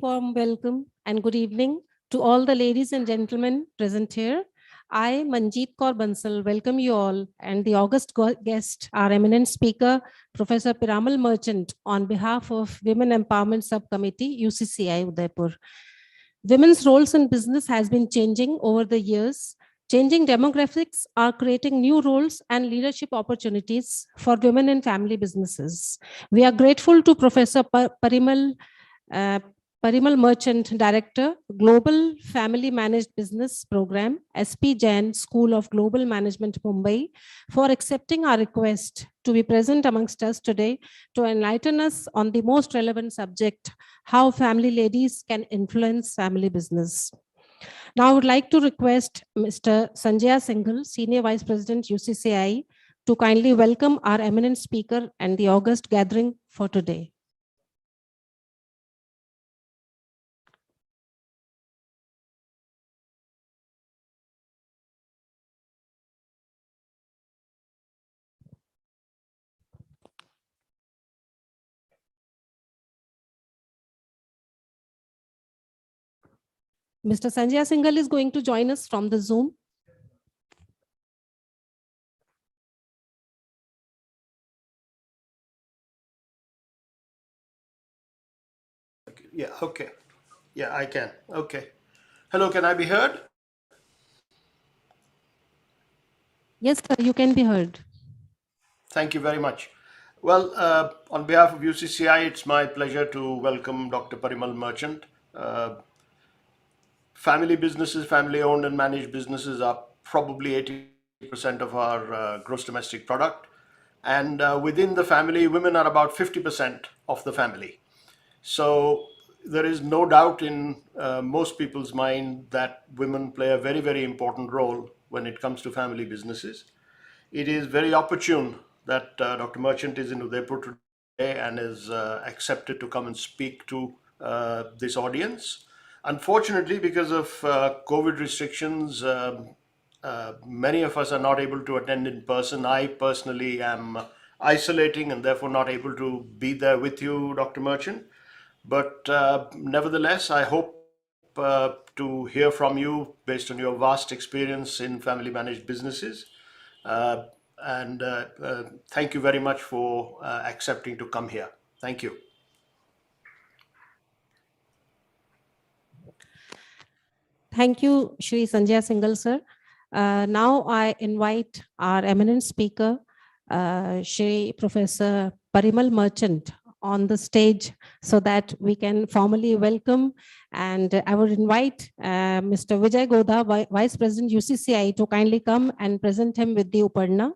Warm welcome and good evening to all the ladies and gentlemen present here. I, Manjeet Kaur Bansal, welcome you all and the august guest, our eminent speaker, Professor Piramal Merchant, on behalf of Women Empowerment Subcommittee, UCCI Udaipur. Women's roles in business has been changing over the years. Changing demographics are creating new roles and leadership opportunities for women in family businesses. We are grateful to Professor Parimal Merchant, Director, Global Family Managed Business Program, SP Jain School of Global Management, Mumbai, for accepting our request to be present amongst us today to enlighten us on the most relevant subject, how family ladies can influence family business. Now I would like to request Mr. Sanjaya Singhal, Senior Vice President, UCCI, to kindly welcome our eminent speaker and the august gathering for today. Mr. Sanjaya Singhal is going to join us from the Zoom. Yeah, okay. Yeah, I can. Okay. Hello, can I be heard? Yes, sir, you can be heard. Thank you very much. Well, on behalf of UCCI, it's my pleasure to welcome Dr. Parimal Merchant. Family businesses, family owned and managed businesses are probably 80% of our gross domestic product. And within the family, women are about 50% of the family. So there is no doubt in most people's mind that women play a very, very important role when it comes to family businesses. It is very opportune that Dr. Merchant is in Udaipur today and is accepted to come and speak to this audience. Unfortunately, because of COVID restrictions, many of us are not able to attend in person. I personally am isolating and therefore not able to be there with you, Dr. Merchant. But nevertheless, I hope to hear from you based on your vast experience in family managed businesses. And thank you very much for accepting to come here. Thank you. Thank you, Shri Sanjaya Singhal, sir. Now I invite our eminent speaker, Shri Professor Parimal Merchant, on the stage so that we can formally welcome. And I would invite Mr. Vijay Godha, Vice President UCCI, to kindly come and present him with the Uparna.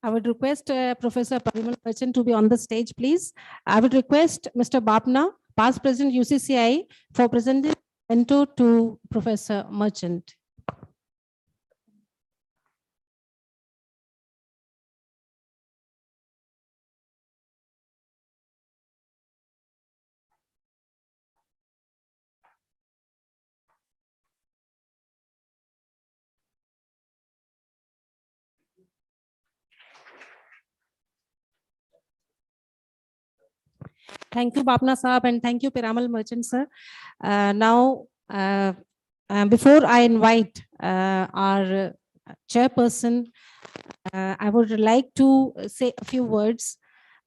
I would request Professor Parimal Merchant to be on the stage, please. I would request Mr. Bapna, past president UCCI, for presenting to Professor Merchant. Thank you, Bapna Saab, and thank you, Piramal Merchant, sir. Before I invite our chairperson, I would like to say a few words.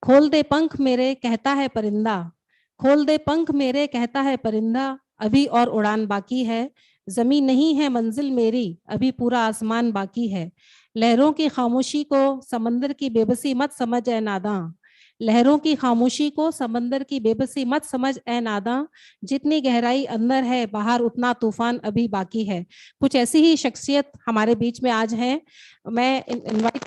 खोल दे पंख मेरे कहता है परिंदा, खोल दे पंख मेरे कहता है परिंदा, अभी और उड़ान बाकी है, जमीन नहीं है मंजिल मेरी, अभी पूरा आसमान बाकी है। लहरों की खामोशी को समंदर की बेबसी मत समझ ए नादा, लहरों की खामोशी को समंदर की बेबसी मत समझ ए नादा, जितनी गहराई अंदर है बाहर उतना तूफान अभी बाकी है। कुछ ऐसी ही शख्सियत हमारे बीच में आज हैं। मैं invite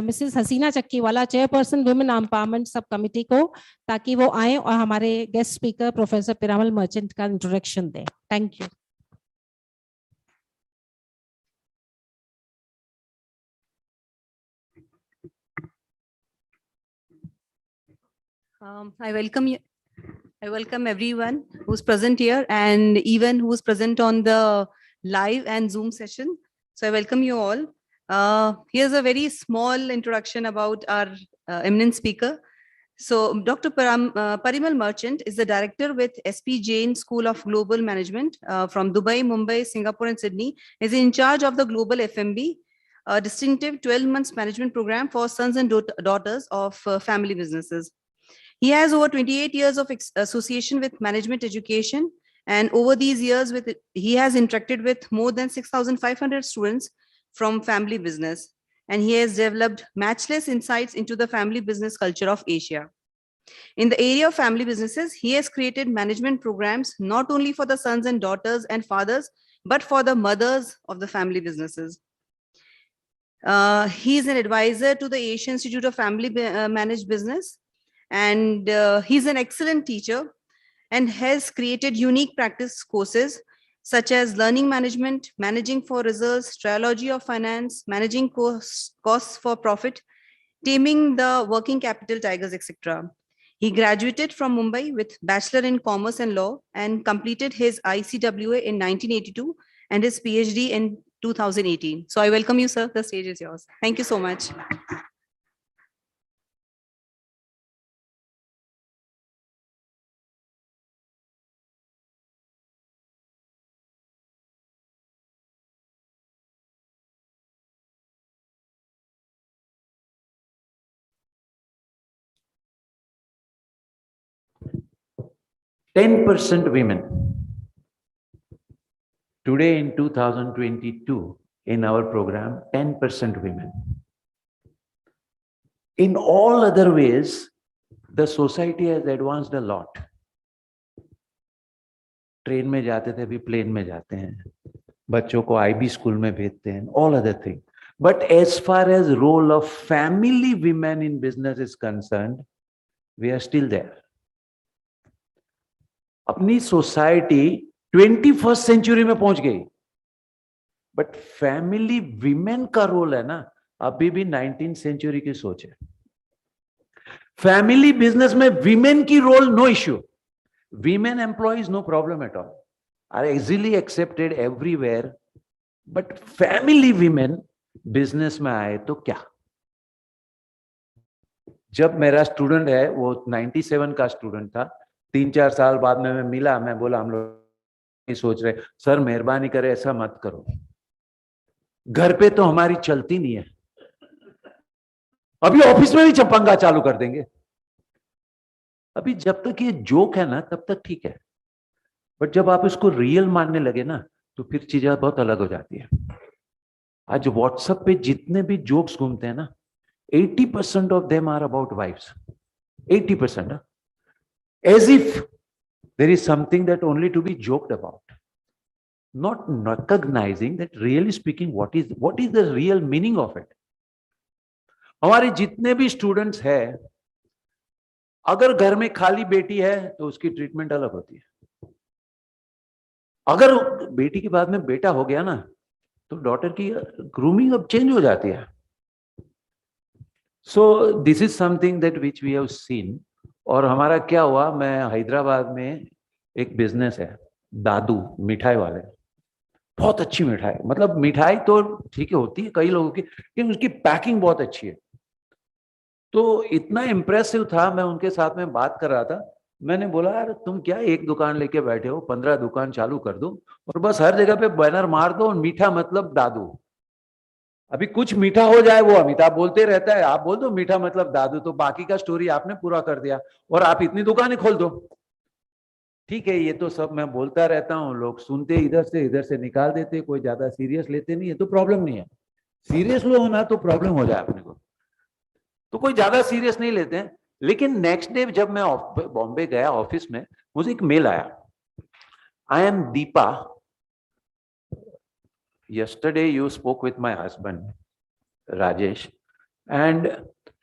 Mrs Haseena Chakkiwala, chairperson women empowerment sub committee को, ताकि वो आए और हमारे guest speaker professor Piramal Merchant का इंट्रोडक्शन दें। Thank you. I welcome you. I welcome everyone who's present here and even who's present on the live and Zoom session. So I welcome you all. Here's a very small introduction about our eminent speaker. So Dr. Parimal Merchant is the director with SP Jain School of Global Management from Dubai, Mumbai, Singapore, and Sydney. Is in charge of the Global FMB, a distinctive 12 months management program for sons and daughters of family businesses. He has over 28 years of association with management education, and over these years he has interacted with more than 6,500 students from family business, and he has developed matchless insights into the family business culture of Asia. In the area of family businesses, he has created management programs not only for the sons and daughters and fathers, but for the mothers of the family businesses. He is an advisor to the Asia Institute of Family Managed Business, and he's an excellent teacher and has created unique practice courses such as learning management, managing for results, triology of finance, managing costs for profit, taming the working capital tigers, etc. He graduated from Mumbai with Bachelor in Commerce and Law and completed his ICWA in 1982 and his PhD in 2018. So I welcome you, sir. The stage is yours. Thank you so much. 10% women. Today in 2022, in our program, 10% women. In all other ways, the society has advanced a lot. Train में जाते थे, अभी plane में जाते हैं, बच्चों को IB school में भेजते हैं, all other things. But as far as role of family women in business is concerned, we are still there. अपनी सोसाइटी 21st सेंचुरी में पहुंच गई, बट फैमिली विमेन का रोल है ना, अभी भी 19th सेंचुरी की सोच है. फैमिली बिजनेस में विमेन की role no issue. Women employees, no problem at all, are easily accepted everywhere. But family women business में आए तो क्या? जब मेरा स्टूडेंट है, वो 97 का स्टूडेंट था, 3-4 साल बाद में मैं मिला, मैं बोला हम लोग सोच रहे, सर मेहरबानी करे ऐसा मत करो, घर पे तो हमारी चलती नहीं है, अभी ऑफिस में भी चपंगा चालू कर देंगे. अभी जब तक ये जोक है ना, तब तक ठीक है, बट जब आप इसको रियल मानने लगे ना, तो फिर चीजें बहुत अलग हो जाती है. आज व्हाट्सएप पे जितने भी जोक्स घूमते हैं ना, 80% of them are about wifes. 80%. As if there is something that only to be joked about, not recognizing that really speaking what is the real meaning of it. हमारे जितने भी स्टूडेंट्स हैं, अगर घर में खाली बेटी है तो उसकी ट्रीटमेंट अलग होती है. अगर बेटी के बाद में बेटा हो गया ना, तो डॉटर की ग्रूमिंग अब चेंज हो जाती है. So this is something that which we have seen. और हमारा क्या हुआ, मैं हैदराबाद में एक बिजनेस है, दादू मिठाई वाले, बहुत अच्छी मिठाई, मतलब मिठाई तो ठीक है होती है कई लोगों की, लेकिन उसकी पैकिंग बहुत अच्छी है. तो इतना इम्प्रेसिव था, मैं उनके साथ में बात कर रहा था, मैंने बोला यार तुम क्या एक दुकान लेके बैठे हो, 15 दुकान चालू कर दो और बस हर जगह पे बैनर मार दो, और मीठा मतलब दादू. अभी कुछ मीठा हो जाए, वो अमिताभ बोलते रहता है, आप बोल दो मीठा मतलब दादू, तो बाकी का स्टोरी आपने पूरा कर दिया और आप इतनी दुकानें खोल दो. ठीक है, ये तो सब मैं बोलता रहता हूँ, लोग सुनते इधर से निकाल देते, कोई ज्यादा सीरियस लेते नहीं है, तो प्रॉब्लम नहीं है. सीरियस लो होना तो प्रॉब्लम हो जाए अपने को, तो कोई ज्यादा सीरियस नहीं लेते हैं. लेकिन नेक्स्ट डे जब मैं बॉम्बे गया ऑफिस में, मुझे एक मेल आया, I am Deepa, yesterday you spoke with my husband Rajesh, and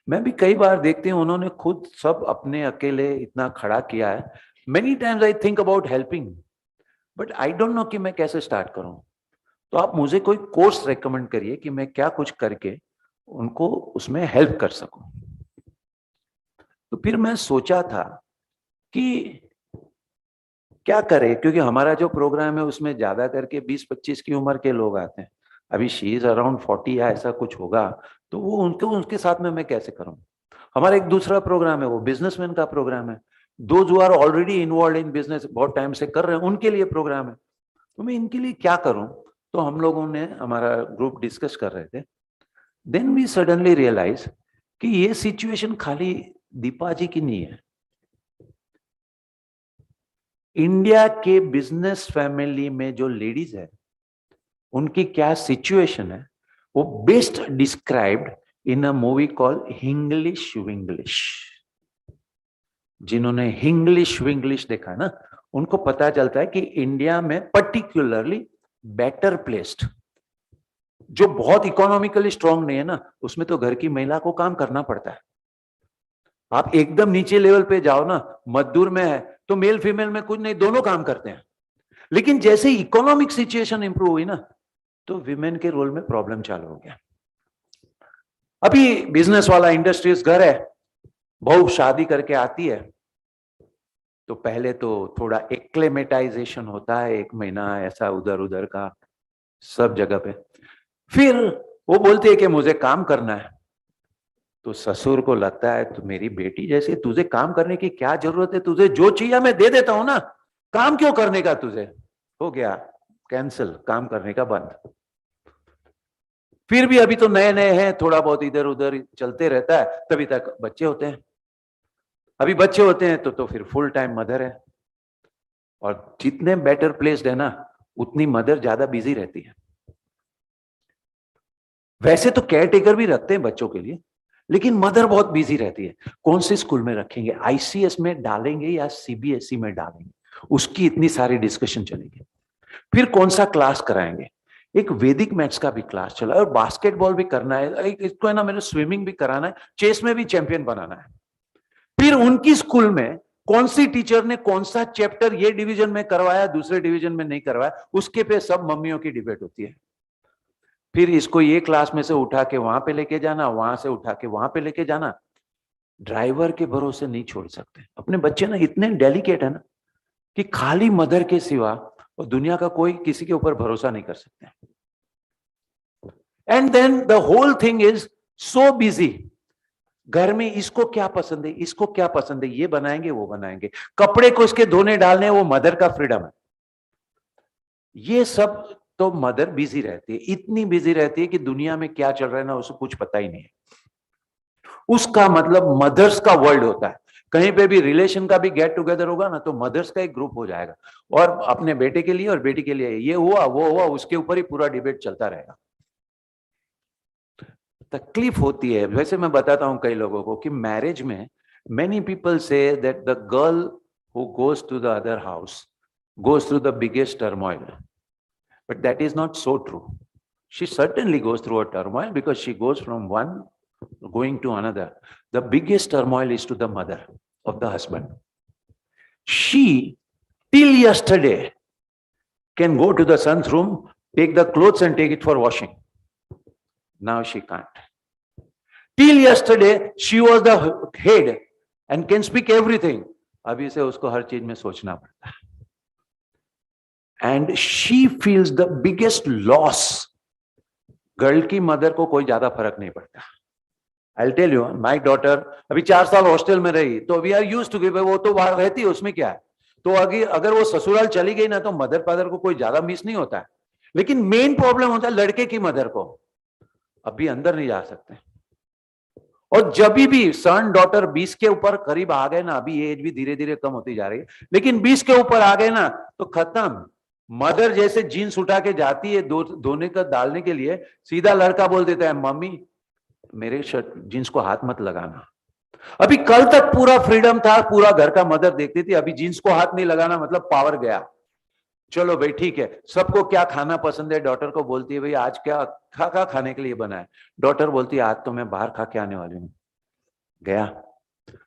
मैं भी कई बार देखती हूँ उन्होंने खुद सब अपने अकेले इतना खड़ा किया है. Many times I think about helping, but I don't know कि मैं कैसे स्टार्ट करूं. तो आप मुझे कोई कोर्स रेकमेंड करिए कि मैं क्या कुछ करके उनको उसमें हेल्प कर सकूं. तो फिर मैं सोचा था कि क्या करें, क्योंकि हमारा जो प्रोग्राम है उसमें ज्यादा करके 20-25 की उम्र के लोग आते हैं। अभी शी इज अराउंड 40 या ऐसा कुछ होगा, तो वो उनके साथ में मैं कैसे करूं। हमारा एक दूसरा प्रोग्राम है, वो बिजनेसमैन का प्रोग्राम है, those who are already involve in business, बहुत टाइम से कर रहे हैं, उनके लिए प्रोग्राम है। तो मैं इनके लिए क्या करूं। तो हम लोगों ने, हमारा ग्रुप डिस्कस कर रहे थे, देन वी सडनली रियलाइज कि ये सिचुएशन खाली दीपा जी की नहीं है। इंडिया के बिजनेस फैमिली में जो लेडीज है उनकी क्या सिचुएशन है, वो best described in a movie called Hinglish Vinglish. जिन्होंने हिंग्लिश विंग्लिश देखा ना, उनको पता चलता है कि इंडिया में पर्टिकुलरली बेटर प्लेस्ड, जो बहुत इकोनॉमिकली स्ट्रांग नहीं है ना, उसमें तो घर की महिला को काम करना पड़ता है। आप एकदम नीचे लेवल पे जाओ ना, मजदूर में है तो मेल फीमेल में कुछ नहीं, दोनों काम करते हैं। लेकिन जैसे इकोनॉमिक सिचुएशन इंप्रूव हुई ना, तो विमेन के रोल में प्रॉब्लम चालू हो गया। अभी बिजनेस वाला इंडस्ट्रीज घर है, बहू शादी करके आती है, तो पहले तो थोड़ा एक्लेमेटाइजेशन होता है, 1 महीना ऐसा उधर उधर का सब जगह पे। फिर वो बोलती है कि मुझे काम करना है, तो ससुर को लगता है तो मेरी बेटी जैसे, तुझे काम करने की क्या जरूरत है, तुझे जो चाहिए मैं दे देता हूं ना, काम क्यों करने का तुझे। हो गया कैंसिल, काम करने का बंद। फिर भी अभी तो नए नए हैं, थोड़ा बहुत इधर उधर चलते रहता है, तभी तक बच्चे होते हैं। अभी बच्चे होते हैं तो फिर फुल टाइम मदर है, और जितने बेटर प्लेस्ड है ना, उतनी मदर ज्यादा बिजी रहती है। वैसे तो केयर टेकर भी रखते हैं बच्चों के लिए, लेकिन मदर बहुत बिजी रहती है। कौन से स्कूल में रखेंगे, आईसीएस में डालेंगे या सीबीएसई में डालेंगे, उसकी इतनी सारी डिस्कशन चलेगी। फिर कौन सा क्लास कराएंगे, एक वैदिक मैथ्स का भी क्लास चला, और बास्केटबॉल भी करना है, इसको है ना, मैंने स्विमिंग भी कराना है, चेस में भी चैंपियन बनाना है। फिर उनकी स्कूल में कौन सी टीचर ने कौन सा चैप्टर ये डिवीजन में करवाया, दूसरे डिवीजन में नहीं करवाया, उसके पे सब मम्मियों की डिबेट होती है। फिर इसको ये क्लास में से उठा के वहां पे लेके जाना, वहां से उठा के वहां पे लेके जाना। ड्राइवर के भरोसे नहीं छोड़ सकते अपने बच्चे ना, इतने डेलिकेट है ना, कि खाली मदर के सिवा और दुनिया का कोई किसी के ऊपर भरोसा नहीं कर सकते। And then the whole thing is so busy. घर में इसको क्या पसंद है, इसको क्या पसंद है, ये बनाएंगे वो बनाएंगे, कपड़े को इसके धोने डालने, वो मदर का फ्रीडम है। ये सब तो मदर बिजी रहती है, इतनी बिजी रहती है कि दुनिया में क्या चल रहा है ना, उसको कुछ पता ही नहीं है। उसका मतलब मदर्स का वर्ल्ड होता है। कहीं पे भी रिलेशन का भी गेट टुगेदर होगा ना, तो मदर्स का एक ग्रुप हो जाएगा, और अपने बेटे के लिए और बेटी के लिए ये हुआ वो हुआ, उसके ऊपर ही पूरा डिबेट चलता रहेगा। तकलीफ होती है। वैसे मैं बताता हूं कई लोगों को कि मैरिज में मेनी पीपल से that the girl who goes to the other house goes through the biggest turmoil, but that is not so true. She certainly goes through a turmoil because she goes from one going to another. The biggest turmoil is to the mother of the husband. She till yesterday can go to the son's room, take the clothes and take it for washing. Now she can't. Till yesterday she was the head and can speak everything. अभी से उसको हर चीज में सोचना पड़ता है. And she feels the biggest loss. Girl की mother को कोई ज्यादा फर्क नहीं पड़ता. I'll tell you, my daughter अभी 4 साल हॉस्टल में रही, तो we are used to, वो तो वहां रहती है, उसमें क्या है. तो अगर वो ससुराल चली गई ना, तो मदर फादर को कोई ज्यादा मिस नहीं होता है. लेकिन मेन प्रॉब्लम होता है लड़के की मदर को. अभी अंदर नहीं जा सकते. और जब भी सन डॉटर 20 के ऊपर करीब आ गए ना, अभी ये एज भी धीरे धीरे कम होती जा रही है, लेकिन 20 के ऊपर आ गए ना, तो खत्म. मदर जैसे जीन्स उठा के जाती है धोने का डालने के लिए, सीधा लड़का बोल देता है, मम्मी मेरे शर्ट जीन्स को हाथ मत लगाना. अभी कल तक पूरा फ्रीडम था, पूरा घर का मदर देखती थी, अभी जीन्स को हाथ नहीं लगाना मतलब पावर गया. चलो भाई ठीक है, सबको क्या खाना पसंद है, डॉटर को बोलती है भाई आज क्या खा खाने के लिए बना है. डॉटर बोलती है आज तो मैं बाहर खा के आने वाली हूँ. गया,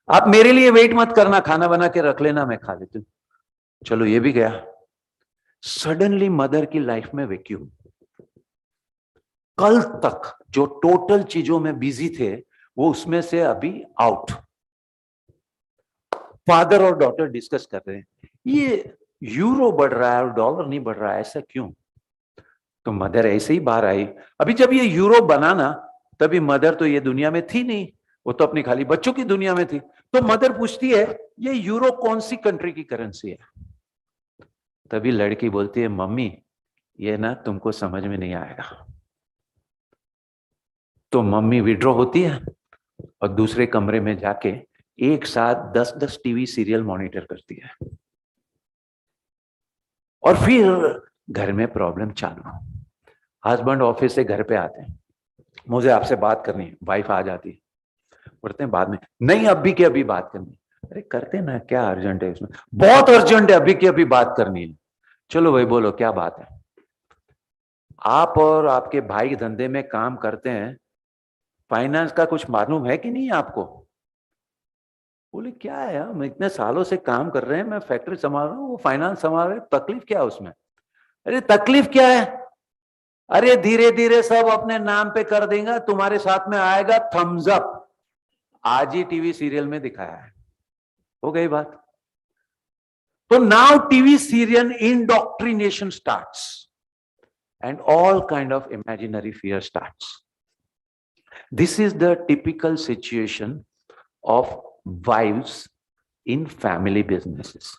आप मेरे लिए वेट मत करना, खाना बना के रख लेना, मैं खा लेती हूँ. चलो ये भी गया. सडनली मदर की लाइफ में वैक्यूम. कल तक जो टोटल चीजों में बिजी थे, वो उसमें से अभी आउट. फादर और डॉटर डिस्कस कर रहे हैं, ये यूरो बढ़ रहा है और डॉलर नहीं बढ़ रहा है, ऐसा क्यों? तो मदर ऐसे ही बाहर आई। अभी जब ये यूरो बना ना, तभी मदर तो ये दुनिया में थी नहीं, वो तो अपनी खाली बच्चों की दुनिया में थी। तो मदर पूछती है, ये यूरो कौन सी कंट्री की करेंसी है? तभी लड़की बोलती है, मम्मी ये ना तुमको समझ में नहीं आएगा। तो मम्मी विड्रॉ होती है और दूसरे कमरे में जाके एक साथ 10-10 टीवी सीरियल मॉनिटर करती है, और फिर घर में प्रॉब्लम चालू। हस्बैंड ऑफिस से घर पे आते हैं, मुझे आपसे बात करनी है, वाइफ आ जाती है, बोलते हैं बाद में, नहीं अभी की अभी बात करनी है। अरे करते ना, क्या अर्जेंट है इसमें? बहुत अर्जेंट है, अभी की अभी बात करनी है। चलो भाई बोलो क्या बात है? आप और आपके भाई धंधे में काम करते हैं, फाइनेंस का कुछ मालूम है कि नहीं आपको? बोले क्या है, हम इतने सालों से काम कर रहे हैं, मैं फैक्ट्री संभाल रहा हूँ, वो फाइनेंस संभाल रहे, तकलीफ क्या है उसमें? अरे तकलीफ क्या है? अरे धीरे धीरे सब अपने नाम पे कर देगा, तुम्हारे साथ में आएगा थम्स अप। आज ही टीवी सीरियल में दिखाया है, हो गई बात। तो now TV serial indoctrination starts and all kind of imaginary fear starts. This is the typical situation of wives in family businesses.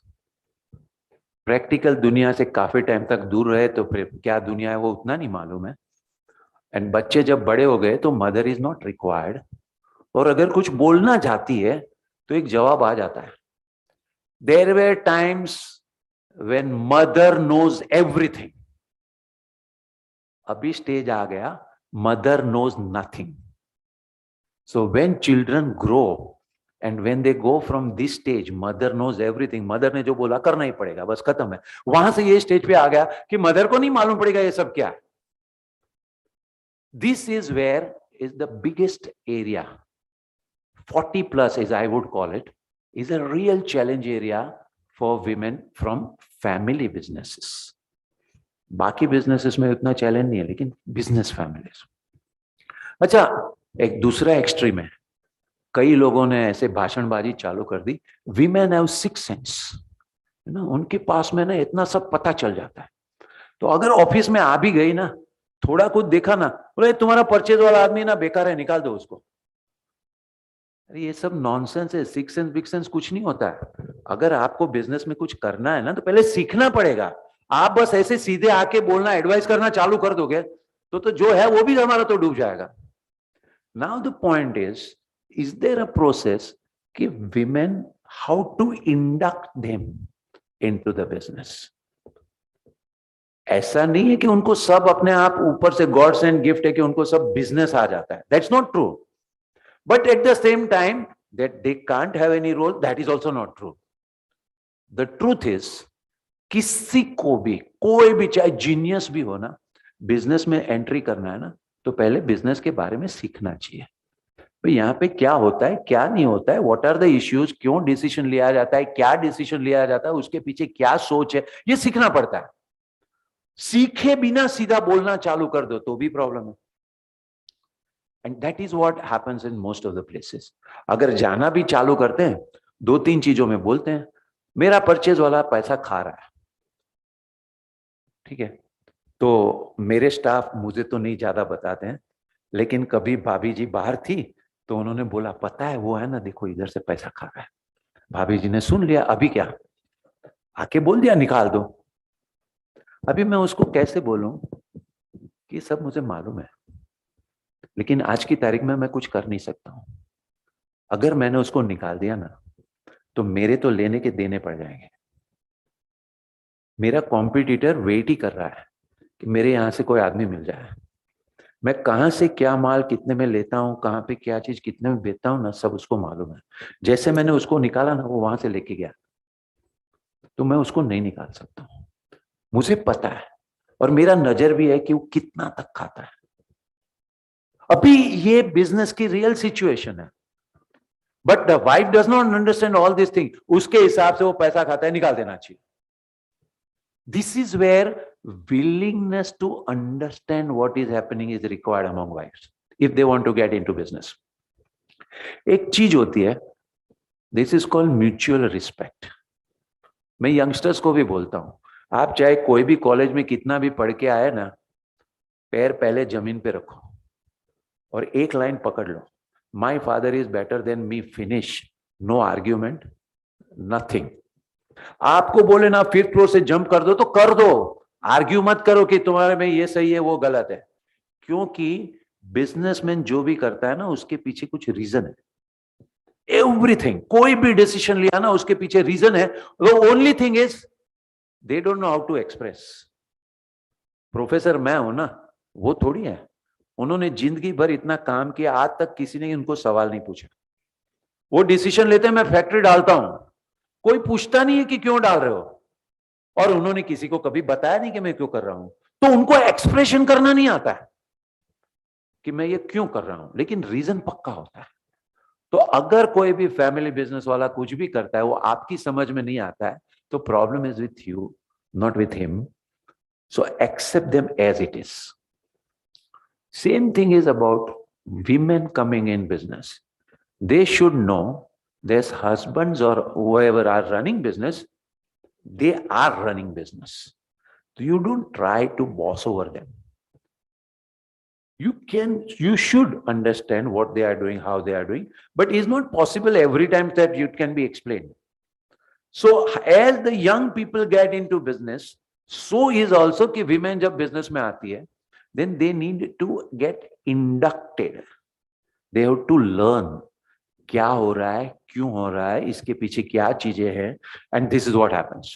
Practical दुनिया से काफी टाइम तक दूर रहे तो फिर क्या दुनिया है वो उतना नहीं मालूम है। एंड बच्चे जब बड़े हो गए तो मदर इज नॉट रिक्वायर्ड, और अगर कुछ बोलना चाहती है तो एक जवाब आ जाता है। There were times when mother knows everything, अभी स्टेज आ गया mother knows nothing. So when children grow and when they go from this stage, mother knows everything, mother ने जो बोला करना ही पड़ेगा, बस खत्म है। वहां से ये स्टेज पे आ गया कि मदर को नहीं मालूम पड़ेगा ये सब क्या है। This is where is the biggest area, 40 plus as I would call it, is a real challenge area for women from family businesses. बाकी बिजनेसेस में उतना चैलेंज नहीं है, लेकिन बिजनेस फैमिलीज। अच्छा, एक दूसरा एक्सट्रीम है, कई लोगों ने ऐसे भाषणबाजी चालू कर दी, वीमेन हैव सिक्स सेंस, ना उनके पास में ना इतना सब पता चल जाता है। तो अगर ऑफिस में आ भी गई ना, थोड़ा कुछ देखा ना, बोले तुम्हारा परचेज वाला आदमी ना बेकार है, निकाल दो उसको। अरे ये सब नॉनसेंस है, सिक्स सेंस बिग सेंस कुछ नहीं होता है। अगर आपको बिजनेस में कुछ करना है ना तो पहले सीखना पड़ेगा। आप बस ऐसे सीधे आके बोलना, एडवाइस करना चालू कर दोगे तो जो है वो भी हमारा तो डूब जाएगा। Now the point is there a process कि women, how to induct them into the business. ऐसा नहीं है कि उनको सब अपने आप ऊपर से गॉड सेंड गिफ्ट है कि उनको सब बिजनेस आ जाता है, that's not true. But at the same time, that they can't have any role, that is also not true. The truth is, किसी को भी, कोई भी, चाहे जीनियस भी हो ना, बिजनेस में एंट्री करना है ना, तो पहले बिजनेस के बारे में सीखना चाहिए। तो यहाँ पे क्या होता है, क्या नहीं होता है, व्हाट आर द इश्यूज, क्यों डिसीजन लिया जाता है, क्या डिसीजन लिया जाता है, उसके पीछे क्या सोच है, ये सीखना पड़ता है। सीखे बिना सीधा बोलना चालू कर दो तो भी प्रॉब्लम है। And that is what happens in most of the places. अगर जाना भी चालू करते हैं, दो तीन चीजों में बोलते हैं, मेरा परचेज वाला पैसा खा रहा है, ठीक है, तो मेरे स्टाफ मुझे तो नहीं ज्यादा बताते हैं, लेकिन कभी भाभी जी बाहर थी तो उन्होंने बोला, पता है वो है ना, देखो इधर से पैसा खा रहा है। भाभी जी ने सुन लिया, अभी क्या, आके बोल दिया निकाल दो। अभी मैं उसको कैसे बोलूं कि सब मुझे मालूम है, लेकिन आज की तारीख में मैं कुछ कर नहीं सकता हूं। अगर मैंने उसको निकाल दिया ना तो मेरे तो लेने के देने पड़ जाएंगे। मेरा कॉम्पिटिटर वेट ही कर रहा है कि मेरे यहां से कोई आदमी मिल जाए। मैं कहां से क्या माल कितने में लेता हूं, कहां पे क्या चीज कितने में बेचता हूं ना, सब उसको मालूम है। जैसे मैंने उसको निकाला ना, वो वहां से लेके गया, तो मैं उसको नहीं निकाल सकता हूं। मुझे पता है और मेरा नजर भी है कि वो कितना तक खाता है। अभी ये बिजनेस की रियल सिचुएशन है, but the wife does not understand all this thing. उसके हिसाब से वो पैसा खाता है, निकाल देना चाहिए। This is where willingness to understand what is happening is required among wives if they want to get into business. एक चीज होती है, this is called mutual respect. मैं यंगस्टर्स को भी बोलता हूं, आप चाहे कोई भी कॉलेज में कितना भी पढ़ के आए ना, पैर पहले जमीन पे रखो और एक लाइन पकड़ लो, my father is better than me, finish. No argument, nothing. आपको बोले ना 5th फ्लोर से जंप कर दो तो कर दो, आर्ग्यू मत करो कि तुम्हारे में ये सही है वो गलत है. क्योंकि बिजनेसमैन जो भी करता है ना, उसके पीछे कुछ रीजन है. एवरीथिंग, कोई भी डिसीजन लिया ना, उसके पीछे रीजन है. The only thing is they don't know how to express. Professor मैं हूं ना, वो थोड़ी है. उन्होंने जिंदगी भर इतना काम किया, आज तक किसी ने उनको सवाल नहीं पूछा. वो डिसीजन लेते हैं, मैं फैक्ट्री डालता हूं, कोई पूछता नहीं है कि क्यों डाल रहे हो. और उन्होंने किसी को कभी बताया नहीं कि मैं क्यों कर रहा हूं. तो उनको एक्सप्रेशन करना नहीं आता है कि मैं ये क्यों कर रहा हूं, लेकिन रीजन पक्का होता है. तो अगर कोई भी फैमिली बिजनेस वाला कुछ भी करता है, वो आपकी समझ में नहीं आता है, तो problem is with you, not with him. So accept them as it is. Same thing is about women coming in business. They should know their husbands or whoever are running business, they are running business. So you don't try to boss over them. You should understand what they are doing, how they are doing, but it's not possible every time that it can be explained. So as the young people get into business, so is also कि women जब business में आती है, then they need to get inducted. They have to learn क्या हो रहा है, क्यों हो रहा है, इसके पीछे क्या चीजें हैं, and this is what happens.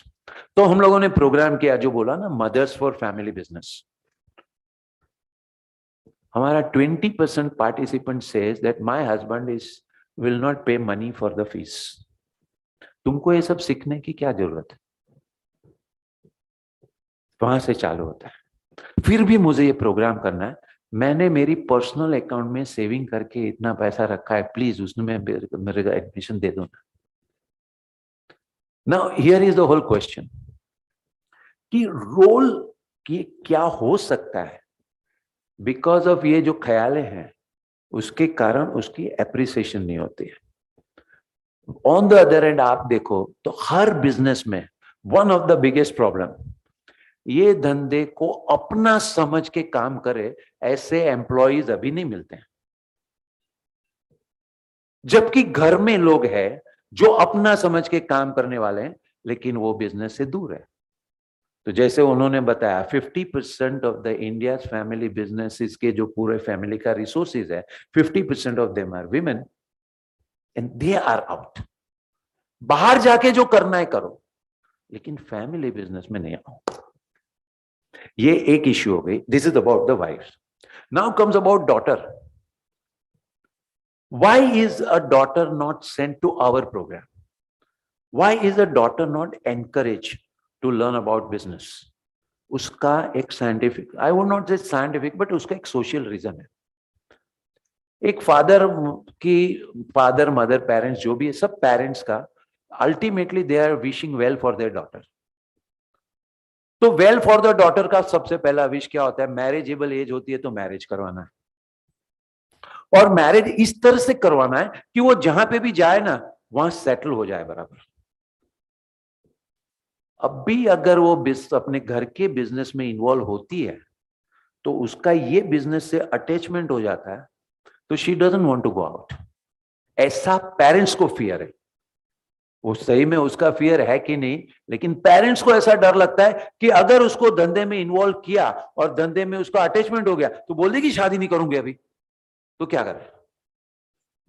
तो हम लोगों ने प्रोग्राम किया, जो बोला ना, मदर्स फॉर फैमिली बिजनेस. हमारा 20% participant says that my husband will not पे मनी फॉर द फीस. तुमको ये सब सीखने की क्या जरूरत है? वहां से चालू होता है. फिर भी मुझे ये प्रोग्राम करना है, मैंने मेरी पर्सनल अकाउंट में सेविंग करके इतना पैसा रखा है, प्लीज उसमें मेरे का एडमिशन दे दो ना. Now here is the whole question कि रोल की क्या हो सकता है. बिकॉज ऑफ ये जो ख्यालें हैं, उसके कारण उसकी एप्रिसिएशन नहीं होती है. ऑन द अदर एंड आप देखो तो हर बिजनेस में one of the biggest problem, ये धंधे को अपना समझ के काम करे ऐसे एम्प्लॉयज अभी नहीं मिलते हैं. जबकि घर में लोग हैं जो अपना समझ के काम करने वाले हैं, लेकिन वो बिजनेस से दूर है. तो जैसे उन्होंने बताया 50% of the India's family businesses के जो पूरे फैमिली का रिसोर्सेज है, 50% of them are women and they are out. बाहर जाके जो करना है करो, लेकिन फैमिली बिजनेस में नहीं आओ. ये एक इश्यू हो गई. This is about the wife. Now comes about daughter. Why is a daughter not sent to our program? Why is a daughter not encouraged to learn about business? उसका एक scientific, I would not say scientific, but उसका एक social reason है. एक father mother parents जो भी है, सब पेरेंट्स का ultimately they are wishing well for their daughter. तो वेल फॉर द डॉटर का सबसे पहला विश क्या होता है? मैरिजेबल एज होती है तो मैरिज करवाना है. और मैरिज इस तरह से करवाना है कि वो जहां पे भी जाए ना, वहां सेटल हो जाए बराबर. अब भी अगर वो अपने घर के बिजनेस में इन्वॉल्व होती है, तो उसका ये बिजनेस से अटैचमेंट हो जाता है, तो she doesn't want to go out. ऐसा पेरेंट्स को फियर है. वो सही में उसका फियर है कि नहीं, लेकिन पेरेंट्स को ऐसा डर लगता है कि अगर उसको धंधे में इन्वॉल्व किया और धंधे में उसका अटैचमेंट हो गया, तो बोल देगी शादी नहीं करूंगी अभी, तो क्या करें.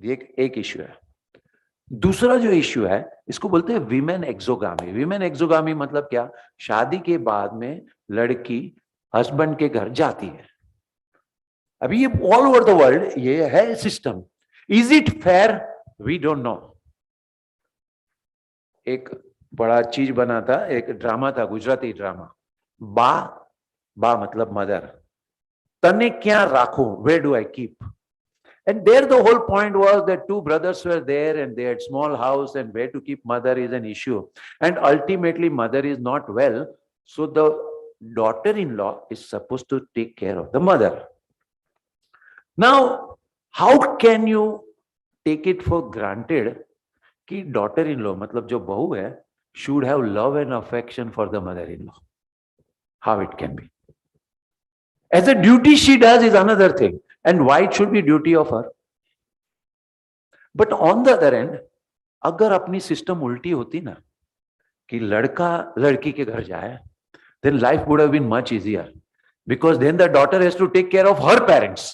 ये एक इश्यू है. दूसरा जो इश्यू है, इसको बोलते हैं विमेन एक्सोगामी. विमेन एक्सोगामी मतलब क्या? शादी के बाद में लड़की हस्बैंड के घर जाती है. अभी ये ऑल ओवर द वर्ल्ड ये है system. Is it fair? We don't know. एक बड़ा चीज बना था, एक ड्रामा था, गुजराती ड्रामा. बा मतलब मदर. तने क्या राखो, where do I keep. And there the whole point was that two brothers were there and they had small house, and where to keep mother is an issue. And ultimately mother is not well. So the daughter-in-law is supposed to take care of the mother. Now, how can you take it for granted कि daughter in law मतलब जो बहू है should have love and affection for the mother-in-law. How it can be? As a duty she does is another thing, and why it should be duty of her? But on the other end, अगर अपनी system उल्टी होती ना कि लड़का लड़की के घर जाए, then life would have been much easier, because then the daughter has to take care of her parents.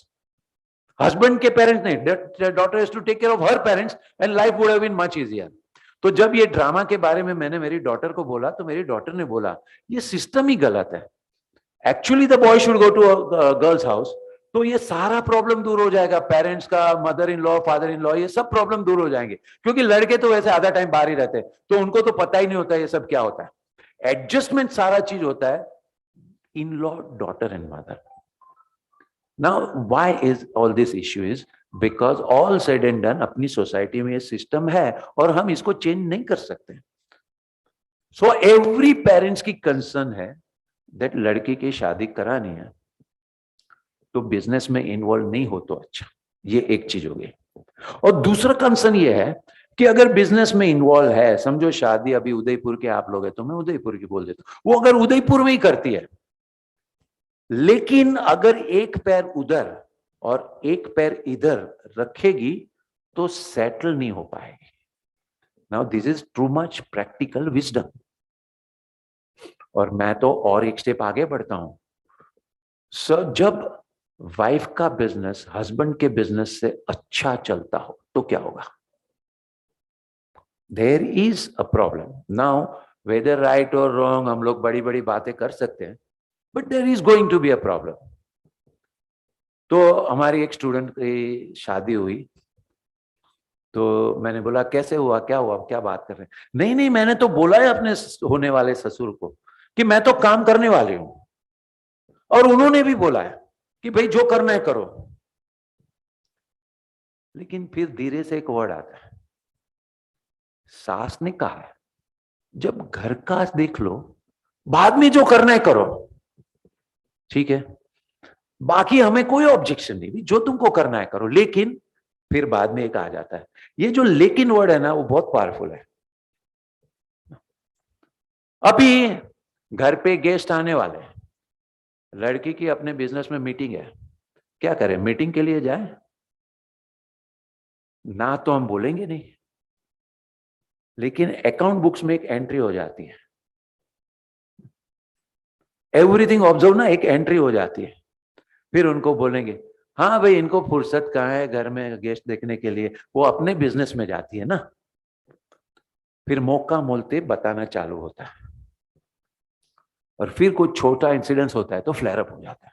Husband के parents नहीं, the daughter has to take care of her parents, and life would have been much easier. तो जब ये drama के बारे में मैंने मेरी डॉटर को बोला तो मेरी डॉटर ने बोला ये सिस्टम ही गलत है. Actually the boy should go to girls house, तो ये सारा प्रॉब्लम दूर हो जाएगा, पेरेंट्स का, mother in law, father in law, ये सब प्रॉब्लम दूर हो जाएंगे. क्योंकि लड़के तो वैसे आधा टाइम बाहर ही रहते हैं, तो उनको तो पता ही नहीं होता ये सब क्या होता है. एडजस्टमेंट सारा चीज होता है in law, daughter and mother. Now why is all this issue is because all said and done अपनी सोसाइटी में ये सिस्टम है और हम इसको चेंज नहीं कर सकते. सो एवरी पेरेंट्स की कंसर्न है दैट लड़की की शादी करानी है तो बिजनेस में इन्वॉल्व नहीं हो तो अच्छा. ये एक चीज हो गई. और दूसरा कंसर्न ये है कि अगर बिजनेस में इन्वॉल्व है, समझो शादी अभी उदयपुर के आप लोग हैं तो मैं उदयपुर की बोल देता हूं, वो अगर उदयपुर में ही करती है, लेकिन अगर एक पैर उधर और एक पैर इधर रखेगी तो सेटल नहीं हो पाएगी. Now this is too much practical wisdom. और मैं तो और एक स्टेप आगे बढ़ता हूं. सर जब वाइफ का बिजनेस हस्बैंड के बिजनेस से अच्छा चलता हो तो क्या होगा? There is a problem. Now whether right और रॉन्ग हम लोग बड़ी बड़ी बातें कर सकते हैं, but there is going to be a problem. तो हमारी एक स्टूडेंट की शादी हुई तो मैंने बोला कैसे हुआ, क्या हुआ, क्या बात कर रहे हैं? नहीं नहीं, मैंने तो बोला है अपने होने वाले ससुर को कि मैं तो काम करने वाली हूं, और उन्होंने भी बोला है कि भाई जो करना है करो. लेकिन फिर धीरे से एक वर्ड आता है, सास ने कहा है जब घर का देख लो, बाद में जो करना है करो, ठीक है, बाकी हमें कोई ऑब्जेक्शन नहीं, जो तुमको करना है करो. लेकिन फिर बाद में एक आ जाता है, ये जो लेकिन वर्ड है ना वो बहुत पावरफुल है. अभी घर पे गेस्ट आने वाले हैं, लड़की की अपने बिजनेस में मीटिंग है, क्या करें? मीटिंग के लिए जाए ना तो हम बोलेंगे नहीं, लेकिन अकाउंट बुक्स में एक एंट्री हो जाती है, एवरीथिंग ऑब्जर्व ना, एक एंट्री हो जाती है. फिर उनको बोलेंगे हाँ भाई इनको फुर्सत कहाँ है घर में गेस्ट देखने के लिए, वो अपने बिजनेस में जाती है ना. फिर मौका मोलते बताना चालू होता है, और फिर कुछ छोटा इंसिडेंस होता है तो फ्लेयर अप हो जाता है.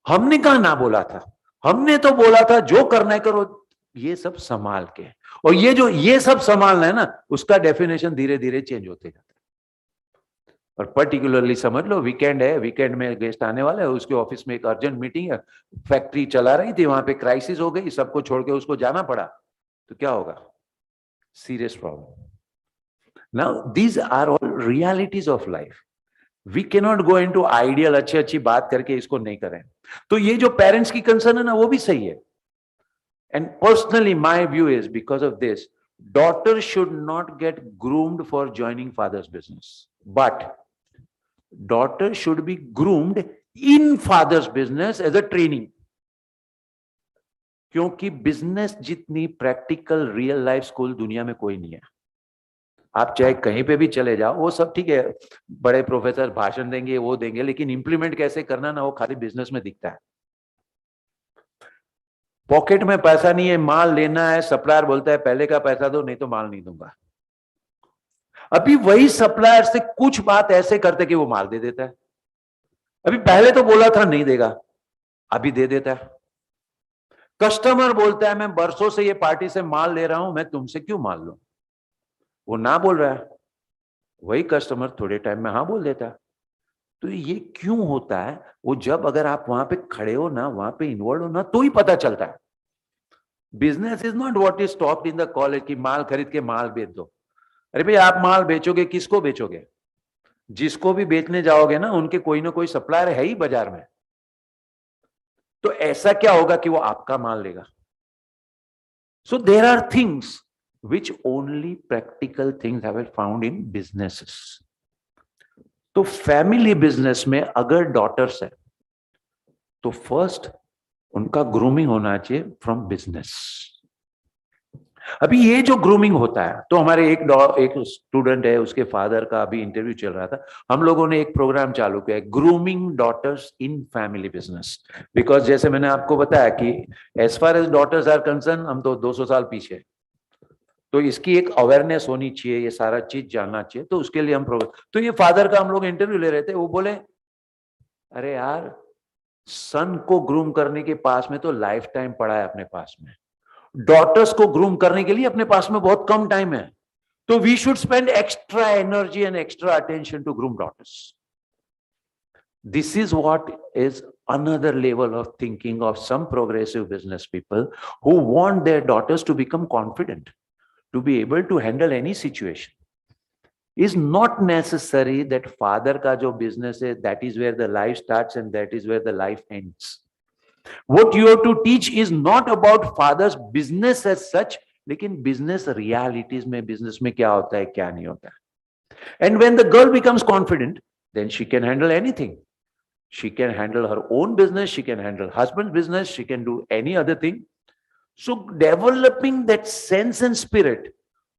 हमने कहा ना बोला था, हमने तो बोला था जो करना है करो, ये सब संभाल के. और ये जो ये सब संभालना है ना, उसका डेफिनेशन धीरे धीरे चेंज होते जाता है. और पर्टिकुलरली समझ लो वीकेंड है, वीकेंड में गेस्ट आने वाला है, उसके ऑफिस में एक अर्जेंट मीटिंग है, फैक्ट्री चला रही थी, वहां पे क्राइसिस हो गई, सबको छोड़ के उसको जाना पड़ा, तो क्या होगा? Serious problem. Now these are all realities of life. We can not go into ideal अच्छी अच्छी बात करके इसको नहीं करें. तो ये जो पेरेंट्स की कंसर्न है ना वो भी सही है. And personally my view is because of this, daughter should not get groomed for joining father's business, but daughter should be groomed in father's business as a training. क्योंकि बिजनेस जितनी practical real life school दुनिया में कोई नहीं है. आप चाहे कहीं पे भी चले जाओ, वो सब ठीक है, बड़े प्रोफेसर भाषण देंगे वो देंगे, लेकिन इंप्लीमेंट कैसे करना ना वो खाली बिजनेस में दिखता है. पॉकेट में पैसा नहीं है, माल लेना है, सप्लायर बोलता है पहले का पैसा दो नहीं तो माल नहीं दूंगा. अभी वही सप्लायर से कुछ बात ऐसे करते कि वो माल दे देता है. अभी पहले तो बोला था नहीं देगा, अभी दे देता है. कस्टमर बोलता है मैं बरसों से ये पार्टी से माल ले रहा हूं, मैं तुमसे क्यों माल लूं? वो ना बोल रहा है, वही कस्टमर थोड़े टाइम में हाँ बोल देता है. तो ये क्यों होता है? वो जब अगर आप वहां पे खड़े हो ना, वहां पे इन्वॉल्व हो ना, तो ही पता चलता है. Business is not what is topped in the college की माल खरीद के माल बेच दो. अरे भाई आप माल बेचोगे, किसको बेचोगे? जिसको भी बेचने जाओगे ना, उनके कोई ना कोई सप्लायर है ही बाजार में. तो ऐसा क्या होगा कि वो आपका माल लेगा? So there are things which only practical things have been found in businesses. तो फैमिली बिजनेस में अगर डॉटर्स है तो फर्स्ट उनका ग्रूमिंग होना चाहिए फ्रॉम बिजनेस. अभी ये जो ग्रूमिंग होता है, तो हमारे एक स्टूडेंट है, उसके फादर का अभी इंटरव्यू चल रहा था. हम लोगों ने एक प्रोग्राम चालू किया, grooming daughters in family business. Because जैसे मैंने आपको बताया कि as far as daughters are concern, हम तो 200 साल पीछे. तो इसकी एक अवेयरनेस होनी चाहिए, ये सारा चीज जानना चाहिए. तो उसके लिए हम प्रोग्राम, तो ये फादर का हम लोग इंटरव्यू ले रहे थे. वो बोले, अरे यार, सन को ग्रूम करने के पास में तो लाइफ टाइम पड़ा है अपने पास में, डॉटर्स को ग्रूम करने के लिए अपने पास में बहुत कम टाइम है. तो we should spend extra energy and extra attention to groom daughters. This is what is another level of thinking of some progressive business people who want their daughters to become confident, to be able to handle any situation. Is not necessary that father ka jo business hai, that is where the life starts and that is where the life ends. What you have to teach is not about father's business as such, lekin business realities mein, business mein kya hota hai, kya nahi hota hai. And when the girl becomes confident, then she can handle anything. She can handle her own business, she can handle husband's business, she can do any other thing. So developing that sense and spirit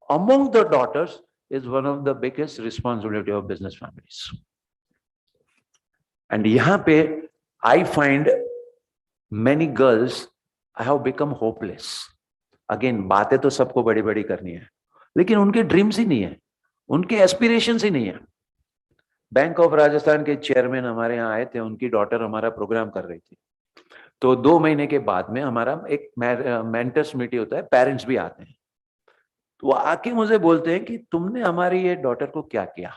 among the daughters is one of the biggest responsibility of business families. And yahan pe I find many girls have become hopeless. Again, बातें तो सबको बड़ी बड़ी करनी है, लेकिन उनके dreams ही नहीं है, उनके एस्पिरेशंस ही नहीं है. बैंक ऑफ राजस्थान के चेयरमैन हमारे यहाँ आए थे, उनकी डॉटर हमारा प्रोग्राम कर रही थी. तो 2 महीने के बाद में हमारा एक मेंटर्स मीटिंग होता है, पेरेंट्स भी आते हैं. तो वो आके मुझे बोलते हैं कि तुमने हमारी ये डॉटर को क्या किया.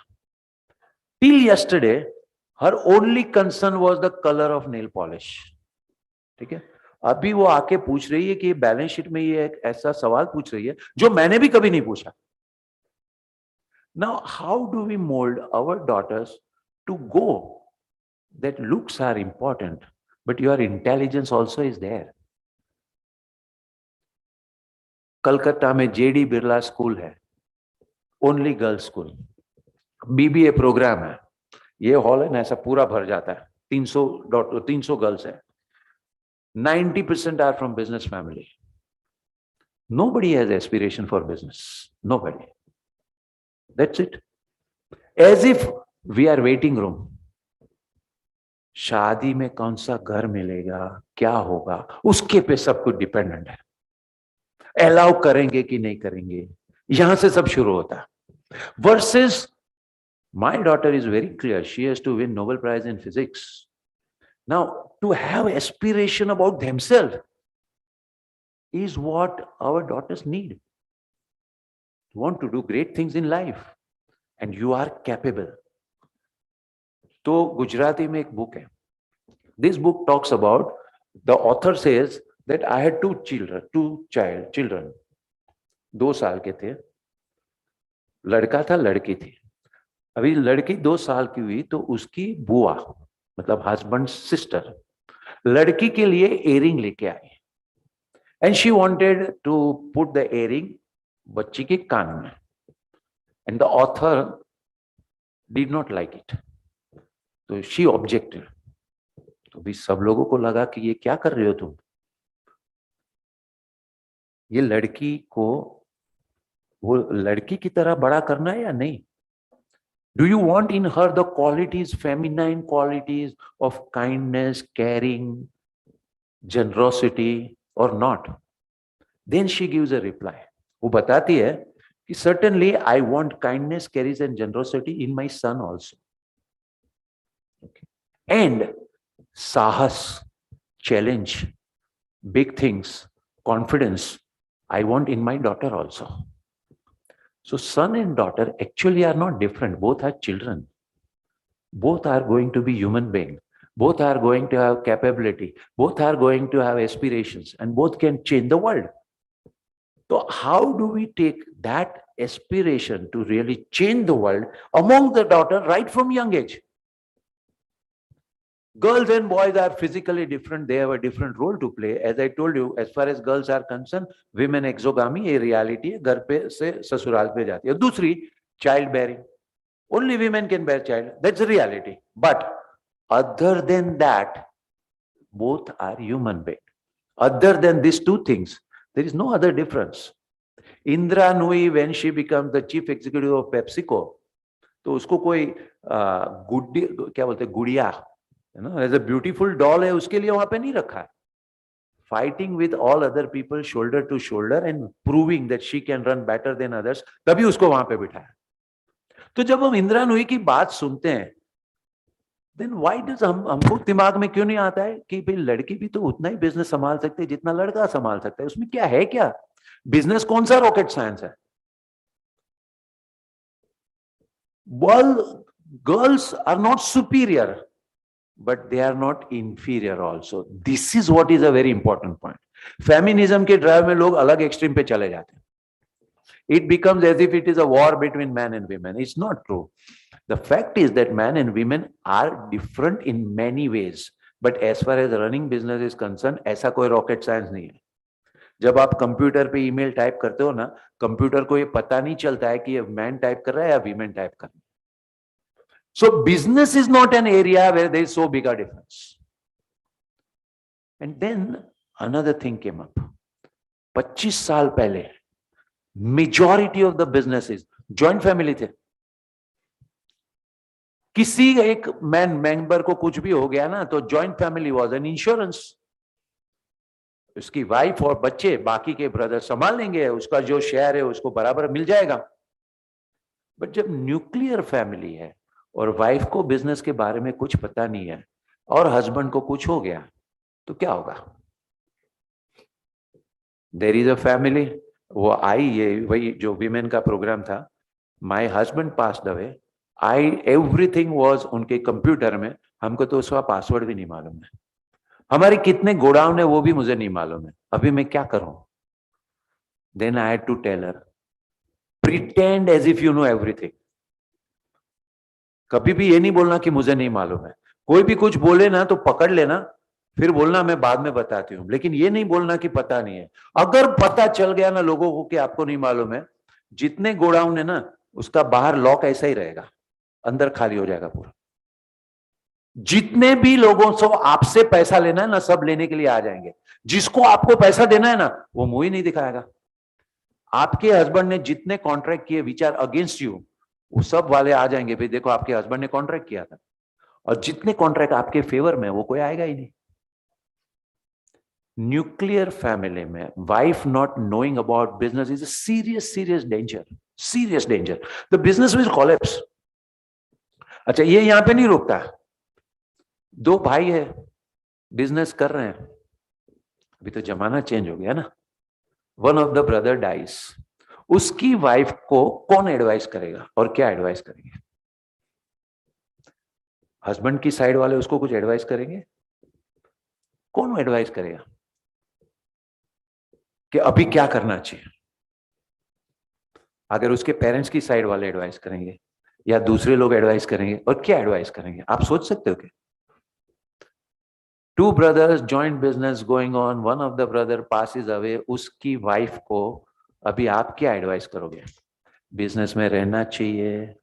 Till yesterday her only concern was the colour of nail polish. ठीक है, अभी वो आके पूछ रही है कि बैलेंस शीट में ये एक ऐसा सवाल पूछ रही है जो मैंने भी कभी नहीं पूछा. Now, how do we mold our daughters to go that looks are important, but your intelligence also is there? Calcutta में जेडी बिरला स्कूल है, only girls school, BBA program है. ये हॉल है ना, ऐसा पूरा भर जाता है. 300 गर्ल्स है. 90% are from business family. Nobody has aspiration for business. Nobody. That's it. As if we are waiting room. शादी में कौन सा घर मिलेगा, क्या होगा, उसके पे सब कुछ डिपेंडेंट है. अलाउ करेंगे कि नहीं करेंगे, यहां से सब शुरू होता है. Versus my daughter is very clear, she has to win Nobel Prize in physics. Now, to have aspiration about themselves is what our daughters need. Want to do great things in life and you are capable. तो गुजराती में एक book है. This book talks about, the author says that I had two children. 2 साल के थे, लड़का था लड़की थी. अभी लड़की 2 साल की हुई तो उसकी बुआ, मतलब हस्बैंड सिस्टर, लड़की के लिए इयररिंग लेके आई. And she wanted to put the earring बच्ची के कान में. And the author did not like it. तो she objected. तो भी सब लोगों को लगा कि ये क्या कर रहे हो तुम, ये लड़की को वो लड़की की तरह बड़ा करना है या नहीं. Do you want in her the qualities, feminine qualities of kindness, caring, generosity or not? Then she gives a reply. वो बताती है कि certainly I want kindness, caring and generosity in my son also. Okay. And sahas, challenge, big things, confidence, I want in my daughter also. So son and daughter actually are not different. Both are children. Both are going to be human beings. Both are going to have capability. Both are going to have aspirations and both can change the world. So how do we take that aspiration to really change the world among the daughter right from young age? Girls and boys are physically different. They have a different role to play. As I told you, as far as girls are concerned, women exogamy ये reality है, घर पे से ससुराल पे जाती है. दूसरी, child bearing. Only women can bear child. That's the reality. But other than that, both are human beings. Other than these two things, there is no other difference. Indra Nooyi, when she becomes the chief executive of PepsiCo, तो उसको कोई गुड्डी क्या बोलते हैं गुड़िया, you know, as a beautiful doll है, उसके लिए वहां पे नहीं रखा है. Fighting with all other people shoulder to shoulder and proving that she can run better than others, तभी उसको वहां पे बिठाया. तो जब हम इंदिरा नूई की बात सुनते हैं, then why does हमको दिमाग में क्यों नहीं आता है कि भाई लड़की भी तो उतना ही बिजनेस संभाल सकते है जितना लड़का संभाल सकता है. उसमें क्या है, क्या बिजनेस कौन सा रॉकेट साइंस है? Well, girls are not superior, but they are not inferior also. This is what is a very important point. Feminism के ड्राइव में लोग अलग एक्सट्रीम पे चले जाते हैं. It becomes as if it is a war between men and women. It's not true. The fact is that men and women are different in many ways. But as far as running business is concerned, ऐसा कोई rocket science नहीं है. जब आप computer पे email type करते हो ना, कंप्यूटर को ये पता नहीं चलता है कि ये मैन टाइप कर रहा है या वीमेन टाइप कर रहा है. So business is not an area where there is so big a difference. And then another thing came up. 25 साल पहले majority of the businesses joint family थे. किसी एक मैन मेंबर को कुछ भी हो गया ना, तो joint family was an insurance. उसकी वाइफ और बच्चे बाकी के ब्रदर संभाल लेंगे, उसका जो शेयर है उसको बराबर मिल जाएगा. बट जब न्यूक्लियर फैमिली है और वाइफ को बिजनेस के बारे में कुछ पता नहीं है और हस्बैंड को कुछ हो गया, तो क्या होगा? There is a family. वो आई, ये वही जो विमेन का प्रोग्राम था, my husband passed away, everything was उनके कंप्यूटर में. हमको तो उसका पासवर्ड भी नहीं मालूम है. हमारे कितने गोडाउन है वो भी मुझे नहीं मालूम है. अभी मैं क्या करूं? Then I had to tell her, pretend as if you know everything. कभी भी ये नहीं बोलना कि मुझे नहीं मालूम है. कोई भी कुछ बोले ना तो पकड़ लेना, फिर बोलना मैं बाद में बताती हूँ. लेकिन ये नहीं बोलना कि पता नहीं है. अगर पता चल गया ना लोगों को कि आपको नहीं मालूम है, जितने गोडाउन है ना उसका बाहर लॉक ऐसा ही रहेगा, अंदर खाली हो जाएगा पूरा. जितने भी लोगों से आपसे पैसा लेना है ना, सब लेने के लिए आ जाएंगे. जिसको आपको पैसा देना है ना, वो मुंह ही नहीं दिखाएगा. आपके हस्बैंड ने जितने कॉन्ट्रैक्ट किए विच आर अगेंस्ट यू, वो सब वाले आ जाएंगे, भाई देखो आपके हस्बैंड ने कॉन्ट्रैक्ट किया था. और जितने कॉन्ट्रैक्ट आपके फेवर में, वो कोई आएगा ही नहीं. न्यूक्लियर फैमिली में wife not knowing about business is a serious danger. Serious danger. The business will collapse. अच्छा, ये यहां पे नहीं रुकता. दो भाई है, बिजनेस कर रहे हैं. अभी तो जमाना चेंज हो गया ना. One of the brother dies. उसकी वाइफ को कौन एडवाइस करेगा और क्या एडवाइस करेंगे? हस्बैंड की साइड वाले उसको कुछ एडवाइस करेंगे? कौन एडवाइस करेगा कि अभी क्या करना चाहिए? अगर उसके पेरेंट्स की साइड वाले एडवाइस करेंगे या दूसरे लोग एडवाइस करेंगे, और क्या एडवाइस करेंगे आप सोच सकते हो? कि two brothers joint business going on, one of the brother passes away, उसकी वाइफ को अभी आप क्या एडवाइस करोगे? बिजनेस में रहना चाहिए,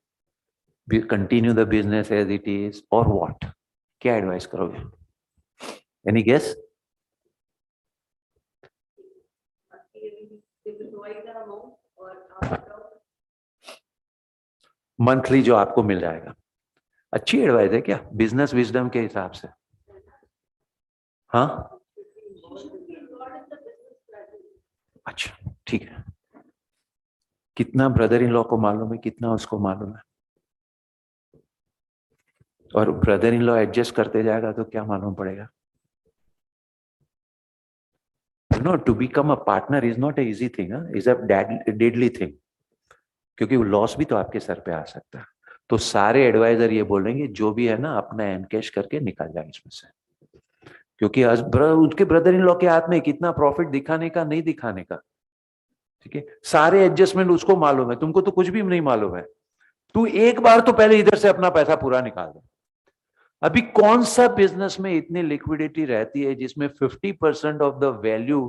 continue the business as it is, और व्हाट? क्या एडवाइस करोगे? Any guess? मंथली जो आपको मिल जाएगा. अच्छी एडवाइस है क्या बिजनेस विजडम के हिसाब से? हाँ, अच्छा ठीक है. कितना ब्रदर इन लॉ को मालूम है, कितना उसको मालूम है? और ब्रदर इन लॉ एडजस्ट करते जाएगा तो क्या मालूम पड़ेगा? No, to become a partner is not a easy thing, is a deadly thing. क्योंकि वो लॉस भी तो आपके सर पे आ सकता है. तो सारे एडवाइजर ये बोलेंगे जो भी है ना अपना एनकैश करके निकल जाए इसमें से. क्योंकि उनके ब्रदर इन लॉ के हाथ में कितना प्रॉफिट दिखाने का, नहीं दिखाने का. ठीक है, सारे एडजस्टमेंट उसको मालूम है, तुमको तो कुछ भी नहीं मालूम है. तू एक बार तो पहले इधर से अपना पैसा पूरा निकाल दे. अभी कौन सा बिजनेस में इतनी लिक्विडिटी रहती है जिसमें 50% ऑफ द वैल्यू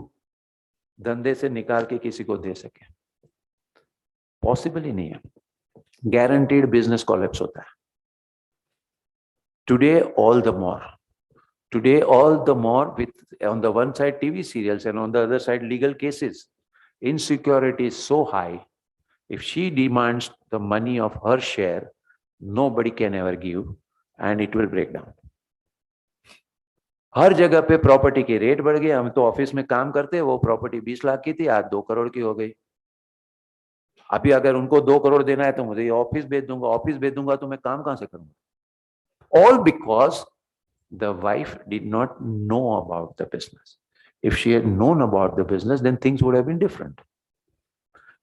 धंधे से निकाल के किसी को दे सके? पॉसिबल ही नहीं है। गारंटीड बिजनेस कोलैप्स होता है। Today all the more, today all the more, with on the one side TV serials and on the other side legal cases, insecurity is so high. If she demands the money of her share, nobody can ever give and it will break down. हर जगह पे property के rate बढ़ गए। हम तो office में काम करते, वो प्रॉपर्टी 20 लाख की थी, आज 2 करोड़ की हो गई। अभी अगर उनको 2 करोड़ देना है तो मुझे ये ऑफिस बेच दूंगा, ऑफिस बेच दूंगा तो मैं काम कहां से करूंगा? All because the wife did not know about the business. If she had known about the business, then things would have been different.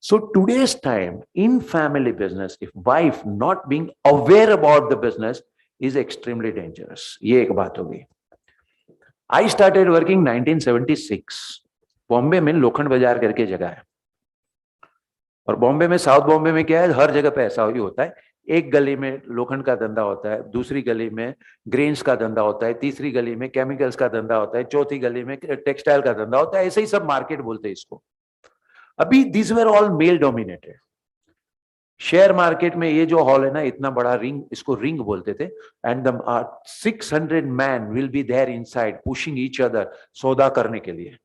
So today's time in family business, if wife not being aware about the business is extremely dangerous. ये एक बात होगी। I started working 1976. Bombay में लोखंड बाजार करके जगह है, और बॉम्बे में, साउथ बॉम्बे में क्या है, हर जगह पे ऐसा ही होता है। एक गली में लोखंड का धंधा होता है, दूसरी गली में ग्रेन्स का धंधा होता है, तीसरी गली में केमिकल्स का धंधा होता है, चौथी गली में टेक्सटाइल का धंधा होता है। ऐसे ही सब मार्केट बोलते हैं इसको। अभी this were all male dominated. Share market में ये जो हॉल है ना, इतना बड़ा रिंग, इसको रिंग बोलते थे, and the 600 man will be there inside pushing each other सौदा करने के लिए।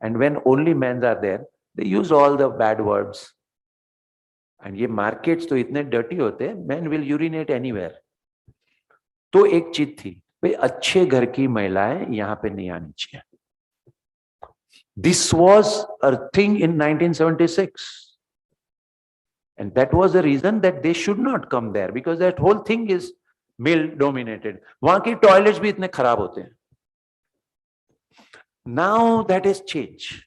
And when only mens are there, they use all the bad words. And ये मार्केट्स तो इतने डर्टी होते हैं, men will urinate anywhere. तो एक चीज थी भाई, अच्छे घर की महिलाएं यहां पे नहीं आनी चाहिए। This was a thing in 1976. And that was the reason that they should not come there, because that whole thing is male dominated. वहां के टॉयलेट्स भी इतने खराब होते हैं। Now that has changed.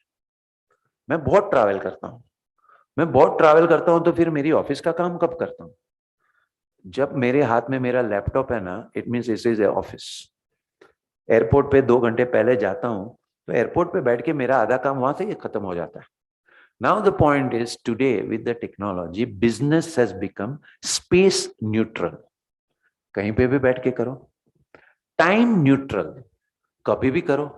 मैं बहुत ट्रैवल करता हूं, तो फिर मेरी ऑफिस का काम कब करता हूं? जब मेरे हाथ में मेरा लैपटॉप है ना, it means this is a office. Airport पे 2 घंटे पहले जाता हूं, तो एयरपोर्ट पे बैठ के मेरा आधा काम वहां से ही खत्म हो जाता है। Now the point is, today with the technology, business has become space neutral. कहीं पे भी बैठ के करो, टाइम न्यूट्रल, कभी भी करो।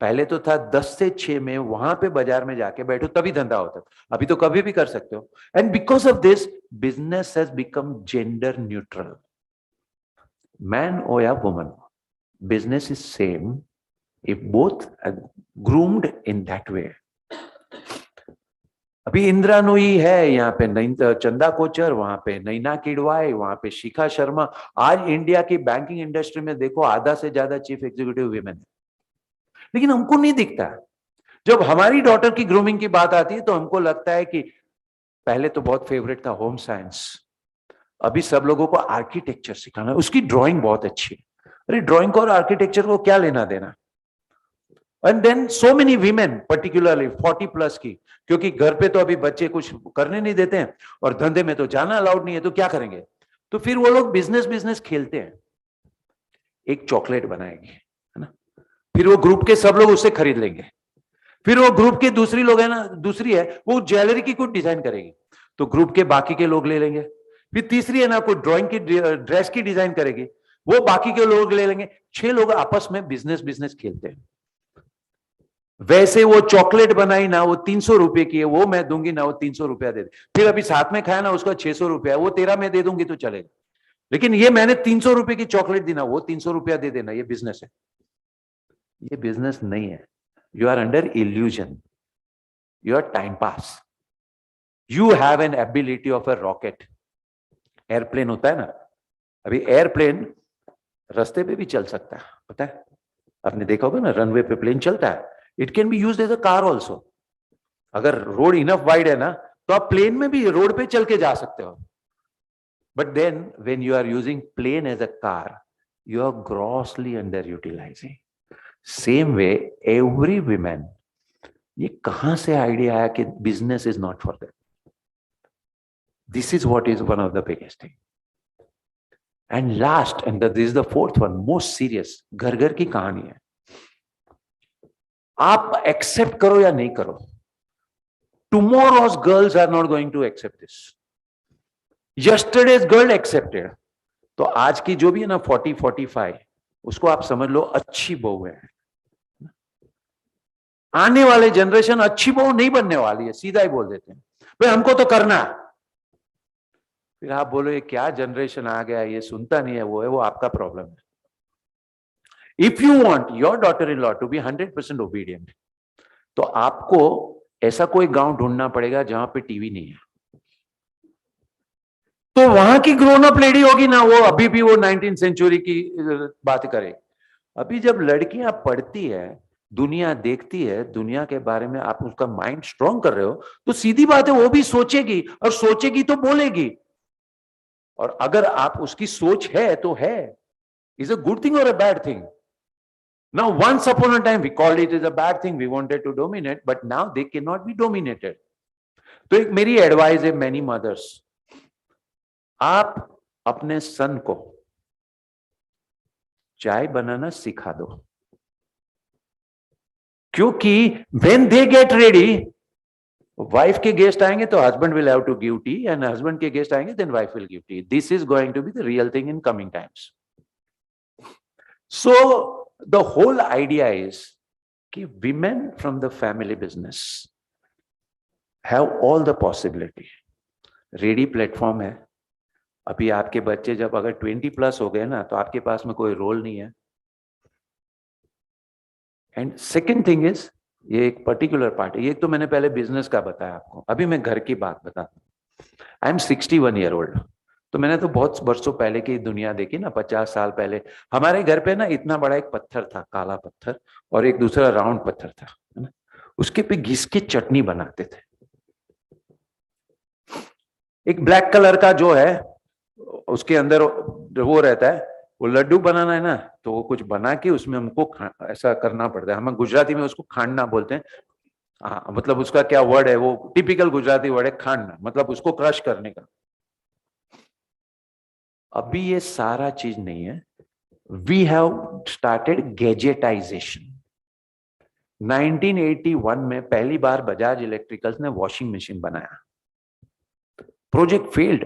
पहले तो था 10 से 6 में वहां पे बाजार में जाके बैठो तभी धंधा होता था, अभी तो कभी भी कर सकते हो। And because of this, business has become gender neutral. Man हो या woman, business is same if both are groomed in that way. अभी इंदिरा नूई है यहाँ पे, चंदा कोचर वहां पे, नैना किडवाई वहां पे, शिखा शर्मा। आज इंडिया की बैंकिंग इंडस्ट्री में देखो, आधा से ज्यादा चीफ एग्जीक्यूटिव विमेन है, लेकिन हमको नहीं दिखता। जब हमारी डॉटर की ग्रूमिंग की बात आती है तो हमको लगता है कि पहले तो बहुत फेवरेट था होम साइंस, अभी सब लोगों को आर्किटेक्चर सिखाना, उसकी ड्राइंग बहुत अच्छी है। अरे ड्राइंग को और आर्किटेक्चर को क्या लेना देना? And then so many women, particularly 40+ की, क्योंकि घर पे तो अभी बच्चे कुछ करने नहीं देते हैं और धंधे में तो जाना अलाउड नहीं है, तो क्या करेंगे? तो फिर वो लोग बिजनेस खेलते हैं। एक चॉकलेट बनाएगी, है ना, फिर वो ग्रुप के सब लोग उससे खरीद लेंगे। फिर वो ग्रुप के दूसरी है वो ज्वेलरी की कुछ डिजाइन करेगी, तो ग्रुप के बाकी के लोग ले लेंगे। फिर तीसरी है ना, कोई ड्राइंग की ड्रेस की डिजाइन करेगी, वो बाकी के लोग ले लेंगे। 6 लोग आपस में बिजनेस खेलते हैं। वैसे वो चॉकलेट बनाई ना, वो 300 रुपए की है, वो मैं दूंगी ना, वो 300 रुपया दे दे। फिर अभी साथ में खाया ना, उसका 600 रुपया, वो तेरा मैं दे दूंगी तो चलेगा। लेकिन ये मैंने 300 रुपए की चॉकलेट दी ना, वो 300 रुपया दे देना, ये बिजनेस है। ये बिजनेस नहीं है। You are under illusion, you are time pass. You have an ability of a rocket. Airplane होता है ना, अभी एयरप्लेन रास्ते पे भी चल सकता है, पता है? आपने देखा होगा ना, रनवे पे प्लेन चलता है। It can be used as a car also. अगर रोड इनफ वाइड है ना, तो आप प्लेन में भी रोड पे चल के जा सकते हो। But then when you are using plane as a car, you are grossly under utilizing. Same way every women, ये कहां से आइडिया आया कि business is not for that? This is what is one of the biggest thing. And last, and this is the fourth one, most serious, घर घर की कहानी है। आप एक्सेप्ट करो या नहीं करो, tomorrow's girls are not going to accept this. Yesterday's girl accepted. तो आज की जो भी है ना 40-45, उसको आप समझ लो अच्छी बहू है। आने वाले जनरेशन अच्छी बहू नहीं बनने वाली है, सीधा ही बोल देते हैं भाई हमको तो करना है। फिर आप बोलो ये क्या जनरेशन आ गया, ये सुनता नहीं है, वो आपका प्रॉब्लम है। If you want your daughter in law to be 100% obedient, तो आपको ऐसा कोई गांव ढूंढना पड़ेगा जहां पे टीवी नहीं है। तो वहां की ग्रोन अप लेडी होगी ना, वो अभी भी वो 19th सेंचुरी की बात करे। अभी जब लड़कियां पढ़ती है, दुनिया देखती है, दुनिया के बारे में आप उसका माइंड स्ट्रांग कर रहे हो, तो सीधी बात है वो भी सोचेगी, और सोचेगी तो बोलेगी। और अगर आप उसकी सोच है तो है, इज अ गुड थिंग और a bad thing? Now, once upon a time, we called it as a bad thing. We wanted to dominate, but now they cannot be dominated. तो एक मेरी एडवाइस है many mothers, आप अपने सन को चाय बनाना सिखा दो, क्योंकि when they get ready, wife के गेस्ट आएंगे तो husband will have to give tea, and husband के गेस्ट आएंगे then wife will give tea. This is going to be the real thing in coming times. So the whole idea is कि women from the family business have all the possibility. Ready platform है. अभी आपके बच्चे जब अगर 20+ हो गए ना, तो आपके पास में कोई रोल नहीं है. एंड सेकेंड थिंग इज, ये एक पर्टिकुलर पार्ट है, ये तो मैंने पहले बिजनेस का बताया आपको, अभी मैं घर की बात बताता हूँ. I am 61 year old. तो मैंने तो बहुत वर्षों पहले की दुनिया देखी ना, 50 साल पहले. हमारे घर पे ना इतना बड़ा एक पत्थर था, काला पत्थर, और एक दूसरा राउंड पत्थर था, है ना. उसके पे घिस के चटनी बनाते थे. एक ब्लैक कलर का जो है, उसके अंदर वो रहता है, वो लड्डू बनाना है ना, तो वो कुछ बना के उसमें हमको ऐसा करना पड़ता है. हम गुजराती में उसको खांडना बोलते हैं. हाँ, मतलब उसका क्या वर्ड है, वो टिपिकल गुजराती वर्ड है खांडना, मतलब उसको क्रश करने का. अभी ये सारा चीज नहीं है. We have started गैजेटाइजेशन. 1981 में पहली बार बजाज इलेक्ट्रिकल्स ने वॉशिंग मशीन बनाया. Project failed.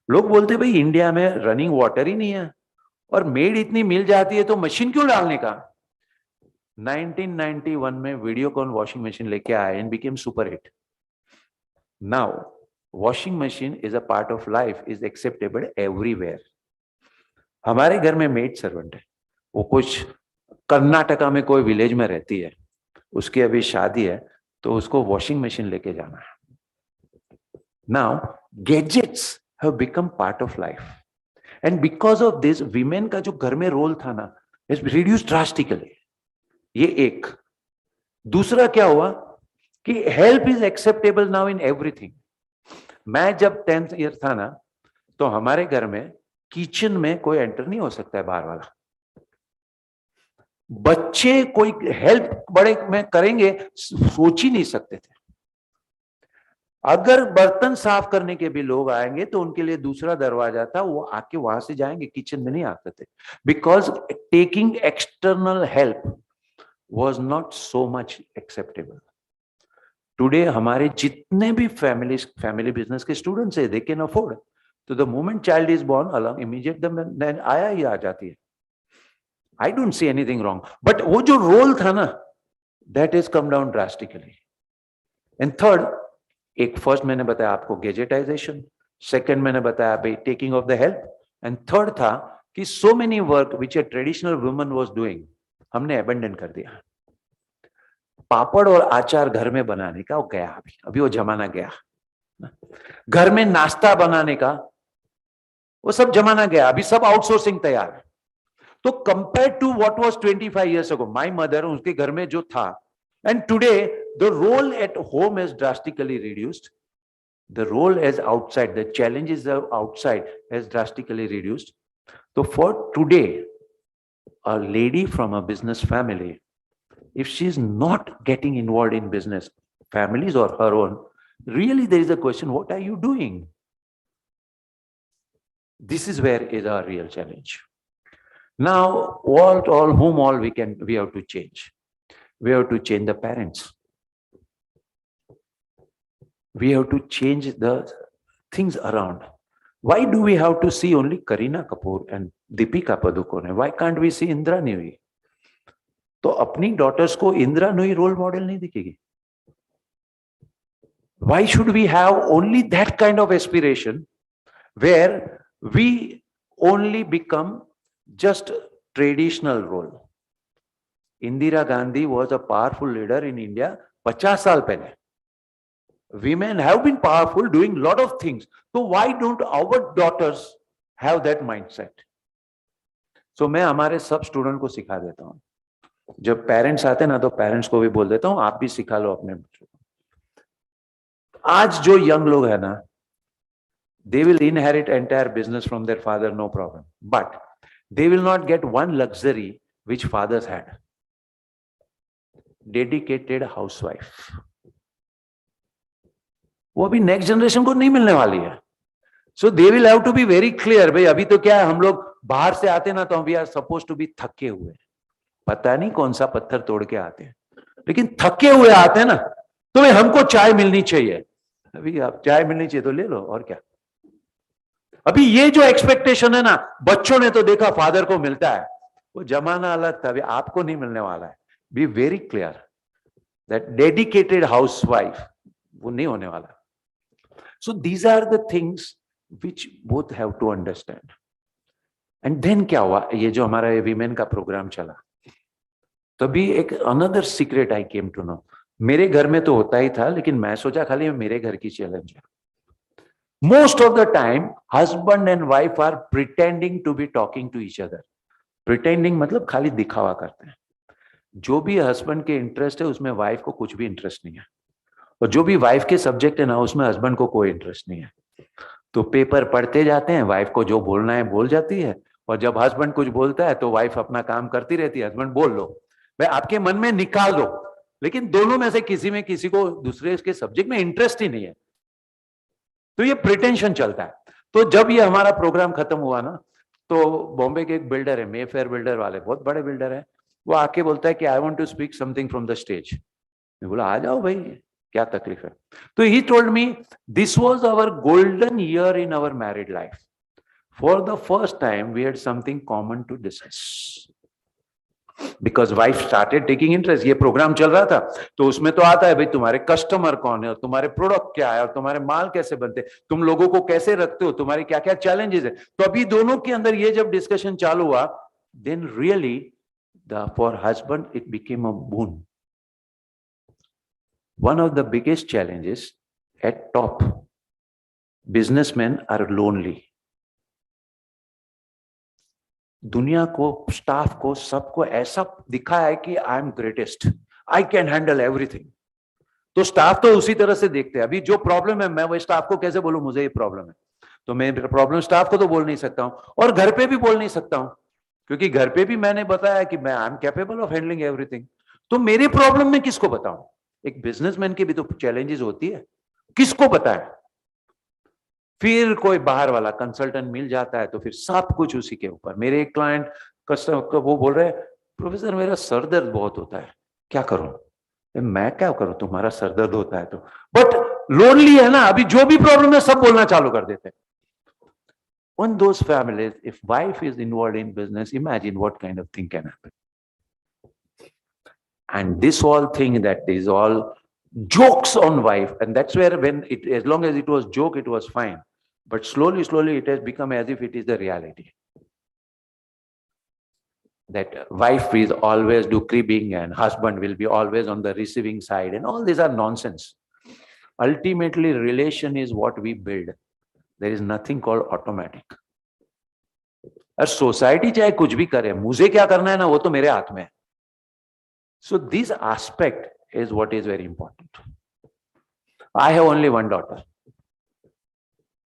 लोग बोलते भाई इंडिया में रनिंग वाटर ही नहीं है, और मेड इतनी मिल जाती है तो मशीन क्यों डालने का. 1991 में वीडियोकॉन वॉशिंग मशीन लेके आया and became super hit. Now washing machine is a part of life, is acceptable everywhere. हमारे घर में मेड सर्वेंट है, वो कुछ कर्नाटका में कोई विलेज में रहती है, उसकी अभी शादी है, तो उसको वॉशिंग मशीन लेके जाना है. Now gadgets have become part of life, and because of this women का जो घर में रोल था ना, इज रिड्यूस्ड ड्रास्टिकली. ये एक. दूसरा क्या हुआ कि help is acceptable now in everything. मैं जब 10th ईयर था ना, तो हमारे घर में किचन में कोई एंटर नहीं हो सकता है बाहर वाला. बच्चे कोई हेल्प बड़े में करेंगे सोच ही नहीं सकते थे. अगर बर्तन साफ करने के भी लोग आएंगे तो उनके लिए दूसरा दरवाजा था, वो आके वहां से जाएंगे, किचन में नहीं आते थे. Because taking external help was not so much acceptable. Today हमारे जितने भी फैमिली बिजनेस के स्टूडेंट्स है, दे कैन अफोर्ड. तो the moment child is born, along immediate आया ही आ जाती है. I don't see anything wrong, but वो जो रोल था ना, that is come down drastically. And third, एक फर्स्ट मैंने बताया आपको गैजेटाइजेशन, सेकंड मैंने बताया भाई taking of the help, and third था कि so many work which A traditional woman was doing, हमने अबेंडन कर दिया. पापड़ और अचार घर में बनाने का वो गया, अभी वो जमाना गया. घर में नाश्ता बनाने का वो सब जमाना गया, अभी सब आउटसोर्सिंग तैयार है. तो compare to what was 25 years ago, my mother, उसके घर में जो था, and today the role at home is drastically reduced. The role as outside, the challenges of outside has drastically reduced. So for today, a lady from a business family, if she is not getting involved in business, families or her own, really there is a question, what are you doing? This is where is our real challenge. Now, whom all we have to change. We have to change the parents. We have to change the things around. Why do we have to see only Kareena Kapoor and Deepika Padukone? Why can't we see Indra Nooyi? तो अपनी daughters को Indira Nooyi role model नहीं दिखेगी? Why should we have only that kind of aspiration where we only become just traditional role? Indira Gandhi was a powerful leader in India 50 साल पहले. Women have been powerful doing lot of things. So why don't our daughters have that mindset? So मैं हमारे सब student को सिखा देता हूँ. जब पेरेंट्स आते हैं ना तो पेरेंट्स को भी बोल देता हूँ आप भी सिखा लो अपने बच्चों को. आज जो यंग लोग है ना, they will inherit entire business from their father, no problem. But they will not get one luxury which fathers had. Dedicated housewife. वो अभी नेक्स्ट जनरेशन को नहीं मिलने वाली है. So they will have to be very clear. भाई अभी तो क्या है, हम लोग बाहर से आते ना तो we are suppose to be थके हुए. पता नहीं कौन सा पत्थर तोड़ के आते हैं, लेकिन थके हुए आते हैं ना. तो भाई हमको चाय मिलनी चाहिए. अभी आप चाय मिलनी चाहिए तो ले लो, और क्या. अभी ये जो एक्सपेक्टेशन है ना, बच्चों ने तो देखा फादर को मिलता है, वो जमाना अलग था. अभी आपको नहीं मिलने वाला है. B very clear that dedicated housewife वो नहीं होने वाला. So these are the things which both have to understand. And then क्या हुआ, ये जो हमारा विमेन का प्रोग्राम चला, तभी एक another secret I came to know. मेरे घर में तो होता ही था, लेकिन मैं सोचा खाली मेरे घर की चैलेंज है. Most of the time husband and wife are pretending to be talking to each other. Pretending मतलब खाली दिखावा करते हैं. जो भी हस्बैंड के इंटरेस्ट है उसमें वाइफ को कुछ भी इंटरेस्ट नहीं है, और जो भी वाइफ के सब्जेक्ट है ना उसमें हस्बैंड को कोई इंटरेस्ट नहीं है. तो पेपर पढ़ते जाते हैं, वाइफ को जो बोलना है बोल जाती है, और जब हस्बैंड कुछ बोलता है तो वाइफ अपना काम करती रहती है. हस्बैंड बोल लो भाई, आपके मन में निकाल दो, लेकिन दोनों में से किसी को दूसरे के सब्जेक्ट में इंटरेस्ट ही नहीं है. तो ये प्रिटेंशन चलता है. तो जब ये हमारा प्रोग्राम खत्म हुआ ना, तो बॉम्बे के एक बिल्डर है, मेफेयर बिल्डर वाले, बहुत बड़े बिल्डर है, वो आके बोलता है कि I want to speak something from the stage. मैं बोला आ जाओ भाई, क्या तकलीफ है. तो he told me this was our golden year in our married life. For the first time we had something common to discuss, because wife started taking interest. ये प्रोग्राम चल रहा था तो उसमें तो आता है भाई तुम्हारे कस्टमर कौन है, और तुम्हारे प्रोडक्ट क्या है, और तुम्हारे माल कैसे बनते, तुम लोगों को कैसे रखते हो, तुम्हारे क्या क्या चैलेंजेस है. तो अभी दोनों के अंदर ये जब डिस्कशन चालू हुआ, then really for husband it became a boon. One of the biggest challenges at top, businessmen are lonely. दुनिया को, स्टाफ को, सबको ऐसा दिखा है कि I am greatest, I can handle everything. तो स्टाफ तो उसी तरह से देखते हैं. अभी जो प्रॉब्लम है मैं वो स्टाफ को कैसे बोलूं मुझे ये प्रॉब्लम है, तो मैं प्रॉब्लम स्टाफ को तो बोल नहीं सकता हूं, और घर पे भी बोल नहीं सकता हूं, क्योंकि घर पे भी मैंने बताया कि मैं I am capable of handling everything. तो मेरी प्रॉब्लम में किसको बताऊं. एक बिजनेसमैन की भी तो चैलेंजेस होती है, किसको बताएं. फिर कोई बाहर वाला कंसल्टेंट मिल जाता है तो फिर सब कुछ उसी के ऊपर. मेरे एक क्लाइंट कस्टमर वो बोल रहे हैं प्रोफेसर मेरा सर दर्द बहुत होता है, क्या करूं. मैं क्या करूं, तुम्हारा सर दर्द होता है तो, बट लोनली है ना. अभी जो भी प्रॉब्लम है सब बोलना चालू कर देते हैं. On those families, if wife is involved in business, imagine what kind of thing can happen. And this whole thing that is all jokes on wife, and that's where when it, as long as it was joke, it was fine. But slowly it has become as if it is the reality. That wife is always do cribbing and husband will be always on the receiving side, and all these are nonsense. Ultimately, relation is what we build. There is nothing called automatic. और society चाहे कुछ भी करे, मुझे क्या करना है ना वो तो मेरे हाथ में है. So this aspect is what is very important. I have only one daughter.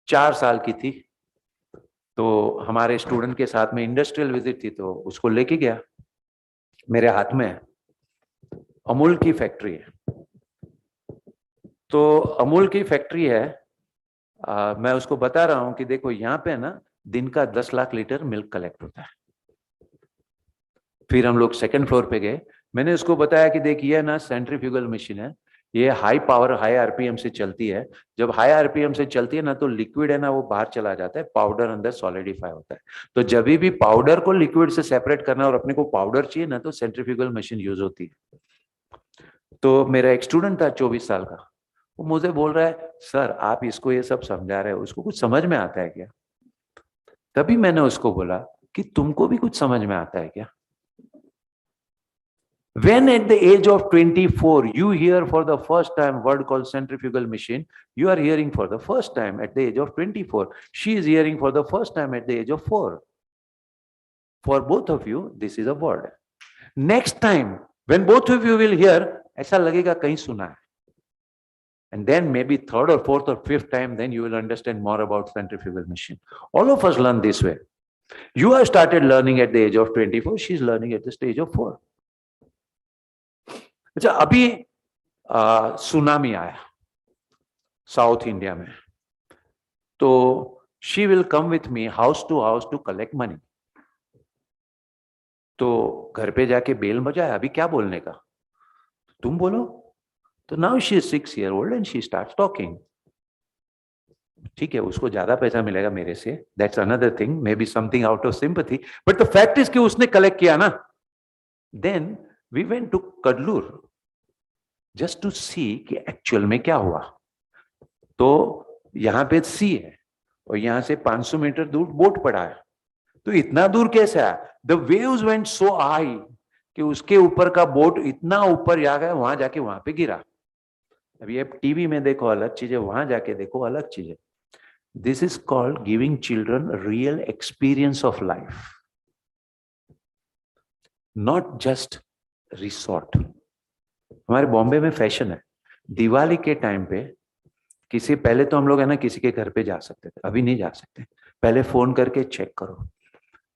4 साल की थी तो हमारे स्टूडेंट के साथ में इंडस्ट्रियल विजिट थी, तो उसको लेके गया. मेरे हाथ में अमूल की फैक्ट्री है. तो अमूल की फैक्ट्री है, मैं उसको बता रहा हूं कि देखो यहाँ पे ना दिन का 10 लाख लीटर मिल्क कलेक्ट होता है. फिर हम लोग सेकंड फ्लोर पे गए, मैंने उसको बताया कि देख ये ना सेंट्रीफ्यूगल मशीन है, ये हाई पावर हाई आरपीएम से चलती है। जब हाई आरपीएम से चलती है ना तो लिक्विड है ना वो बाहर चला जाता है, पाउडर अंदर सॉलिडिफाई होता है। तो जब भी पाउडर को लिक्विड से सेपरेट करना और अपने को पाउडर चाहिए ना तो सेंट्रीफ्यूगल मशीन यूज होती है। तो मेरा एक स्टूडेंट था 24 साल का, वो मुझे बोल रहा है सर आप इसको ये सब समझा रहे हो, उसको कुछ समझ में आता है क्या? तभी मैंने उसको बोला कि तुमको भी कुछ समझ में आता है क्या? When at the age of 24 you hear for the first time word called centrifugal machine, you are hearing for the first time at the age of 24. She is hearing for the first time at the age of 4. For both of you, this is a word. Next time when both of you will hear, ऐसा लगेगा कहीं सुना है. And then maybe third or fourth or fifth time, then you will understand more about centrifugal machine. All of us learn this way. You have started learning at the age of 24. She is learning at the stage of 4. अच्छा, अभी tsunami आया south India में, तो she will come with me house to collect money. तो घर पे जाके bell बजाया, अभी क्या बोलने का, तुम बोलो। तो now she is 6 years old and she starts talking. ठीक है, उसको ज्यादा पैसा मिलेगा मेरे से, that's another thing, maybe something out of sympathy, but the fact is कि उसने कलेक्ट किया ना। Then we went to Cuddalore just to see कि एक्चुअल में क्या हुआ। तो यहां पे सी है और यहां से 500 मीटर दूर बोट पड़ा है। तो इतना दूर कैसे आया? The waves went so high कि उसके ऊपर का बोट इतना ऊपर जा गया, वहां जाके वहां पे गिरा। अभी आप टीवी में देखो अलग चीज है, वहां जाके देखो अलग चीज है। This is called giving children real experience of life, not just resort. हमारे बॉम्बे में फैशन है, दिवाली के टाइम पे किसी, पहले तो हम लोग है ना किसी के घर पे जा सकते थे, अभी नहीं जा सकते। पहले फोन करके चेक करो,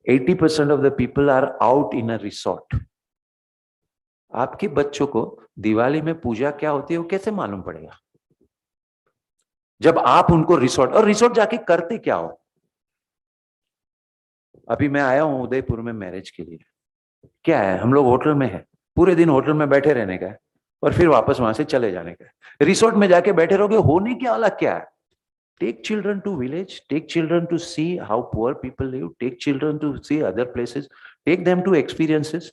80% of the people are out in a resort. आपके बच्चों को दिवाली में पूजा क्या होती है वो कैसे मालूम पड़ेगा जब आप उनको रिसोर्ट, और रिसोर्ट जाके करते क्या हो? अभी मैं आया हूं उदयपुर में मैरिज के लिए, क्या है, हम लोग होटल में है, पूरे दिन होटल में बैठे रहने का है और फिर वापस वहां से चले जाने का है। रिसोर्ट में जाके बैठे रहोगे, होने क्या वाला क्या है? Take children to village, take children to see how poor people live, take children to see other places, take them to experiences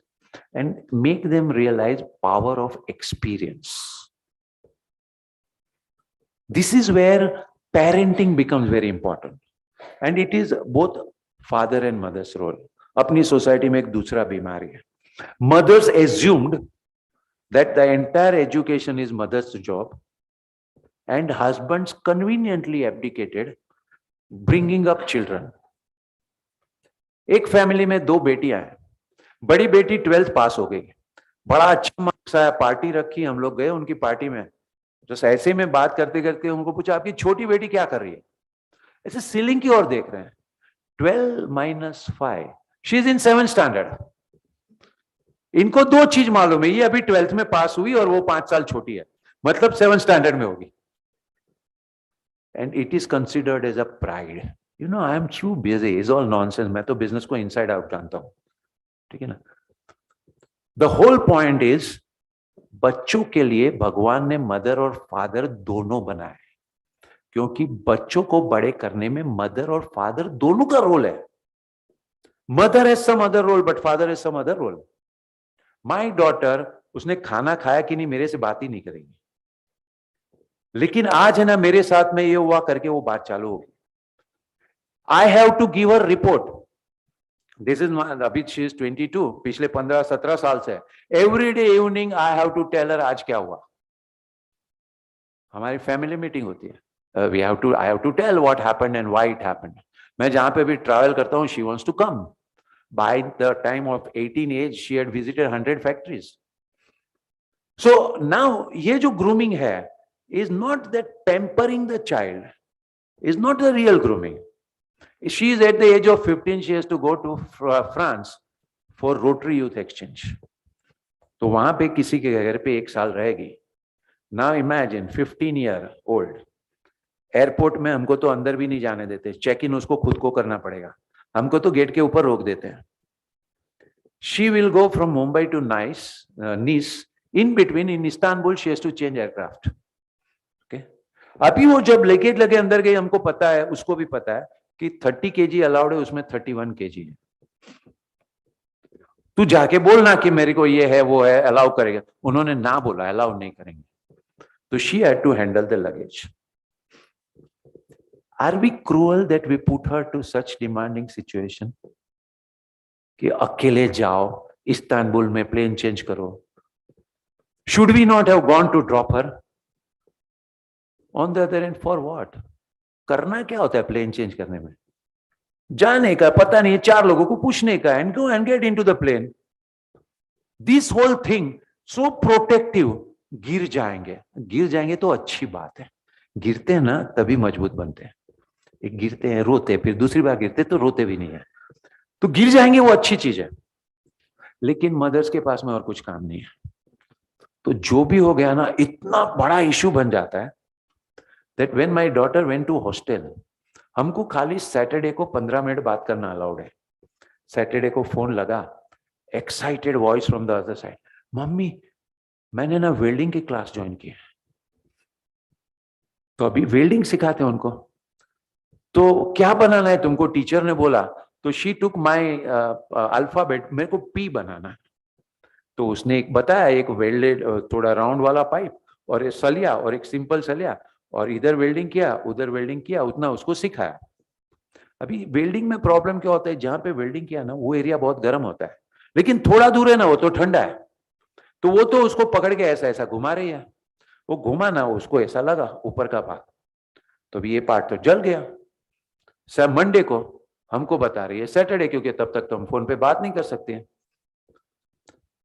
and make them realize power of experience. This is where parenting becomes very important, and it is both father and mother's role. अपनी society में एक दूसरा बीमारी है, mothers assumed that the entire education is mother's job and husbands conveniently abdicated bringing up children. एक family में 2 बेटियां हैं, बड़ी बेटी 12th पास हो गई, बड़ा अच्छा मार्क्स आया, पार्टी रखी, हम लोग गए उनकी पार्टी में। तो ऐसे में बात करते करते उनको पूछा आपकी छोटी बेटी क्या कर रही है, ऐसे सीलिंग की ओर देख रहे हैं। 12 - 5, she is in 7th standard. इनको 2 चीज मालूम है, ये अभी 12th में पास हुई और वो 5 साल छोटी है, मतलब 7th स्टैंडर्ड में होगी। And it is considered as a pride, you know, I am too busy, is all nonsense. मैं तो बिजनेस को इनसाइड आउट जानता हूं, ठीक है ना। द होल पॉइंट इज, बच्चों के लिए भगवान ने मदर और फादर दोनों बनाए, क्योंकि बच्चों को बड़े करने में मदर और फादर दोनों का रोल है। Mother has some other role but father has some other role. My daughter, उसने खाना खाया कि नहीं मेरे से बात ही नहीं करेगी, लेकिन आज है ना मेरे साथ में ये हुआ करके वो बात चालू होगी। I have to give her report. This is अभी शी इज 22, पिछले 15-17 साल से every day evening I have to tell her आज क्या हुआ। हमारी फैमिली मीटिंग होती है, I have to tell what happened and why it happened. मैं जहां पे भी ट्रैवल करता हूं, she wants to come. By the time of 18 age she had visited 100 factories. So now ये जो ग्रूमिंग है is not that pampering the child, is not the real grooming. She is at the age of 15, she has to go to France for Rotary Youth Exchange. तो वहां पे किसी के घर पे 1 साल रहेगी। Now imagine 15-year-old, एयरपोर्ट में हमको तो अंदर भी नहीं जाने देते, चेक इन उसको खुद को करना पड़ेगा, हमको तो गेट के ऊपर रोक देते हैं। She will go from Mumbai to Nice In between, in Istanbul, she has to change aircraft. Okay. अभी वो जब लगेज लगे अंदर गई, हमको पता है, उसको भी पता है कि 30 kg अलाउड है, उसमें 31 kg है. तू जाके बोलना कि मेरे को ये है वो है, अलाउ करेगा. उन्होंने ना बोला, अलाउ नहीं करेंगे. तो she had to handle the luggage. Are we cruel that we put her to such demanding situation? कि अकेले जाओ, इस्तांबुल में प्लेन चेंज करो. Should we not have gone to drop her? On the other hand, for what? करना क्या होता है plane change करने में? जाने का पता नहीं, 4 लोगों को पूछने का, and go and get into the plane. This whole thing so protective. गिर जाएंगे तो अच्छी बात है. गिरते हैं ना तभी मजबूत बनते हैं. एक गिरते हैं रोते, फिर दूसरी बार गिरते तो रोते भी नहीं है. तो गिर जाएंगे वो अच्छी चीज है. लेकिन मदर्स के पास में और कुछ काम नहीं है. तो जो भी हो गया ना, इतना बड़ा इशू बन जाता है that when my daughter went to hostel, हमको खाली सैटरडे को 15 मिनट बात करना अलाउड है. सैटरडे को फोन लगा, excited voice from the other side, mummy मैंने ना वेल्डिंग की क्लास ज्वाइन की है. तो अभी वेल्डिंग सिखाते हैं उनको. तो क्या बनाना है तुमको, टीचर ने बोला. तो शी टुक माई अल्फाबेट, मेरे को पी बनाना है. तो उसने एक बताया, एक वेल्डेड थोड़ा राउंड वाला पाइप और एक सलिया और एक सिंपल सलिया, और इधर वेल्डिंग किया उधर वेल्डिंग किया, उतना उसको सिखाया. अभी वेल्डिंग में प्रॉब्लम क्या होता है, जहां पे वेल्डिंग किया ना वो एरिया बहुत गर्म होता है, लेकिन थोड़ा दूर है ना वो तो ठंडा है. तो वो तो उसको पकड़ के ऐसा ऐसा घुमा रही है. वो घुमा ना, उसको ऐसा लगा ऊपर का पार्ट, तो अभी ये पार्ट तो जल गया. सर मंडे को हमको बता रही है, सैटरडे, क्योंकि तब तक तो हम फोन पे बात नहीं कर सकते हैं.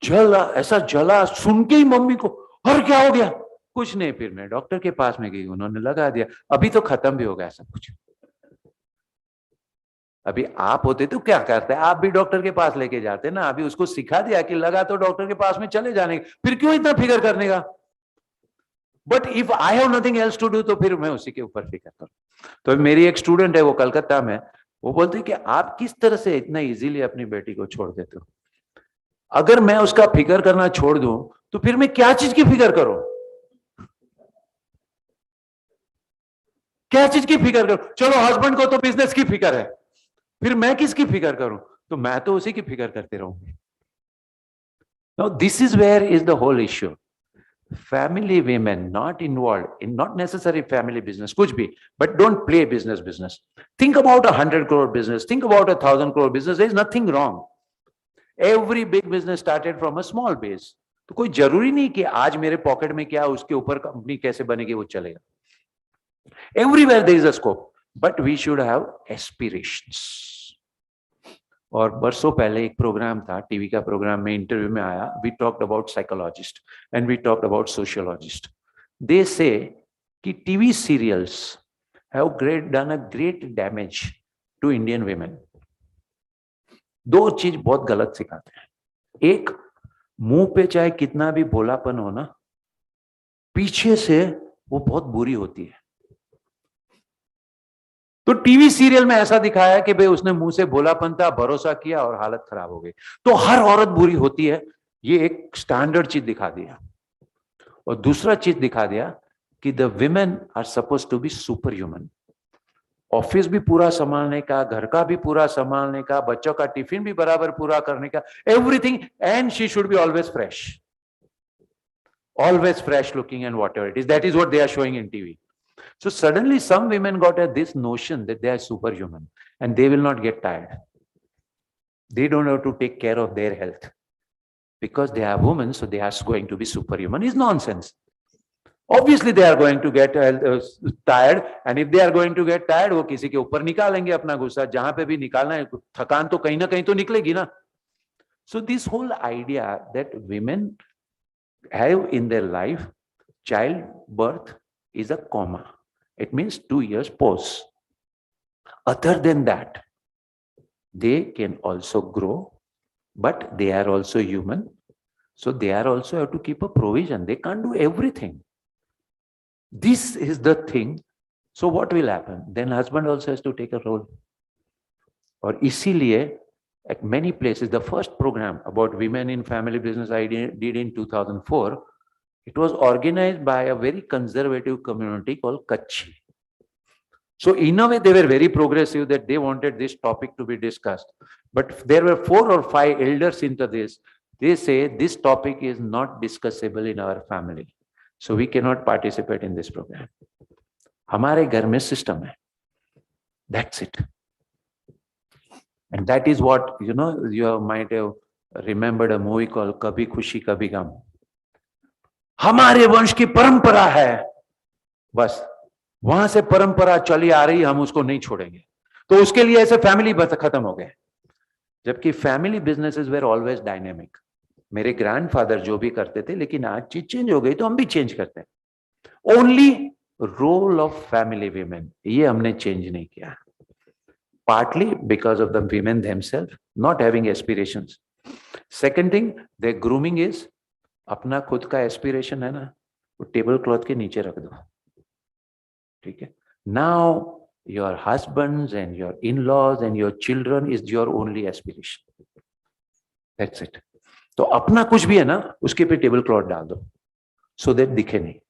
जला, ऐसा जला, सुन के ही मम्मी को हर क्या हो गया. कुछ नहीं, फिर मैं डॉक्टर के पास में गई, उन्होंने लगा दिया. अभी तो खत्म भी हो गया सब कुछ. अभी आप होते तो क्या करते, आप भी डॉक्टर के पास लेके जाते ना. अभी उसको सिखा दिया कि लगा तो डॉक्टर के पास में चले जाने, फिर क्यों इतना फिकर करने का. But if I have nothing else to do, तो फिर मैं उसी के ऊपर फिकर करूं. तो मेरी एक स्टूडेंट है, वो कलकत्ता में, वो बोलती है कि आप किस तरह से इतना इजीली अपनी बेटी को छोड़ देते हो. अगर मैं उसका फिकर करना छोड़ दूं तो फिर मैं क्या चीज की फिकर करूं, क्या चीज की फिकर करूं. चलो हस्बैंड को तो बिजनेस की फिकर है, फिर मैं किसकी फिकर करूं. तो मैं तो उसी की फिकर करते रहूंगी. Now this is where is the whole issue. Family women not involved in not necessary family business, कुछ भी, but don't play business. Think about 100 crore business, think about 1,000 crore business. There is nothing wrong. Every big business started from a small base. तो कोई जरूरी नहीं कि आज मेरे pocket में क्या, उसके ऊपर कंपनी कैसे बनेगी वो चलेगा. Everywhere there is a scope, but we should have aspirations. और बरसों पहले एक प्रोग्राम था, टीवी का प्रोग्राम में इंटरव्यू में आया. We talked about psychologist and we talked about sociologist. They say कि TV serials have done a great damage to Indian women. 2 चीज बहुत गलत सिखाते हैं. एक, मुंह पे चाहे कितना भी भोलापन हो ना, पीछे से वो बहुत बुरी होती है. तो टीवी सीरियल में ऐसा दिखाया कि भाई उसने मुंह से भोलापन था, भरोसा किया और हालत खराब हो गई, तो हर औरत बुरी होती है. ये एक स्टैंडर्ड चीज दिखा दिया. और दूसरा चीज दिखा दिया कि the women are suppose to be super human. Office भी पूरा संभालने का, घर का भी पूरा संभालने का, बच्चों का टिफिन भी बराबर पूरा करने का, everything. And she should be always fresh looking and whatever it is. That is what they are showing in TV. So suddenly some women got this notion that they are superhuman and they will not get tired. They don't have to take care of their health because they are women, so they are going to be superhuman. Is nonsense. Obviously they are going to get tired, and if they are going to get tired, वो किसी के ऊपर निकालेंगे अपना गुस्सा. जहां पे भी निकालना है, थकान तो कहीं ना कहीं तो निकलेगी ना. So this whole idea that women have in their life, childbirth is a comma. It means 2 years pause. Other than that, they can also grow, but they are also human. So they are also have to keep a provision. They can't do everything. This is the thing. So what will happen? Then husband also has to take a role. और इसीलिए at many places. The first program about women in family business I did in 2004. It was organized by a very conservative community called Kutchi. So in a way, they were very progressive that they wanted this topic to be discussed. But there were 4 or 5 elders into this. They say this topic is not discussable in our family. So we cannot participate in this program. हमारे घर में system है. That's it. And that is what, you know, you might have remembered a movie called Kabhi Khushi Kabhi Gum. हमारे वंश की परंपरा है, बस वहां से परंपरा चली आ रही, हम उसको नहीं छोड़ेंगे. तो उसके लिए ऐसे फैमिली खत्म हो गए. जबकि family businesses where always dynamic. मेरे ग्रैंडफादर जो भी करते थे, लेकिन आज चीज चेंज हो गई तो हम भी चेंज करते हैं. Only role of family women, ये हमने चेंज नहीं किया. Partly because of the women themselves not having aspirations. Second thing, their grooming is, अपना खुद का aspiration है ना, वो टेबल क्लॉथ के नीचे रख दो. ठीक है. Now your husbands and your in-laws and your children is your only aspiration. That's it. तो अपना कुछ भी है ना, उसके पे टेबल क्लॉथ डाल दो, so that दिखे नहीं.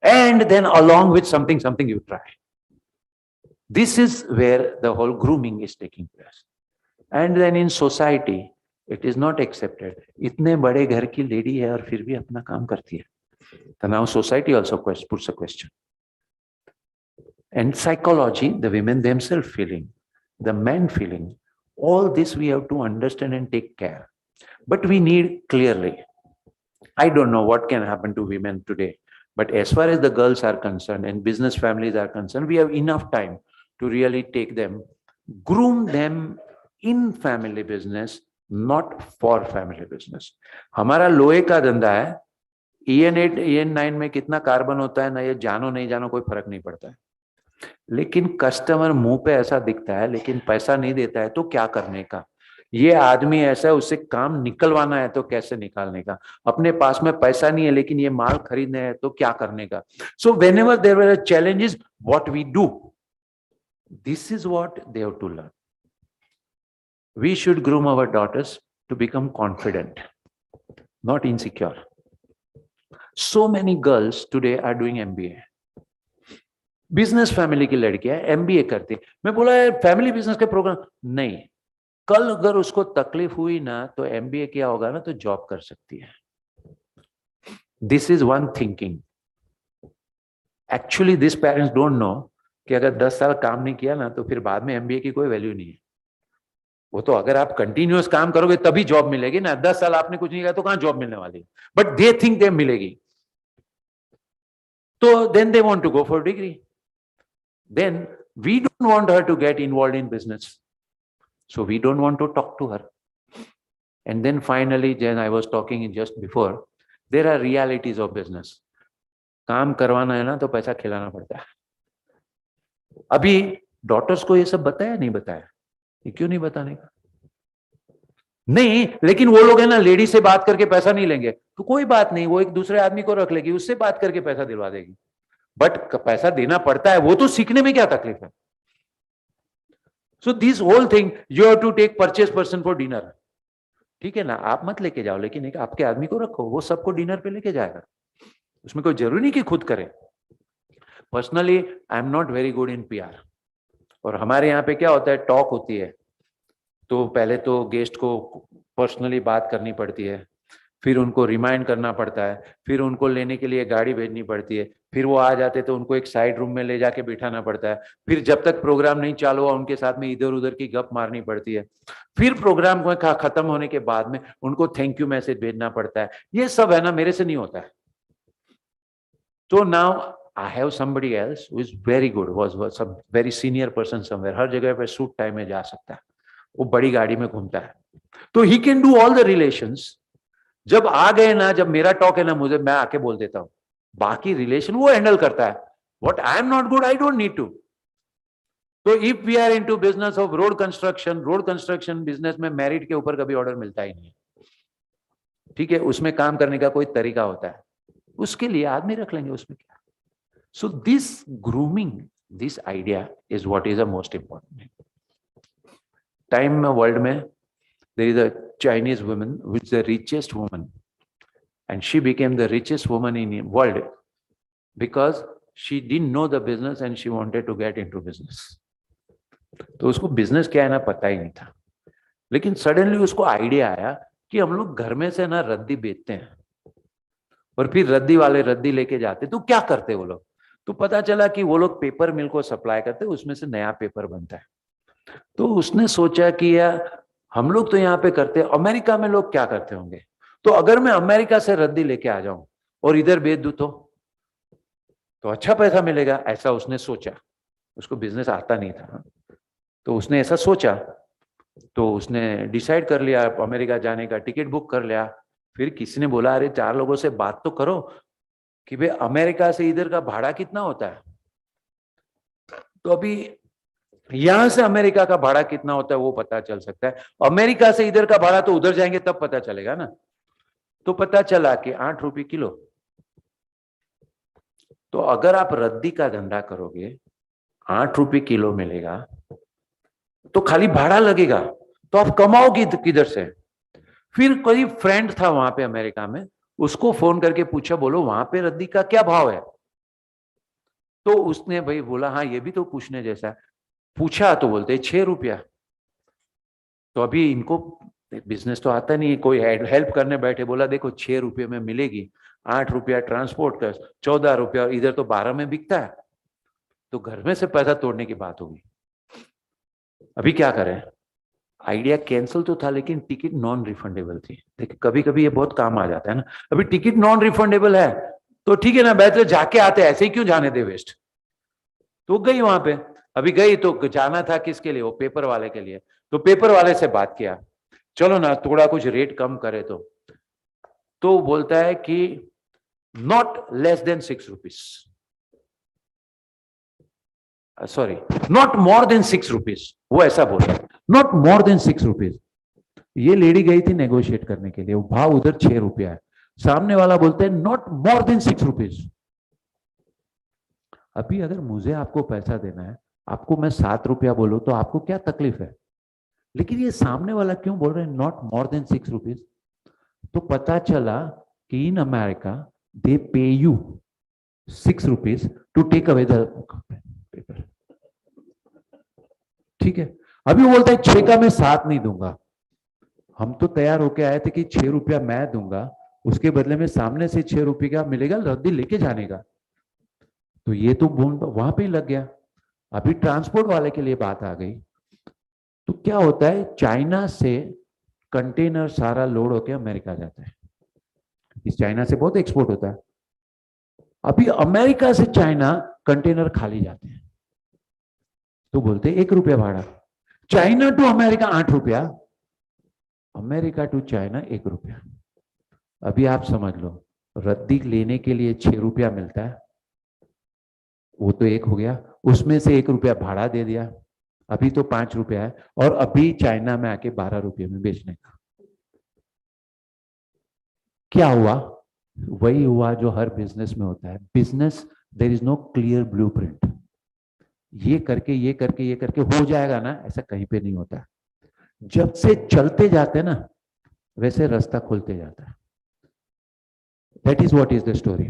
And then along with something you try. This is where the whole grooming is taking place. And then in society, it is not accepted. इतने बड़े घर की लेडी है और फिर भी अपना काम करती है. So now society also puts a question. And psychology, the women themselves feeling, the men feeling, all this we have to understand and take care. But we need clearly. I don't know what can happen to women today, but as far as the girls are concerned and business families are concerned, we have enough time to really take them, groom them in family business, not for family business. हमारा लोहे का धंधा है. EN8, EN9 में कितना carbon होता है ना, ये जानो नहीं जानो कोई फर्क नहीं पड़ता है. लेकिन कस्टमर मुंह पे ऐसा दिखता है, लेकिन पैसा नहीं देता है, तो क्या करने का. ये आदमी ऐसा है, उससे काम निकलवाना है तो कैसे निकालने का. अपने पास में पैसा नहीं है, लेकिन ये माल खरीदने है तो क्या करने का. So whenever there were challenges, what we do, this is what they have to learn. We should groom our daughters to become confident, not insecure. So many girls today are doing MBA. Business family की लड़कियां MBA करती. मैं बोला family business के programme नहीं. कल अगर उसको तकलीफ हुई ना, तो MBA किया होगा ना, तो जॉब कर सकती है. This is one thinking. Actually this parents don't know कि अगर 10 साल काम नहीं किया ना, तो फिर बाद में MBA की कोई वैल्यू नहीं है. वो तो अगर आप कंटिन्यूअस काम करोगे तभी जॉब मिलेगी ना. 10 साल आपने कुछ नहीं किया तो कहां जॉब मिलने वाली है. बट दे थिंक दे मिलेगी, तो then they want to go for degree. Then we don't want her to get involved in business, so we don't want to talk to her. And then finally, Jen, I was talking just before, there are realities of business. काम करवाना है ना, तो पैसा खिलाना पड़ता है. अभी डॉटर्स को ये सब बताया नहीं बताया. ये क्यों नहीं बताने का? नहीं, लेकिन वो लोग है ना, लेडी से बात करके पैसा नहीं लेंगे, तो कोई बात नहीं, वो एक दूसरे आदमी को रख लेगी, उससे बात करके पैसा दिलवा देगी. बट पैसा देना पड़ता है, वो तो सीखने में क्या तकलीफ है. So this whole thing, you have to take purchase person for dinner. ठीक है ना, आप मत लेके जाओ, लेकिन एक आपके आदमी को रखो, वो सबको डिनर पे लेके जाएगा. उसमें कोई जरूरी नहीं कि खुद करे. Personally I am not very good in PR. और हमारे यहाँ पे क्या होता है, टॉक होती है, तो पहले तो गेस्ट को पर्सनली बात करनी पड़ती है, फिर उनको रिमाइंड करना पड़ता है, फिर उनको लेने के लिए गाड़ी भेजनी पड़ती है, फिर वो आ जाते तो उनको एक साइड रूम में ले जाके बिठाना पड़ता है, फिर जब तक प्रोग्राम नहीं चालू हुआ उनके साथ में इधर उधर की गप मारनी पड़ती है, फिर प्रोग्राम को खत्म होने के बाद में उनको थैंक यू मैसेज भेजना पड़ता है. ये सब है ना, मेरे से नहीं होता है. तो now I have somebody else who is very good, was some very senior person somewhere. हर जगह पे सूट टाइम में जा सकता है, वो बड़ी गाड़ी में घूमता है, तो he can do all the relations. जब आ गए ना, जब मेरा टॉक है ना, मुझे मैं आके बोल देता हूं, बाकी रिलेशन वो हैंडल करता है. What I am not good, I don't need to. तो if we are into business of road construction business में मेरिट के ऊपर कभी ऑर्डर मिलता ही नहीं. ठीक है, उसमें काम करने का कोई तरीका होता है, उसके लिए आदमी रख लेंगे, उसमें क्या. So this grooming, this idea is what is the most important. Time में वर्ल्ड में there is a Chinese woman which is the richest woman, and she became the richest woman in the world because she didn't know the business and she wanted to get into business. तो उसको business क्या है ना पता ही नहीं था, लेकिन suddenly उसको आइडिया आया कि हम लोग घर में से ना रद्दी बेचते हैं और फिर रद्दी वाले रद्दी लेके जाते, तो क्या करते वो लोग, तो पता चला कि वो लोग पेपर मिल को सप्लाई करते, उसमें से नया पेपर बनता है। तो उसने सोचा कि यार हम लोग तो यहाँ पे करते हैं, अमेरिका में लोग क्या करते होंगे, तो अगर मैं अमेरिका से रद्दी लेके आ जाऊं और इधर बेच दूं तो अच्छा पैसा मिलेगा, ऐसा उसने सोचा। उसको बिजनेस आता नहीं था, तो उसने ऐसा सोचा, तो उसने डिसाइड कर लिया अमेरिका जाने का, टिकट बुक कर लिया। फिर किसी ने बोला अरे 4 लोगों से बात तो करो कि भाई अमेरिका से इधर का भाड़ा कितना होता है, तो अभी यहां से अमेरिका का भाड़ा कितना होता है वो पता चल सकता है, अमेरिका से इधर का भाड़ा तो उधर जाएंगे तब पता चलेगा ना। तो पता चला कि 8 रुपये किलो। तो अगर आप रद्दी का धंधा करोगे 8 रुपये किलो मिलेगा, तो खाली भाड़ा लगेगा, तो आप कमाओगे किधर से। फिर कोई फ्रेंड था वहां पे अमेरिका में, उसको फोन करके पूछा, बोलो वहां पे रद्दी का क्या भाव है, तो उसने भाई बोला हाँ ये भी तो पूछने जैसा है। पूछा तो बोलते 6 रुपया। तो अभी इनको बिजनेस तो आता नहीं है, कोई हेल्प करने बैठे, बोला देखो 6 रुपये में मिलेगी, 8 रुपया ट्रांसपोर्ट का, 14 रुपया, इधर तो 12 में बिकता है, तो घर में से पैसा तोड़ने की बात होगी। अभी क्या करें, आइडिया कैंसिल तो था लेकिन टिकट नॉन रिफंडेबल थी। देखिए कभी कभी ये बहुत काम आ जाता है ना। अभी टिकट नॉन रिफंडेबल है तो ठीक है ना, बेहतर जाके आते, ऐसे ही क्यों जाने दे वेस्ट। तो गई वहां पे, अभी गई तो जाना था किसके लिए, वो पेपर वाले के लिए। तो पेपर वाले से बात किया, चलो ना थोड़ा कुछ रेट कम करे, तो बोलता है कि not less than 6 rupees, sorry not more than 6 rupees, वो ऐसा बोला, नॉट मोर देन 6 रुपीज। ये लेडी गई थी नेगोशिएट करने के लिए, वो भाव उधर 6 रुपया है, सामने वाला बोलते हैं नॉट मोर देन 6 रुपीज। अभी अगर मुझे आपको पैसा देना है, आपको मैं 7 रुपया बोलूं तो आपको क्या तकलीफ है, लेकिन ये सामने वाला क्यों बोल रहे हैं नॉट मोर देन 6 रुपीज। तो पता चला कि इन America they pay you 6 rupees to take away the paper. ठीक है, अभी वो बोलता है 6 का मैं 7 नहीं दूंगा। हम तो तैयार होके आए थे कि 6 रुपया मैं दूंगा, उसके बदले में सामने से 6 रुपये का मिलेगा रद्दी लेके जाने का। तो ये तो वहां पे ही लग गया। अभी ट्रांसपोर्ट वाले के लिए बात आ गई। तो क्या होता है, चाइना से कंटेनर सारा लोड होके अमेरिका जाता है, इस चाइना से बहुत एक्सपोर्ट होता है। अभी अमेरिका से चाइना कंटेनर खाली जाते हैं, तो बोलते 1 रुपया भाड़ा। चाइना टू अमेरिका 8 रुपया, अमेरिका टू चाइना 1 रुपया। अभी आप समझ लो, रद्दी लेने के लिए 6 रुपया मिलता है, वो तो 1 हो गया, उसमें से 1 रुपया भाड़ा दे दिया, अभी तो 5 रुपया है, और अभी चाइना में आके 12 रुपये में बेचने का। क्या हुआ, वही हुआ जो हर बिजनेस में होता है। Business there is no clear blueprint, ये करके ये करके ये करके हो जाएगा ना, ऐसा कहीं पे नहीं होता। जब से चलते जाते ना वैसे रास्ता खुलते जाता है। That is what is the story.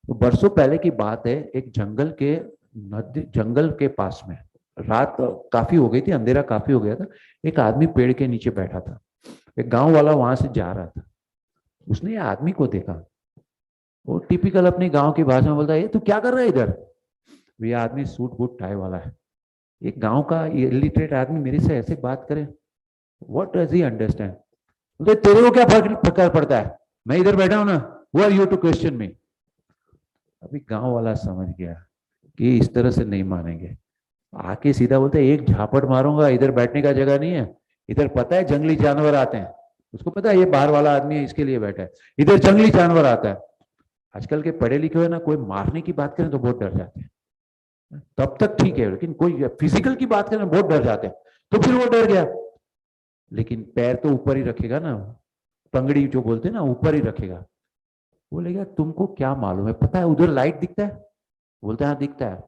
तो बरसों पहले की बात है, एक जंगल के पास में रात काफी हो गई थी, अंधेरा काफी हो गया था। एक आदमी पेड़ के नीचे बैठा था, एक गांव वाला वहां से जा रहा था, उसने ये आदमी को देखा। वो टिपिकल अपनी गांव की भाषा में बोलता है, ये तू क्या कर रहा है इधर। ये आदमी सूट बूट टाई वाला है, एक गांव का इलिटरेट आदमी मेरे से ऐसे बात करे, व्हाट डज ही अंडरस्टैंड। बोलते तेरे को क्या फर्क पड़ता है, मैं इधर बैठा हूं ना, who are you to question me. अभी गांव वाला समझ गया कि इस तरह से नहीं मानेंगे, आके सीधा बोलते एक झापट मारूंगा, इधर बैठने का जगह नहीं है, इधर पता है जंगली जानवर आते हैं, उसको पता है ये बाहर वाला आदमी है इसके लिए बैठा है, इधर जंगली जानवर आता है। आजकल के पढ़े लिखे हुए ना, कोई मारने की बात करें तो बहुत डर जाते हैं, तब तक ठीक है, लेकिन कोई फिजिकल की बात करें बहुत डर जाते हैं। तो फिर वो डर गया, लेकिन पैर तो ऊपर ही रखेगा ना, पंगड़ी जो बोलते हैं ना ऊपर ही रखेगा। बोलेगा तुमको क्या मालूम है, पता है उधर लाइट दिखता है, बोलता है हाँ दिखता है,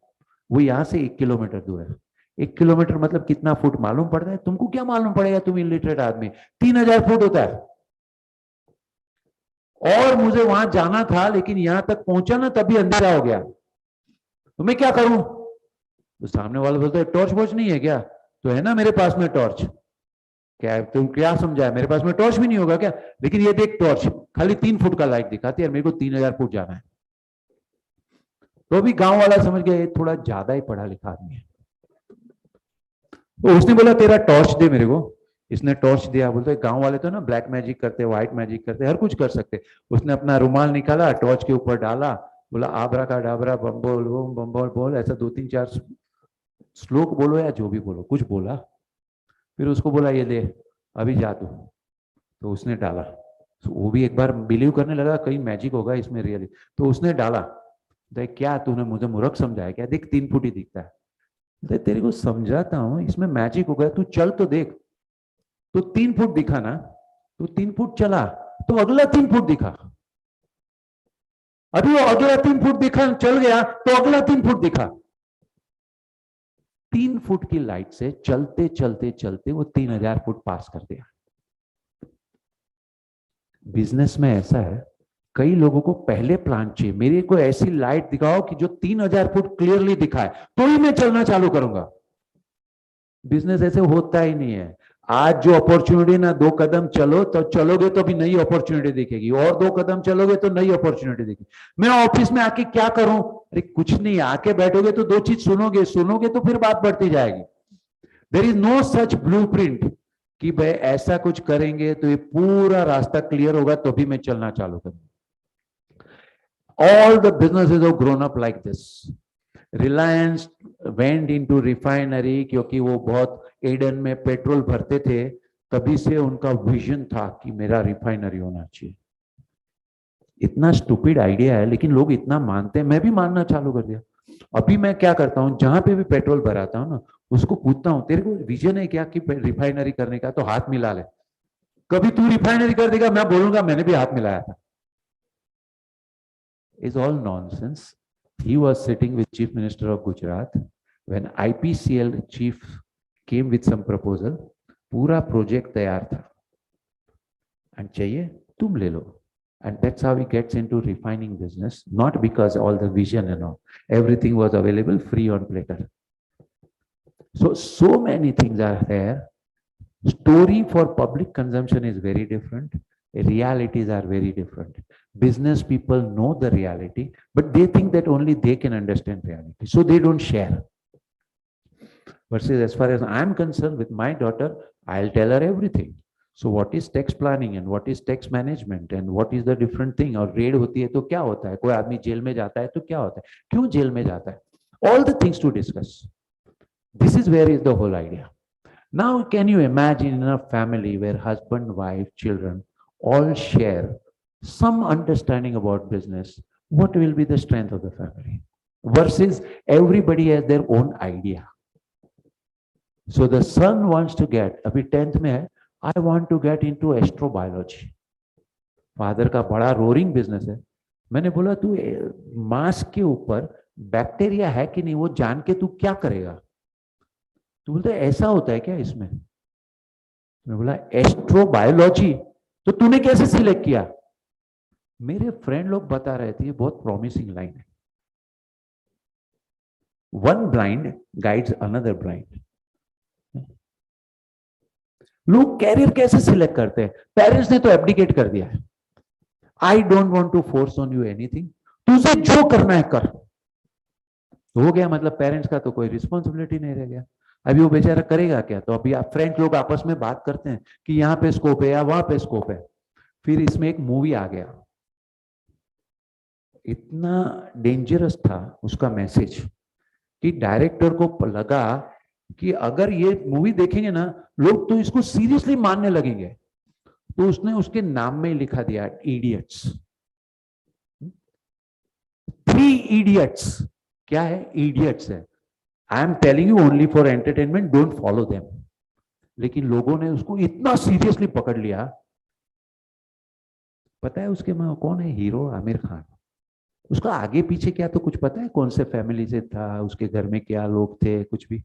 वो यहाँ से 1 किलोमीटर दूर है, 1 किलोमीटर मतलब कितना फुट मालूम पड़ता है? तुमको क्या मालूम पड़ेगा, तुम इलिटरेट आदमी। 3000 फुट होता है। और मुझे वहां जाना था, लेकिन यहां तक पहुंचा ना तभी अंधेरा हो गया। तो मैं क्या करूं? तो सामने वाला बोलता है टॉर्च वॉर्च नहीं है क्या? तो है ना मेरे पास में टॉर्च। क्या तुम क्या समझा है, मेरे पास में टॉर्च भी नहीं होगा क्या? लेकिन ये देख टॉर्च खाली 3 फुट का लाइट दिखाती है, मेरे को 3000 फुट जाना है। तो अभी गांव वाला समझ गया ये थोड़ा ज्यादा ही पढ़ा लिखा आदमी है। तो उसने बोला तेरा टॉर्च दे मेरे को। इसने टॉर्च दिया। बोलते गांव वाले तो ना ब्लैक मैजिक करते, व्हाइट मैजिक करते, हर कुछ कर सकते। उसने अपना रुमाल निकाला, टॉर्च के ऊपर डाला, बोला आबरा का डाबरा बम बोल बम बोल बोल, ऐसा 2-3-4 श्लोक बोलो या जो भी बोलो, कुछ बोला। फिर उसको बोला ये ले अभी जा तू। तो उसने डाला। तो वो भी एक बार बिलीव करने लगा कहीं मैजिक होगा इसमें रियली। तो उसने डाला। देख क्या तूने मुझे मूर्ख समझाया क्या? देख 3 फुट ही दिखता है। देख तेरे को समझाता हूँ इसमें मैजिक होगा, तू चल तो देख। तो 3 फुट दिखा ना, तो 3 फुट चला, तो अगला 3 फुट दिखा। अभी वो अगला 3 फुट दिखा, चल गया तो अगला 3 फुट दिखा। 3 फुट की लाइट से चलते चलते चलते वो 3000 फुट पास कर दिया। बिजनेस में ऐसा है, कई लोगों को पहले प्लान चाहिए। मेरे को ऐसी लाइट दिखाओ कि जो 3000 फुट क्लियरली दिखाए, तो ही मैं चलना चालू करूंगा। बिजनेस ऐसे होता ही नहीं है। आज जो अपॉर्चुनिटी ना 2 कदम चलो तो चलोगे तो भी नई अपॉर्चुनिटी दिखेगी, और 2 कदम चलोगे तो नई अपॉर्चुनिटी दिखेगी। मैं ऑफिस में आके क्या करूं? अरे कुछ नहीं, आके बैठोगे तो 2 चीज सुनोगे, सुनोगे तो फिर बात बढ़ती जाएगी। There is no such blueprint कि भाई ऐसा कुछ करेंगे तो ये पूरा रास्ता क्लियर होगा तो भी मैं चलना चालू करूंगा। All the businesses have grown up like this. Reliance went into refinery क्योंकि वो बहुत एडन में पेट्रोल भरते थे, तभी से उनका विजन था कि मेरा रिफाइनरी होना चाहिए। इतना स्टूपिड आइडिया है लेकिन लोग इतना मानते हैं, मैं भी मानना चालू कर दिया। अभी मैं क्या करता हूँ, जहां पे भी पेट्रोल भराता हूँ ना, उसको पूछता हूँ तेरे को विजन है क्या कि रिफाइनरी करने का? तो हाथ मिला ले। कभी तू रिफाइनरी कर देगा, मैं बोलूंगा मैंने भी हाथ मिलाया था। Is all nonsense. He was sitting with Chief Minister of Gujarat when IPCL chief came with some proposal. पूरा प्रोजेक्ट तैयार था, and चाहिए तुम ले लो. And that's how he gets into refining business, not because all the vision and all. Everything was available free on platter. So many things are there. Story for public consumption is very different. Realities are very different. Business people know the reality, but they think that only they can understand reality, so they don't share. Versus as far as I'm concerned with my daughter, I'll tell her everything. So what is tax planning and what is tax management and what is the different thing? और red होती है तो क्या होता है? कोई आदमी jail में जाता है तो क्या होता है? क्यों जेल में जाता है? All the things to discuss. This is where is the whole idea. Now can you imagine in a family where husband, wife, children all share some understanding about business, what will be the strength of the family? Versus everybody has their own idea. So the son wants to get, अभी 10th में है, I want to get into astrobiology. Father का बड़ा roaring business है। मैंने बोला तू मांस के ऊपर बैक्टीरिया है कि नहीं वो जान के तू क्या करेगा? तो बोलते ऐसा होता है क्या इसमें? मैं बोला एस्ट्रोबायोलॉजी, तो तूने कैसे सिलेक्ट किया? मेरे फ्रेंड लोग बता रहे थे ये बहुत प्रॉमिसिंग लाइन है। One blind guides another blind. लोग कैरियर कैसे सिलेक्ट करते हैं? पेरेंट्स ने तो एब्डिकेट कर दिया है। I don't want to force on you anything, तुझे जो करना है कर। हो गया, मतलब पेरेंट्स का तो कोई रिस्पॉन्सिबिलिटी नहीं रह गया। अभी वो बेचारा करेगा क्या? तो अभी आप फ्रेंड्स लोग आपस में बात करते हैं कि यहाँ पे स्कोप है या वहां पे स्कोप है। फिर इसमें एक मूवी आ गया, इतना डेंजरस था उसका मैसेज कि डायरेक्टर को लगा कि अगर ये मूवी देखेंगे ना लोग तो इसको सीरियसली मानने लगेंगे, तो उसने उसके नाम में लिखा दिया इडियट्स। 3 इडियट्स। क्या है? इडियट्स है। आई am telling you only for entertainment, don't follow them. लेकिन लोगों ने उसको इतना सीरियसली पकड़ लिया। पता है उसके में कौन है हीरो? आमिर खान। उसका आगे पीछे क्या तो कुछ पता है? कौन से फैमिली से था, उसके घर में क्या लोग थे, कुछ भी?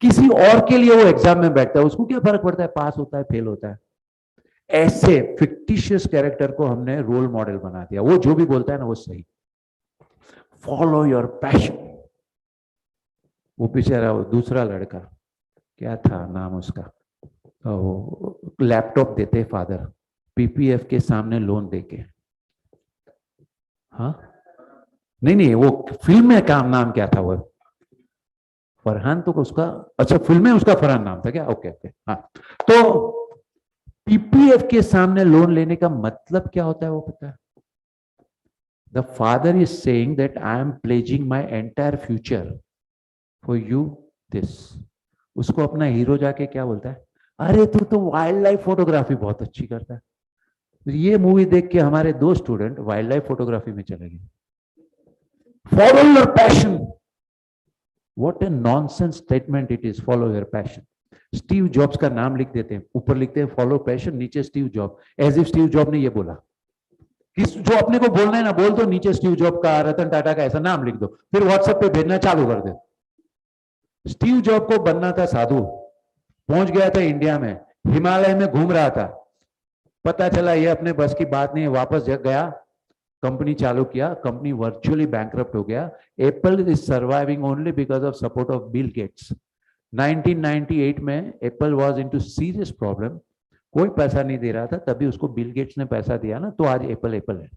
किसी और के लिए वो एग्जाम में बैठता है, उसको क्या फर्क पड़ता है पास होता है फेल होता है। ऐसे फिक्टिशियस कैरेक्टर को हमने रोल मॉडल बना दिया, वो जो भी बोलता है ना वो सही। Follow your passion. वो बेचारा वो दूसरा लड़का, क्या था नाम उसका, वो लैपटॉप देते फादर पीपीएफ के सामने लोन देके। हाँ नहीं नहीं, वो फिल्म में काम नाम क्या था वो, फरहान तो उसका, अच्छा फिल्म में उसका फरहान नाम था क्या, ओके ओके हाँ। तो पीपीएफ के सामने लोन लेने का मतलब क्या होता है वो पता है? The father is saying that I am pledging my entire future for you this. उसको अपना हीरो जाके क्या बोलता है, अरे तू तो वाइल्ड लाइफ फोटोग्राफी बहुत अच्छी करता है। ये मूवी देख के हमारे 2 स्टूडेंट वाइल्ड लाइफ फोटोग्राफी में चले गए। Follow your passion. What a nonsense statement it is, follow your passion. Steve Jobs का नाम लिख देते हैं, ऊपर लिखते हैं फॉलो पैशन, नीचे Steve Job, as if Steve Job ने ये बोला। जो अपने को बोलना है ना बोल दो, नीचे स्टीव जॉब का, रतन टाटा का ऐसा नाम लिख दो, फिर व्हाट्सएप पे भेजना चालू कर दे। स्टीव जॉब को बनना था साधु, पहुंच गया था इंडिया में, हिमालय में घूम रहा था, पता चला ये अपने बस की बात नहीं, वापस गया, कंपनी चालू किया, कंपनी वर्चुअली बैंकरप्ट हो गया। Apple is surviving only because of support of Bill Gates. 1998 में Apple was into serious problem, कोई पैसा नहीं दे रहा था, तभी उसको बिल गेट्स ने पैसा दिया ना, तो आज एप्पल एप्पल है।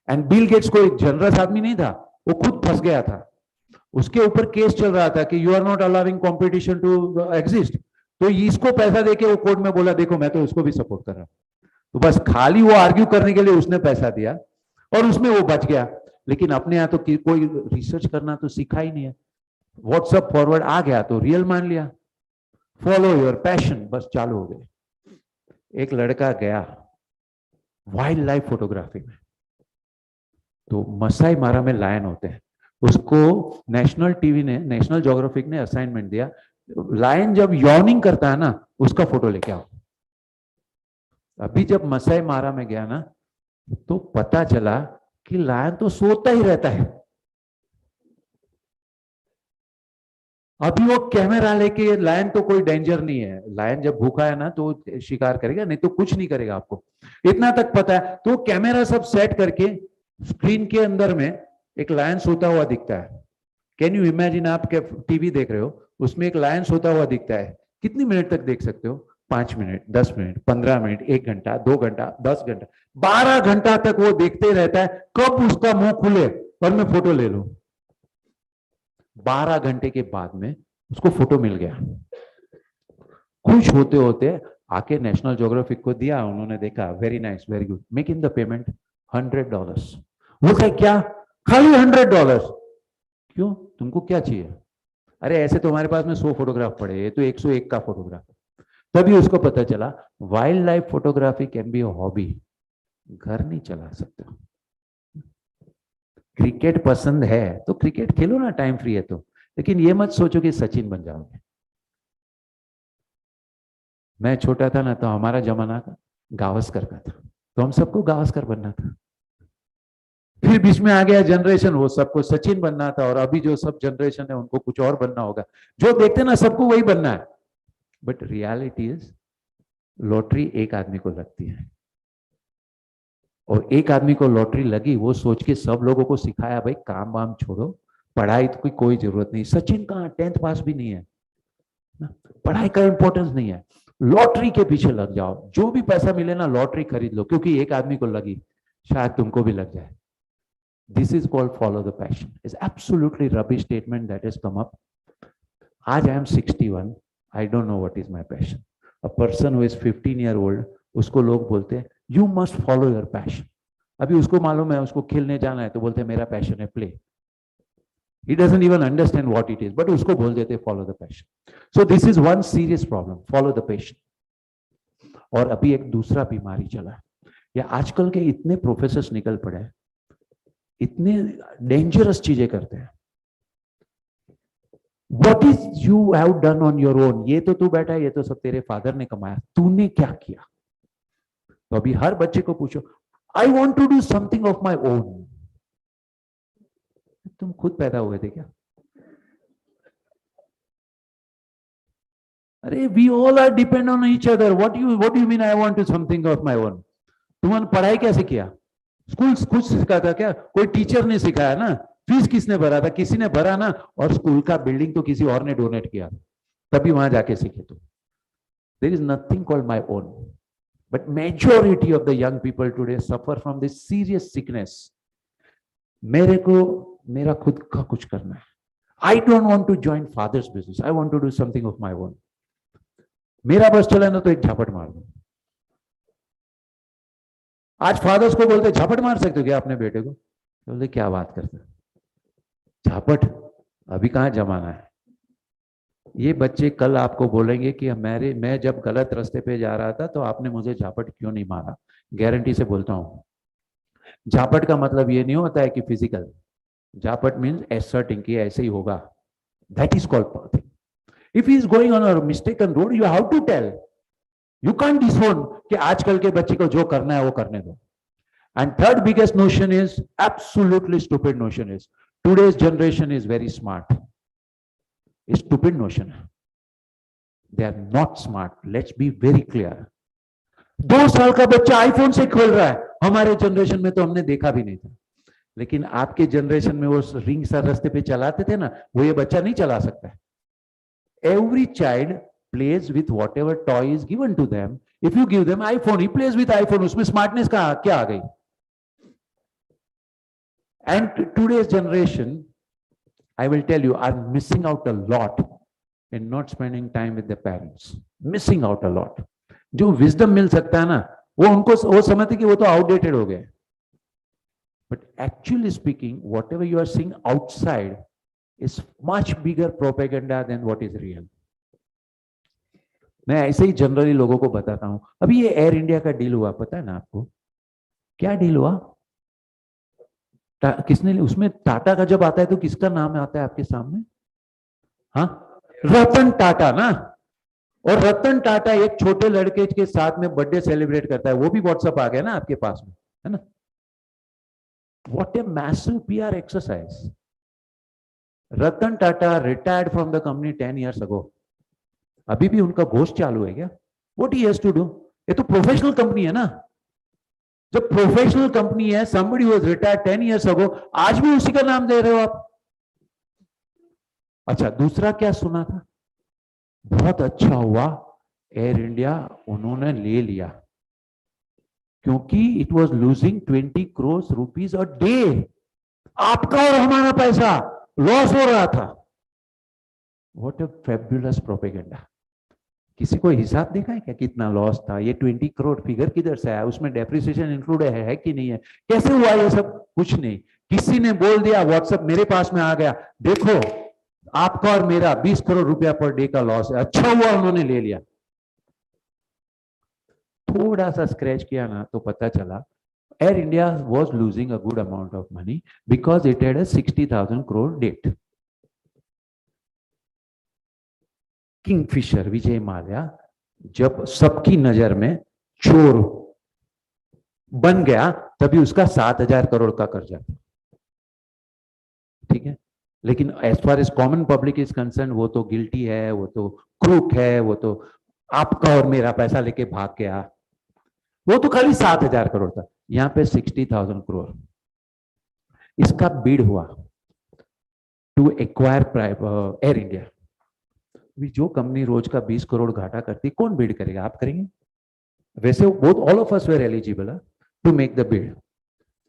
एंड बिल गेट्स कोई जनरस आदमी नहीं था, वो खुद फंस गया था, उसके ऊपर केस चल रहा था कि you are not allowing competition to exist. तो इसको पैसा देके वो कोर्ट में बोला देखो मैं तो इसको भी सपोर्ट कर रहा हूं। तो बस खाली वो आर्ग्यू करने के लिए उसने पैसा दिया और उसमें वो बच गया। लेकिन अपने यहां तो कोई रिसर्च करना तो सीखा ही नहीं है, व्हाट्सएप फॉरवर्ड आ गया तो रियल मान लिया। फॉलो योर पैशन, बस चालू हो गए। एक लड़का गया वाइल्ड लाइफ फोटोग्राफी में, तो मसाई मारा में लायन होते हैं, उसको नेशनल टीवी ने, नेशनल ज्योग्राफिक ने असाइनमेंट दिया, लायन जब यॉर्निंग करता है ना उसका फोटो लेके आओ। अभी जब मसाई मारा में गया ना तो पता चला कि लायन तो सोता ही रहता है। अभी वो कैमरा लेके, लायन तो कोई डेंजर नहीं है, लायन जब भूखा है ना तो शिकार करेगा, नहीं तो कुछ नहीं करेगा, आपको इतना तक पता है। तो कैमरा सब सेट करके स्क्रीन के अंदर में एक लायन सोता हुआ दिखता है। कैन यू इमेजिन, आप टीवी देख रहे हो, उसमें एक लायन सोता हुआ दिखता है, कितनी मिनट तक देख सकते हो? 5 मिनट, 10 मिनट, 15 मिनट, 1 घंटा, 2 घंटा, 10 घंटा, 12 घंटा तक वो देखते रहता है, कब उसका मुंह खुले और मैं फोटो ले लूं। 12 घंटे के बाद में उसको फोटो मिल गया। खुश होते होते आके नेशनल ज्योग्राफिक को दिया, उन्होंने देखा, very nice, very good, make in the payment $100। वो कहा क्या, खाली $100? क्यों, तुमको क्या चाहिए? अरे ऐसे तो हमारे पास में 100 फोटोग्राफ पड़े, ये तो 101 का फोटोग्राफ। तभी उसको पता चला wild life photography can be a hobby. घर नहीं चला सकते। क्रिकेट पसंद है तो क्रिकेट खेलो ना, टाइम फ्री है तो, लेकिन ये मत सोचो कि सचिन बन जाओगे। मैं छोटा था ना तो हमारा जमाना गावस्कर का था, तो हम सबको गावस्कर बनना था। फिर बीच में आ गया जनरेशन, वो सबको सचिन बनना था, और अभी जो सब जनरेशन है उनको कुछ और बनना होगा। जो देखते ना सबको वही बनना है, बट रियलिटी इज लॉटरी एक आदमी को लगती है, और एक आदमी को लॉटरी लगी, वो सोच के सब लोगों को सिखाया भाई काम वाम छोड़ो, पढ़ाई तो कोई जरूरत नहीं। सचिन कहाँ 10th पास भी नहीं है, पढ़ाई का इंपॉर्टेंस नहीं है, लॉटरी के पीछे लग जाओ, जो भी पैसा मिले ना लॉटरी खरीद लो, क्योंकि एक आदमी को लगी, शायद तुमको भी लग जाए। This is called follow the passion. It's absolutely rubbish statement that has come up. आज I am 61. I don't know what is my passion. A person who is 15-year-old, उसको लोग बोलते हैं you must follow your passion. अभी उसको मालूम है उसको खेलने जाना है तो बोलते हैं मेरा passion है play. He doesn't even understand what it is, but उसको बोल देते follow the passion. So this is one serious problem. Follow the passion. और अभी एक दूसरा बीमारी चला है, या आजकल के इतने प्रोफेसर्स निकल पड़े हैं, इतने डेंजरस चीजें करते हैं। What is you have done on your own? ये तो तू बैठा है, ये तो सब तेरे फादर ने कमाया, तूने क्या किया? तो अभी हर बच्चे को पूछो I want to do something of my own. तुम खुद पैदा हुए थे क्या? अरे we all are depend on each other. What you mean I want to something of my own? तुमने पढ़ाई कैसे किया? स्कूल कुछ सिखाता क्या? कोई टीचर ने सिखाया ना. फीस किसने भरा था? किसी ने भरा ना. और स्कूल का बिल्डिंग तो किसी और ने डोनेट किया, तभी वहां जाके सीखे. तो there is nothing called my own. But majority of the young people today suffer from this serious sickness. मेरे को मेरा खुद का कुछ करना है. I don't want to join fathers business. I want to do something of my own. मेरा बस चला ना तो एक झापट मार दो. आज फादर्स को बोलते झापट मार सकते हो क्या अपने बेटे को? बोलते क्या बात करते, झापट अभी कहां जमाना है. ये बच्चे कल आपको बोलेंगे कि मैं जब गलत रास्ते पे जा रहा था तो आपने मुझे झापट क्यों नहीं मारा. गारंटी से बोलता हूं. झापट का मतलब ये नहीं होता है कि फिजिकल. झापट मीन्स एसर्टिंग कि ऐसे ही होगा. That is called pathing. If he is going on a mistaken road, you how to tell. You can't disown कि आजकल के बच्चे को जो करना है वो करने दो. And third biggest notion is absolutely stupid notion is today's generation is very smart. It's stupid notion. They are not smart. Let's be very clear. 2 साल का बच्चा आईफोन से खेल रहा है. हमारे जनरेशन में तो हमने देखा भी नहीं था. लेकिन आपके जनरेशन में वो रिंग सर रास्ते पे चलाते थे ना, वो ये बच्चा नहीं चला सकता. Every child plays with whatever toy is given to them. If you give them iPhone, he plays with iPhone. उसमें smartness का क्या आ गई? And today's generation, I will tell you, are missing out a lot in not spending time with their parents. Missing out a lot. जो wisdom मिल सकता है ना, वो उनको वो समझते कि वो तो outdated हो गए. But actually speaking, whatever you are seeing outside is much bigger propaganda than what is real. मैं ऐसे ही जनरली लोगों को बताता हूं. अभी ये एयर इंडिया का डील हुआ, पता है ना आपको? क्या डील हुआ? किसने उसमें टाटा का जब आता है तो किसका नाम आता है आपके सामने? हाँ, रतन टाटा ना. और रतन टाटा एक छोटे लड़के के साथ में बर्थडे सेलिब्रेट करता है. वो भी व्हाट्सएप आ गया ना आपके पास में, है ना? What a massive PR exercise. Ratan Tata retired from the company 10 years ago. अभी भी उनका घोष चालू है क्या? What he has to do? ये तो प्रोफेशनल कंपनी है ना. जब प्रोफेशनल कंपनी है, somebody who was retired 10 years ago, आज भी उसी का नाम दे रहे हो आप. अच्छा, दूसरा क्या सुना था? बहुत अच्छा हुआ एयर इंडिया उन्होंने ले लिया, क्योंकि it was losing 20 crores rupees a day. आपका और हमारा पैसा लॉस हो रहा था. What a fabulous propaganda. किसी को हिसाब देखा है क्या कितना लॉस था? ये 20 crore फिगर किधर से आया? उसमें डेप्रिसिएशन इंक्लूड है कि नहीं है? कैसे हुआ ये सब? कुछ नहीं. किसी ने बोल दिया, व्हाट्सएप मेरे पास में आ गया, देखो आपका और मेरा 20 crore रुपया पर डे का लॉस है. अच्छा हुआ उन्होंने ले लिया. थोड़ा सा स्क्रैच किया ना तो पता चला Air India was losing a good amount of money because it had a 60,000 crore debt. Kingfisher Vijay Mallya जब सबकी नजर में चोर बन गया, तभी उसका 7,000 crore का कर्जा था. ठीक है, लेकिन as far as common public is concern, वो तो गिल्टी है, वो तो क्रूक है, वो तो आपका और मेरा पैसा लेके भाग गया. वो तो खाली 7,000 crore था. यहां पे 60,000 crore. इसका बिड हुआ टू एक्वायर एयर इंडिया. जो कंपनी रोज का 20 crore घाटा करती, कौन बिड करेगा? आप करेंगे? वैसे both all of us were eligible to make the bid,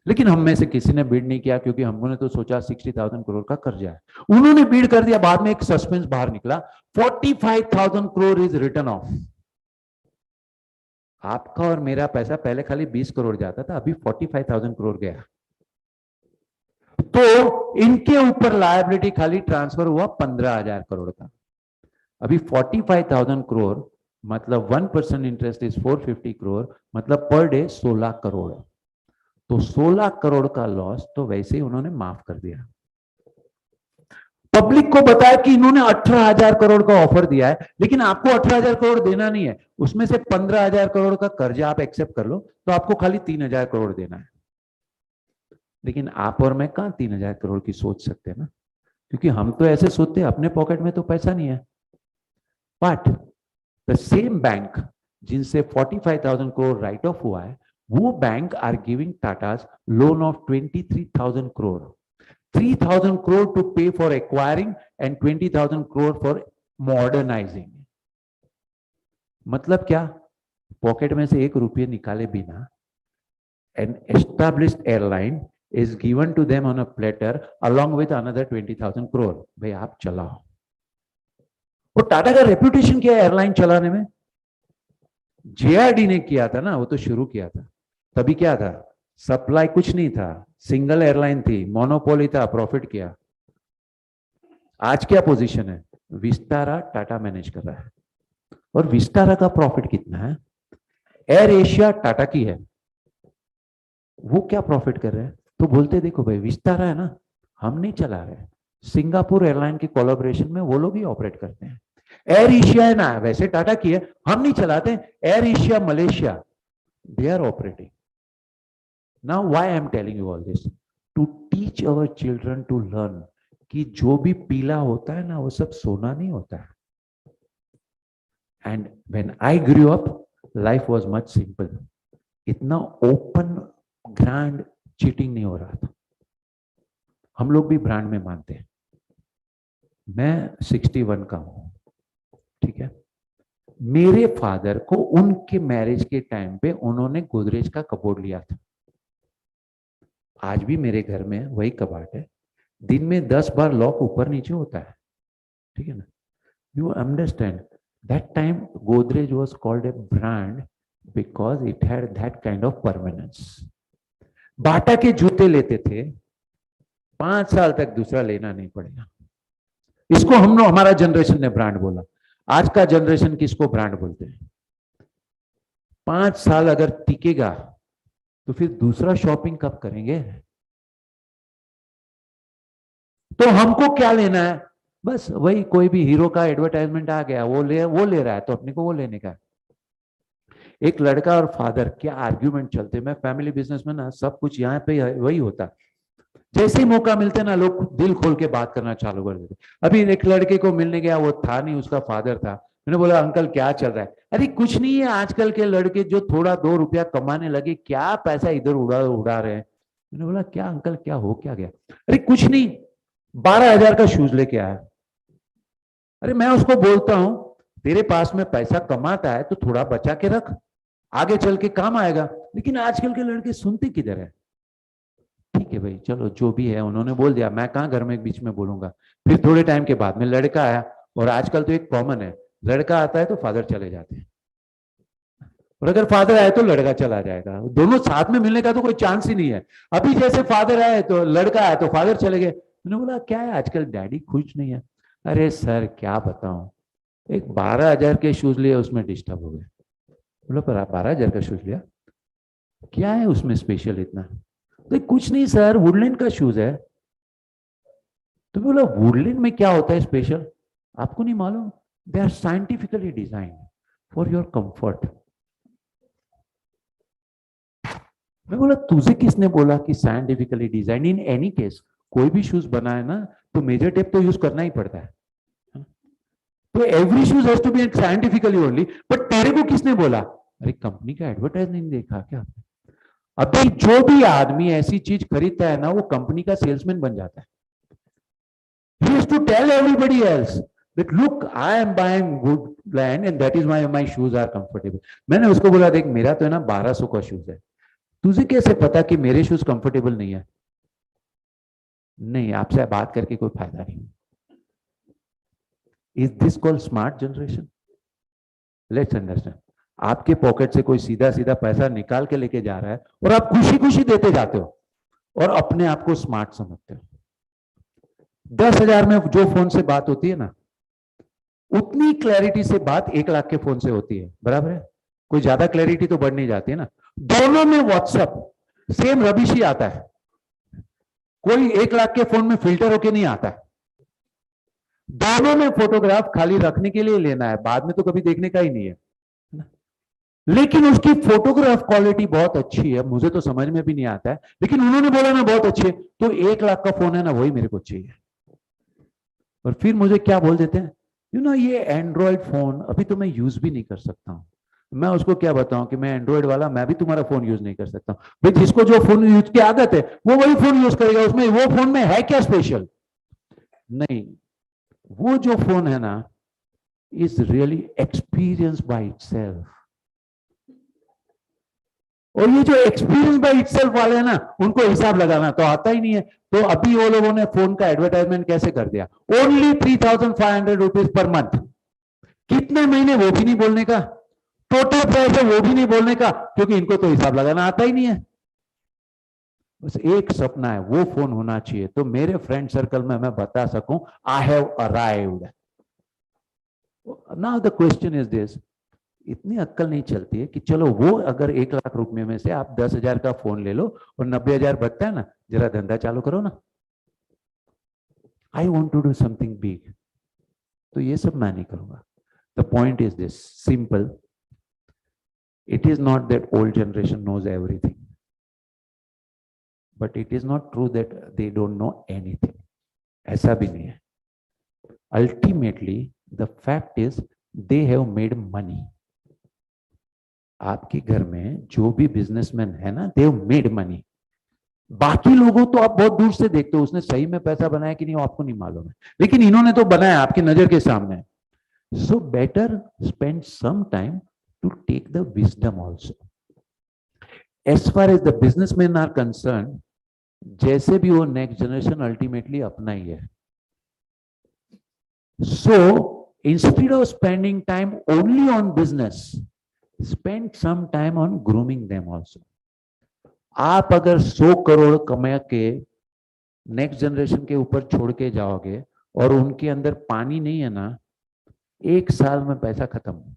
लेकिन हम में से किसी ने बिड नहीं किया, क्योंकि हमने तो सोचा 60,000 crore का कर्जा है. उन्होंने बिड कर दिया. बाद में एक सस्पेंस बाहर निकला, 45,000 crore इज रिटर्न ऑफ. आपका और मेरा पैसा पहले खाली 20 crore जाता था, अभी 45,000 crore गया. तो इनके ऊपर लायबिलिटी खाली ट्रांसफर हुआ 15,000 crore का. अभी 45,000 crore मतलब 1% इंटरेस्ट इज 450 crore, मतलब पर डे 16 crore. तो 16 crore का लॉस तो वैसे ही उन्होंने माफ कर दिया. पब्लिक को बताया कि इन्होंने 18,000 crore का ऑफर दिया है, लेकिन आपको 18,000 crore देना नहीं है. उसमें से 15,000 crore का कर्जा आप एक्सेप्ट कर लो, तो आपको खाली 3,000 crore देना है. लेकिन आप और मैं कहां 3,000 crore की सोच सकते हैं ना, क्योंकि हम तो ऐसे सोचते हैं अपने पॉकेट में तो पैसा नहीं है. बट द सेम बैंक जिनसे 45,000 करोड़ राइट ऑफ हुआ है, वो bank are giving Tatas loan of 23,000 crore, 3,000 crore to pay for acquiring and 20,000 crore for modernising. मतलब क्या? पॉकेट में से 1 रुपये निकाले बिना an established airline is given to them on a platter along with another 20,000 crore. भाई आप चलाओ। वो टाटा का रेपुटेशन क्या है एयरलाइन चलाने में? जेआरडी ने किया था ना, वो तो शुरू किया था। तभी क्या था? सप्लाई कुछ नहीं था, सिंगल एयरलाइन थी, मोनोपोली था, प्रॉफिट किया। आज क्या पोजीशन है? विस्तारा टाटा मैनेज कर रहा है, और विस्तारा का प्रॉफिट कितना है? एयर एशिया टाटा की है, वो क्या प्रॉफिट कर रहे हैं? तो बोलते देखो भाई विस्तारा है ना, हम नहीं चला रहे, सिंगापुर एयरलाइन के कोलैबोरेशन में वो लोग ही ऑपरेट करते हैं। एयर एशिया है ना, वैसे टाटा की है, हम नहीं चलाते। Air Asia Malaysia, they are operating. Now why I am telling you all this? To teach our children to learn कि जो भी पीला होता है ना, वो सब सोना नहीं होता है। And when I grew up, life was much simple. इतना ओपन ग्रांड चीटिंग नहीं हो रहा था। हम लोग भी ब्रांड में मानते हैं। मैं 61 का हूं, ठीक है। मेरे फादर को उनके मैरिज के टाइम पे उन्होंने गोदरेज का कबोर्ड लिया था। आज भी मेरे घर में वही कबाड़ है, दिन में 10 बार लॉक ऊपर नीचे होता है, ठीक है ना। You understand that time Godrej was called a brand because it had that kind of permanence. Bata के जूते लेते थे, 5 साल तक दूसरा लेना नहीं पड़ेगा। इसको हम लोग, हमारा जनरेशन ने ब्रांड बोला। आज का जनरेशन किसको ब्रांड बोलते हैं? 5 साल अगर टिकेगा तो फिर दूसरा शॉपिंग कब करेंगे? तो हमको क्या लेना है? बस वही, कोई भी हीरो का एडवर्टाइजमेंट आ गया, वो ले रहा है, तो अपने को वो लेने का। एक लड़का और फादर क्या आर्ग्यूमेंट चलते। मैं फैमिली बिजनेस में ना, सब कुछ यहाँ पे वही होता। जैसे ही मौका मिलते ना, लोग दिल खोल के बात करना चालू कर देते। अभी एक लड़के को मिलने गया, वो था नहीं, उसका फादर था। मैंने बोला अंकल क्या चल रहा है? अरे कुछ नहीं है, आजकल के लड़के जो थोड़ा 2 रुपया कमाने लगे, क्या पैसा इधर उड़ा रहे हैं। मैंने बोला क्या अंकल, क्या हो क्या गया? अरे कुछ नहीं, 12,000 का शूज लेके आया। अरे मैं उसको बोलता हूं तेरे पास में पैसा कमाता है तो थोड़ा बचा के रख, आगे चल के काम आएगा। लेकिन आजकल के लड़के सुनते किधर है? ठीक है भाई, चलो जो भी है, उन्होंने बोल दिया, मैं कहां घर में बीच में बोलूंगा। फिर थोड़े टाइम के बाद में लड़का आया, और आजकल तो एक कॉमन है, लड़का आता है तो फादर चले जाते हैं, और अगर फादर आए तो लड़का चला जाएगा। दोनों साथ में मिलने का तो कोई चांस ही नहीं है। अभी जैसे फादर आए तो लड़का आया तो फादर चले गए। मैंने बोला क्या है आजकल डैडी खुश नहीं है? अरे सर क्या बताऊं, एक 12,000 के शूज लिए, उसमें डिस्टर्ब हो गए। बोला पर 12,000 का शूज लिया, क्या है उसमें स्पेशल इतना? तो कुछ नहीं सर, वुडलैंड का शूज है। तो बोला वुडलैंड में क्या होता है स्पेशल, आपको नहीं मालूम? They are scientifically design for your comfort. मैं बोला तुझे किसने बोला कि scientifically design? In any case कोई भी शूज बनाए ना, तो मेजर टेप तो यूज करना ही पड़ता है। तो every shoes has to be scientifically only. But तेरे को किसने बोला? अरे कंपनी का एडवर्टाइज नहीं देखा क्या? अभी जो भी आदमी ऐसी चीज खरीदता है ना, वो कंपनी का सेल्समैन बन जाता है। He has to tell everybody else that look, I am buying good land and that is why my shoes are comfortable. मैंने उसको बोला देख मेरा तो है ना 1200 का शूज है, तुझे कैसे पता कि मेरे शूज कंफर्टेबल नहीं है? नहीं, आपसे बात करके कोई फायदा नहीं। Is this called smart generation? Let's understand. आपके पॉकेट से कोई सीधा सीधा पैसा निकाल के लेके जा रहा है और आप खुशी खुशी देते जाते हो और अपने आप को स्मार्ट समझते हो। 10,000 में जो फोन से बात होती है ना, उतनी क्लैरिटी से बात 1 लाख के फोन से होती है, बराबर है? कोई ज्यादा क्लैरिटी तो बढ़ नहीं जाती है ना। दोनों में व्हाट्सएप सेम रबिश ही आता है, कोई 1 लाख के फोन में फिल्टर होके नहीं आता है। दोनों में फोटोग्राफ खाली रखने के लिए लेना है, बाद में तो कभी देखने का ही नहीं है। लेकिन उसकी फोटोग्राफ क्वालिटी बहुत अच्छी है, मुझे तो समझ में भी नहीं आता है, लेकिन उन्होंने बोला ना बहुत अच्छी है, तो 1 लाख का फोन है ना, वही मेरे को चाहिए। और फिर मुझे क्या बोल देते हैं, ये एंड्रॉयड फोन अभी तो मैं यूज भी नहीं कर सकता हूँ। मैं उसको क्या बताऊं कि मैं एंड्रॉयड वाला, मैं भी तुम्हारा फोन यूज नहीं कर सकता हूँ। भाई जिसको जो फोन यूज की आदत है वो वही फोन यूज करेगा, उसमें वो फोन में है क्या स्पेशल? नहीं, वो जो फोन है ना is really experience by itself. और ये जो एक्सपीरियंस बाय इटसेल्फ वाले हैं ना, उनको हिसाब लगाना तो आता ही नहीं है। तो अभी वो लोगों ने फोन का एडवर्टाइजमेंट कैसे कर दिया, ओनली 3,500 रुपीज पर मंथ। कितने महीने वो भी नहीं बोलने का, टोटल प्राइस है वो भी नहीं बोलने का, क्योंकि इनको तो हिसाब लगाना आता ही नहीं है। बस एक सपना है, वो फोन होना चाहिए तो मेरे फ्रेंड सर्कल में मैं बता सकूं I have arrived. Now the question is this, इतनी अक्कल नहीं चलती है कि चलो वो अगर 1 लाख रुपए में से आप 10,000 का फोन ले लो और 90,000 बचता है ना, जरा धंधा चालू करो ना। I want to do something big, तो ये सब मैं नहीं करूंगा। The point is this simple, it is not that old generation knows everything, but it is not true that they don't know anything. ऐसा भी नहीं है। Ultimately, the fact is they have made money. आपके घर में जो भी businessman है ना, they have made money. बाकी लोगों तो आप बहुत दूर से देखते हो, उसने सही में पैसा बनाया कि नहीं वो आपको नहीं मालूम है, लेकिन इन्होंने तो बनाया आपकी नजर के सामने। So better spend some time to take the wisdom also. As far as the businessmen are concerned, जैसे भी वो नेक्स्ट जनरेशन अल्टीमेटली अपना ही है। So instead of spending time only on business, spend some time on grooming them also. आप अगर 100 करोड़ कमा के next generation के ऊपर छोड़ के जाओगे और उनके अंदर पानी नहीं है ना, 1 साल में पैसा खत्म।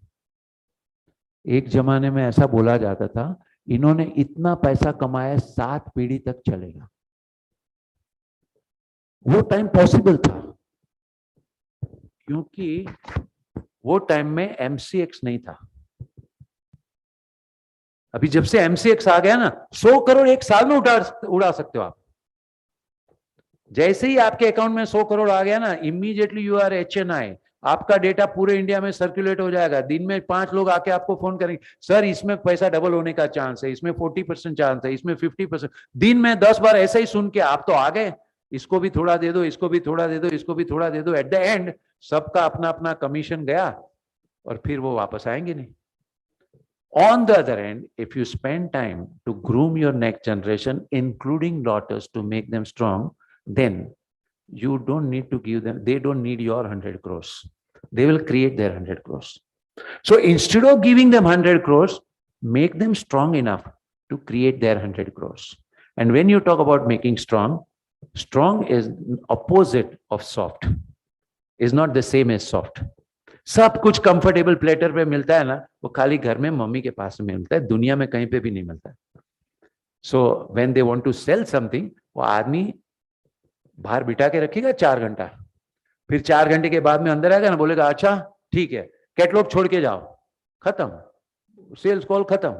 एक जमाने में ऐसा बोला जाता था, इन्होंने इतना पैसा कमाया 7 पीढ़ी तक चलेगा। वो टाइम पॉसिबल था क्योंकि वो टाइम में MCX नहीं था। अभी जब से MCX आ गया ना, 100 करोड़ 1 साल में उड़ा सकते हो आप। जैसे ही आपके अकाउंट में 100 करोड़ आ गया ना, इमीडिएटली यू आर HNI, आपका डेटा पूरे इंडिया में सर्कुलेट हो जाएगा। दिन में 5 लोग आके आपको फोन करेंगे, सर इसमें पैसा डबल होने का चांस है, इसमें 40% चांस है, इसमें 50%। दिन में 10 बार ऐसे ही सुन के आप तो आ गए, इसको भी थोड़ा दे दो, इसको भी थोड़ा दे दो, इसको भी थोड़ा दे दो। एट द एंड सबका अपना अपना कमीशन गया और फिर वो वापस आएंगे नहीं। On the other end, if you spend time to groom your next generation, including daughters, to make them strong, then you don't need to give them, they don't need your 100 crores. They will create their 100 crores. So instead of giving them 100 crores, make them strong enough to create their 100 crores. And when you talk about making strong, strong is opposite of soft, is not the same as soft. सब कुछ comfortable platter पे मिलता है ना, वो खाली घर में मम्मी के पास में मिलता है, दुनिया में कहीं पे भी नहीं मिलता। So when they want to sell something, वो आदमी बाहर बिठा के रखेगा 4 घंटा, फिर 4 घंटे के बाद में अंदर आएगा ना, बोलेगा अच्छा ठीक है कैटलॉग छोड़ के जाओ, खत्म, सेल्स कॉल खत्म।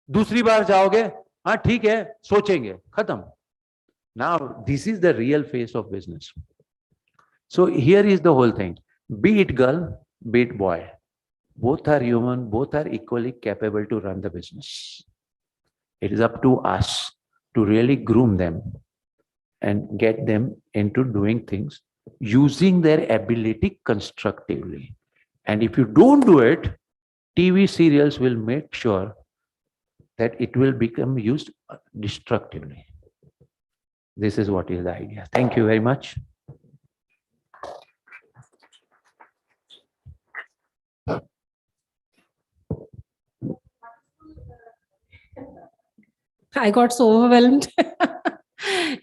दूसरी बार जाओगे, हाँ ठीक है सोचेंगे, खत्म। Now this is the real face of business. So here is the whole thing, be it girl, be it boy, both are human, both are equally capable to run the business. It is up to us to really groom them and get them into doing things using their ability constructively. And if you don't do it, TV serials will make sure that it will become used destructively. This is what is the idea. Thank you very much. I got so overwhelmed.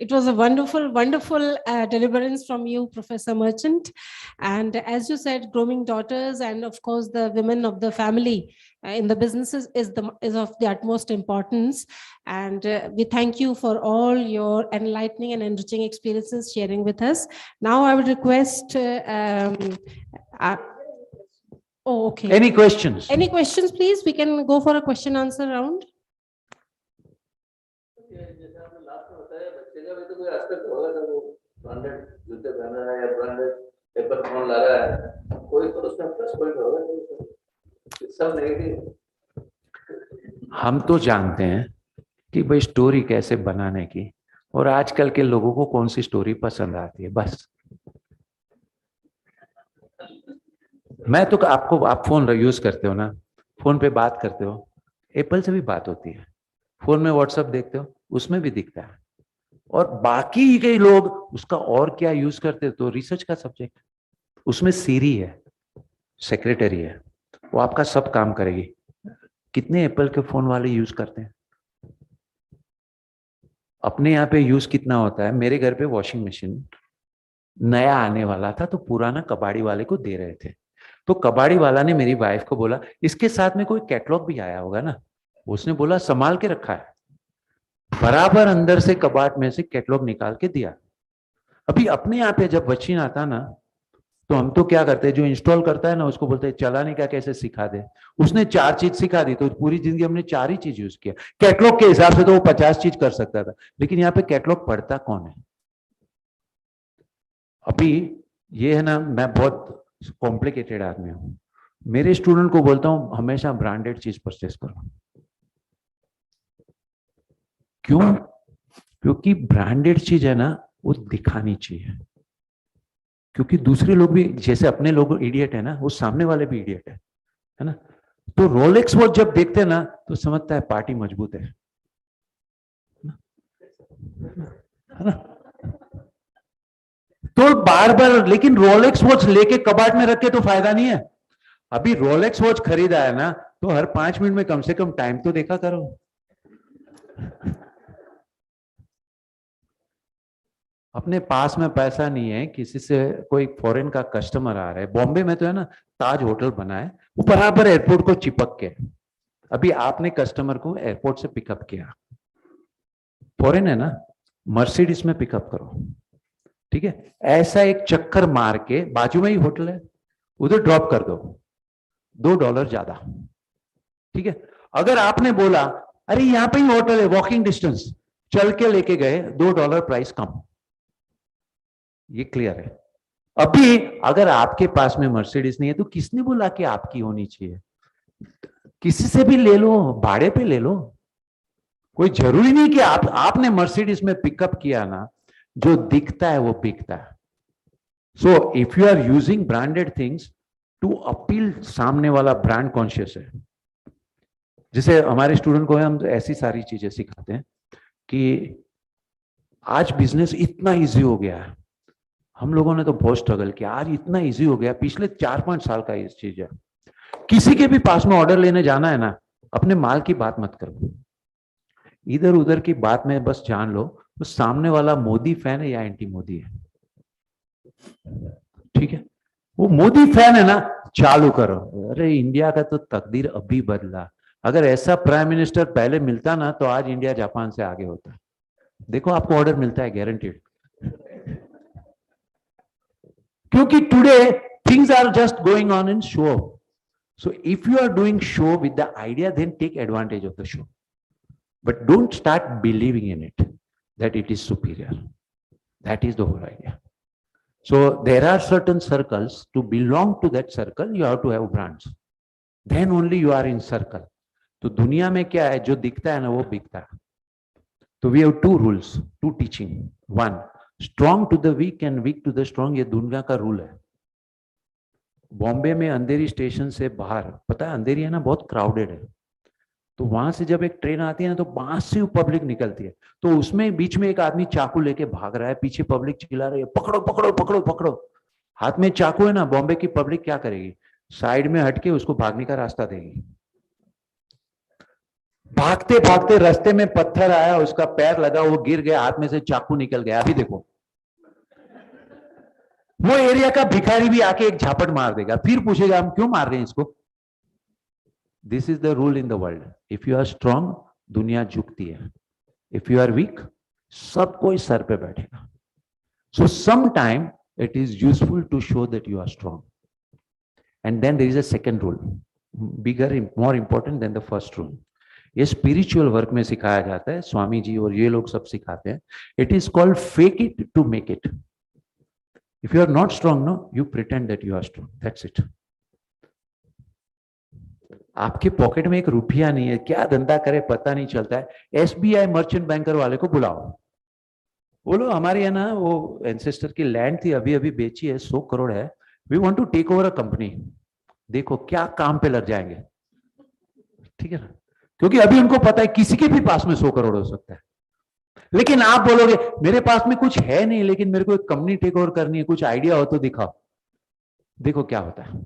It was a wonderful, wonderful deliverance from you, Professor Merchant. And as you said, grooming daughters and of course the women of the family in the businesses is of the utmost importance. And we thank you for all your enlightening and enriching experiences sharing with us. Now I would request. Oh, okay. Any questions? Any questions, please? We can go for a question answer round. Apple phone लगा है, कोई तो उसमें plus point होगा, सब negative. हम तो जानते हैं कि भाई स्टोरी कैसे बनाने की, और आजकल के लोगों को कौन सी स्टोरी पसंद आती है, बस। मैं तो आपको, आप फोन यूज करते हो ना, फोन पे बात करते हो, एप्पल से भी बात होती है, फोन में व्हाट्सएप देखते हो, उसमें भी दिखता है, और बाकी के लोग उसका और क्या यूज करते, तो रिसर्च का सब्जेक्ट, उसमें सीरी है, सेक्रेटरी है, वो आपका सब काम करेगी। कितने एप्पल के फोन वाले यूज करते हैं? अपने यहाँ पे यूज कितना होता है? मेरे घर पे वॉशिंग मशीन नया आने वाला था, तो पुराना कबाड़ी वाले को दे रहे थे, तो कबाड़ी वाला ने मेरी वाइफ को बोला इसके साथ में कोई कैटलॉग भी आया होगा ना, उसने बोला संभाल के रखा है, बराबर अंदर से कबाट में से कैटलॉग निकाल के दिया। अभी अपने यहाँ पे जब मशीन आता ना, तो हम तो क्या करते हैं, जो इंस्टॉल करता है ना उसको बोलते हैं चलाने का कैसे सिखा दे, उसने 4 चीज सिखा दी, तो पूरी जिंदगी हमने 4 ही चीज यूज किया। कैटलॉग के हिसाब से तो वो 50 चीज कर सकता था, लेकिन यहाँ पे कैटलॉग पढ़ता कौन है? अभी ये है ना, मैं बहुत कॉम्प्लिकेटेड आदमी हूं, मेरे स्टूडेंट को बोलता हूं हमेशा ब्रांडेड चीज परचेस करो। क्यों? क्योंकि ब्रांडेड चीज है ना, वो दिखानी चाहिए, क्योंकि दूसरे लोग भी, जैसे अपने लोग इडियट है ना, वो सामने वाले भी इडियट है ना। तो रोलेक्स वॉच जब देखते हैं ना, तो समझता है पार्टी मजबूत है ना? तो बार बार, लेकिन रोलेक्स वॉच लेके कबाट में रखे तो फायदा नहीं है। अभी रोलेक्स वॉच खरीदा है ना, तो हर 5 मिनट में कम से कम टाइम तो देखा करो। अपने पास में पैसा नहीं है, किसी से कोई फॉरेन का कस्टमर आ रहा है, बॉम्बे में तो है ना, ताज होटल बना है, वो बराबर एयरपोर्ट को चिपक के। अभी आपने कस्टमर को एयरपोर्ट से पिकअप किया, फॉरेन है ना, मर्सिडीज में पिकअप करो, ठीक है, ऐसा एक चक्कर मार के, बाजू में ही होटल है, उधर ड्रॉप कर दो, $2 ज्यादा, ठीक है। अगर आपने बोला अरे यहां पे ही होटल है, वॉकिंग डिस्टेंस, चल के लेके गए, $2 प्राइस कम, ये क्लियर है। अभी अगर आपके पास में मर्सिडीज नहीं है, तो किसने बोला कि आपकी होनी चाहिए? किसी से भी ले लो, भाड़े पे ले लो, कोई जरूरी नहीं कि आपने मर्सिडीज में पिकअप किया ना, जो दिखता है वो बिकता है। So if you are using branded things to appeal, सामने वाला ब्रांड कॉन्शियस है। जैसे हमारे स्टूडेंट को हम ऐसी सारी चीजें सिखाते हैं कि आज बिजनेस इतना इजी हो गया है, हम लोगों ने तो बहुत स्ट्रगल किया, आज इतना इजी हो गया, पिछले 4-5 साल का ये चीज है। किसी के भी पास में ऑर्डर लेने जाना है ना, अपने माल की बात मत करो, इधर उधर की बात में बस जान लो तो सामने वाला मोदी फैन है या एंटी मोदी है, ठीक है। वो मोदी फैन है ना, चालू करो, अरे इंडिया का तो तकदीर अभी बदला, अगर ऐसा प्राइम मिनिस्टर पहले मिलता ना, तो आज इंडिया जापान से आगे होता। देखो आपको ऑर्डर मिलता है गारंटीड, क्योंकि today things are just going on in show. So if you are doing show with the idea, then take advantage of the show, but don't start believing in it that it is superior. That is the whole idea. So there are certain circles, to belong to that circle you have to have brands, then only you are in circle. तो दुनिया में क्या है, जो दिखता है ना वो बिकता है। तो we have 2 rules, 2 teaching. 1, strong to the weak and weak to the strong, ये दुनिया का रूल है। बॉम्बे में अंधेरी स्टेशन से बाहर, पता है अंधेरी है ना, बहुत क्राउडेड है, तो वहां से जब एक ट्रेन आती है ना, तो मासिव पब्लिक निकलती है, तो उसमें बीच में एक आदमी चाकू लेके भाग रहा है, पीछे पब्लिक चिल्ला रही है पकड़ो पकड़ो पकड़ो पकड़ो, हाथ में चाकू है ना, बॉम्बे की पब्लिक क्या करेगी, साइड में हटके उसको भागने का रास्ता देगी। भागते भागते रास्ते में पत्थर आया, उसका पैर लगा, वो गिर गया, हाथ में से चाकू निकल गया। अभी देखो वो एरिया का भिखारी भी आके एक झापट मार देगा, फिर पूछेगा हम क्यों मार रहे हैं इसको। This is the rule in the world, if you are strong दुनिया झुकती है, इफ यू आर वीक सब कोई सर पे बैठेगा। So some time it is useful to show that you are strong, and then there is a second rule, bigger more important than the first rule. ये spiritual work में सिखाया जाता है, स्वामी जी और ये लोग सब सिखाते हैं। It is called fake it to make it. If you are not strong, no, you pretend that you are strong. That's it. आपके पॉकेट में एक रुपया नहीं है, क्या धंधा करे पता नहीं चलता है, एसबीआई मर्चेंट बैंकर वाले को बुलाओ, बोलो हमारे यहाँ ना वो एंसेस्टर की लैंड थी, अभी अभी बेची है, 100 करोड़ है, we want to take over a company, देखो क्या काम पे लग जाएंगे, ठीक है ना, क्योंकि अभी उनको पता है किसी के भी पास में 100 करोड़ हो सकता है। लेकिन आप बोलोगे मेरे पास में कुछ है नहीं, लेकिन मेरे को एक कंपनी टेक ओवर करनी है, कुछ आइडिया हो तो दिखाओ, देखो क्या होता है।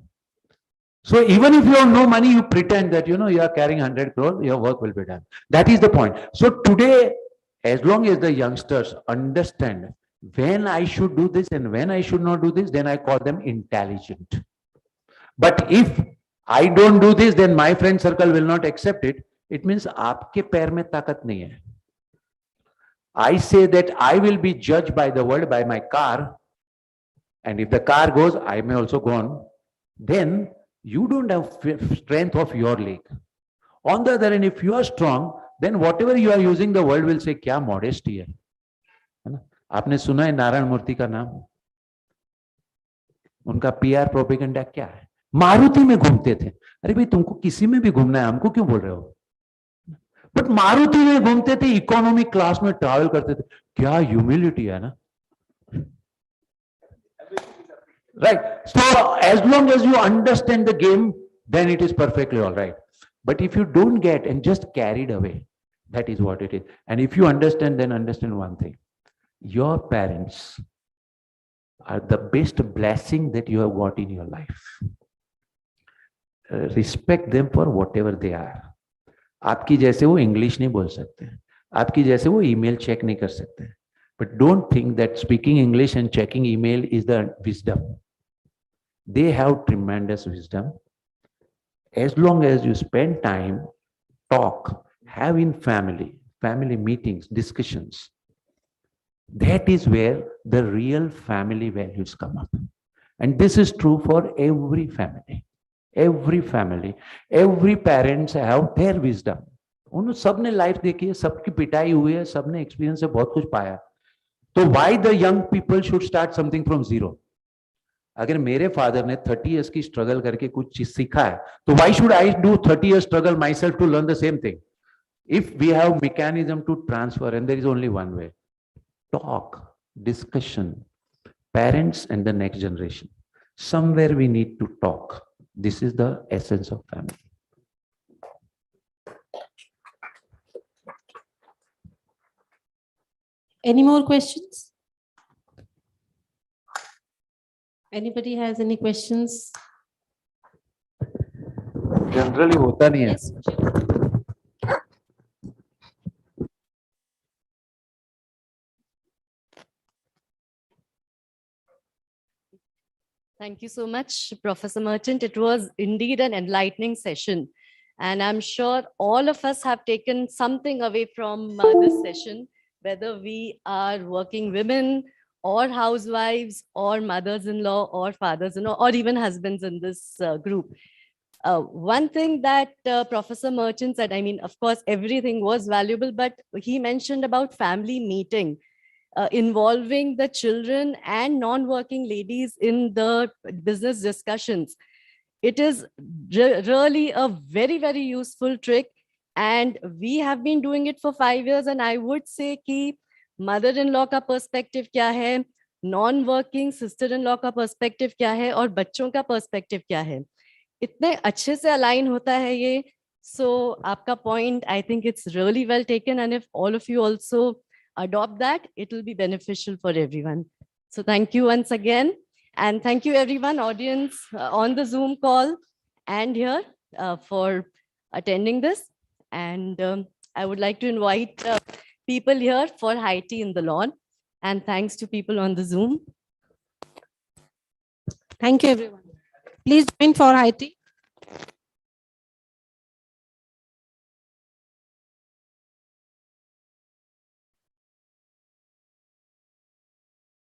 So even if you have no money, you pretend that you are carrying 100 crore, your work will be done. That is the point. So today, as long as the youngsters understand when I should do this and when I should not do this, then I call them intelligent. But if I don't do this, then my friend circle will not accept it. It means आपके पैर में ताकत नहीं है. I say that I will be judged by the world by my car, and if the car goes, I may also go on. Then you don't have strength of your leg. On the other hand, if you are strong, then whatever you are using, the world will say, क्या modesty है ना? आपने सुना है नारायण मूर्ति का नाम? उनका PR propaganda क्या है? मारुति में घूमते थे। अरे भाई तुमको किसी में भी घूमना है, हमको क्यों बोल रहे हो? बट मारुति में घूमते थे, इकोनॉमिक क्लास में ट्रैवल करते थे, क्या ह्यूमिलिटी है ना? Right. So as long as you understand the game, then it is perfectly all right. But if you don't get and just carried away, that is what it is. And if you understand, then understand one thing. Your parents are the best blessing that you have got in your life. Respect them for whatever they are. आपकी जैसे वो English नहीं बोल सकते, आपकी जैसे वो email check नहीं कर सकते. But don't think that speaking English and checking email is the wisdom. They have tremendous wisdom. As long as you spend time, talk, have in family meetings, discussions, that is where the real family values come up. And this is true for every family. Every parents have their wisdom. उन्होंने सबने life देखी है, सबकी पिटाई हुई है, सबने experience से बहुत कुछ पाया. तो why the young people should start something from zero? अगर मेरे फादर ने 30 years की स्ट्रगल करके कुछ चीज सीखा है, तो why should I do 30 years struggle myself to learn the same thing? If we have mechanism to transfer, and there is only one way: talk, discussion, parents and the next generation. Somewhere we need to talk. This is the essence of family. Any more questions? Anybody has any questions? Generally होता नहीं है. Yes. Thank you so much, Professor Merchant. It was indeed an enlightening session. And I'm sure all of us have taken something away from this session, whether we are working women or housewives or mothers-in-law or fathers-in-law or even husbands in this group. One thing that Professor Merchant said, I mean, of course, everything was valuable, but he mentioned about family meeting. Involving the children and non-working ladies in the business discussions. It is really a very, very useful trick. And we have been doing it for 5 years. And I would say कि mother-in-law का perspective क्या है, non-working sister-in-law का perspective क्या है, और बच्चों का perspective क्या है. इतने अच्छे से align होता है ये. So आपका point, I think it's really well taken. And if all of you also adopt that, it will be beneficial for everyone. So thank you once again. And thank you everyone, audience on the Zoom call and here for attending this. And I would like to invite people here for high tea in the lawn. And thanks to people on the Zoom. Thank you, everyone. Please join for high tea.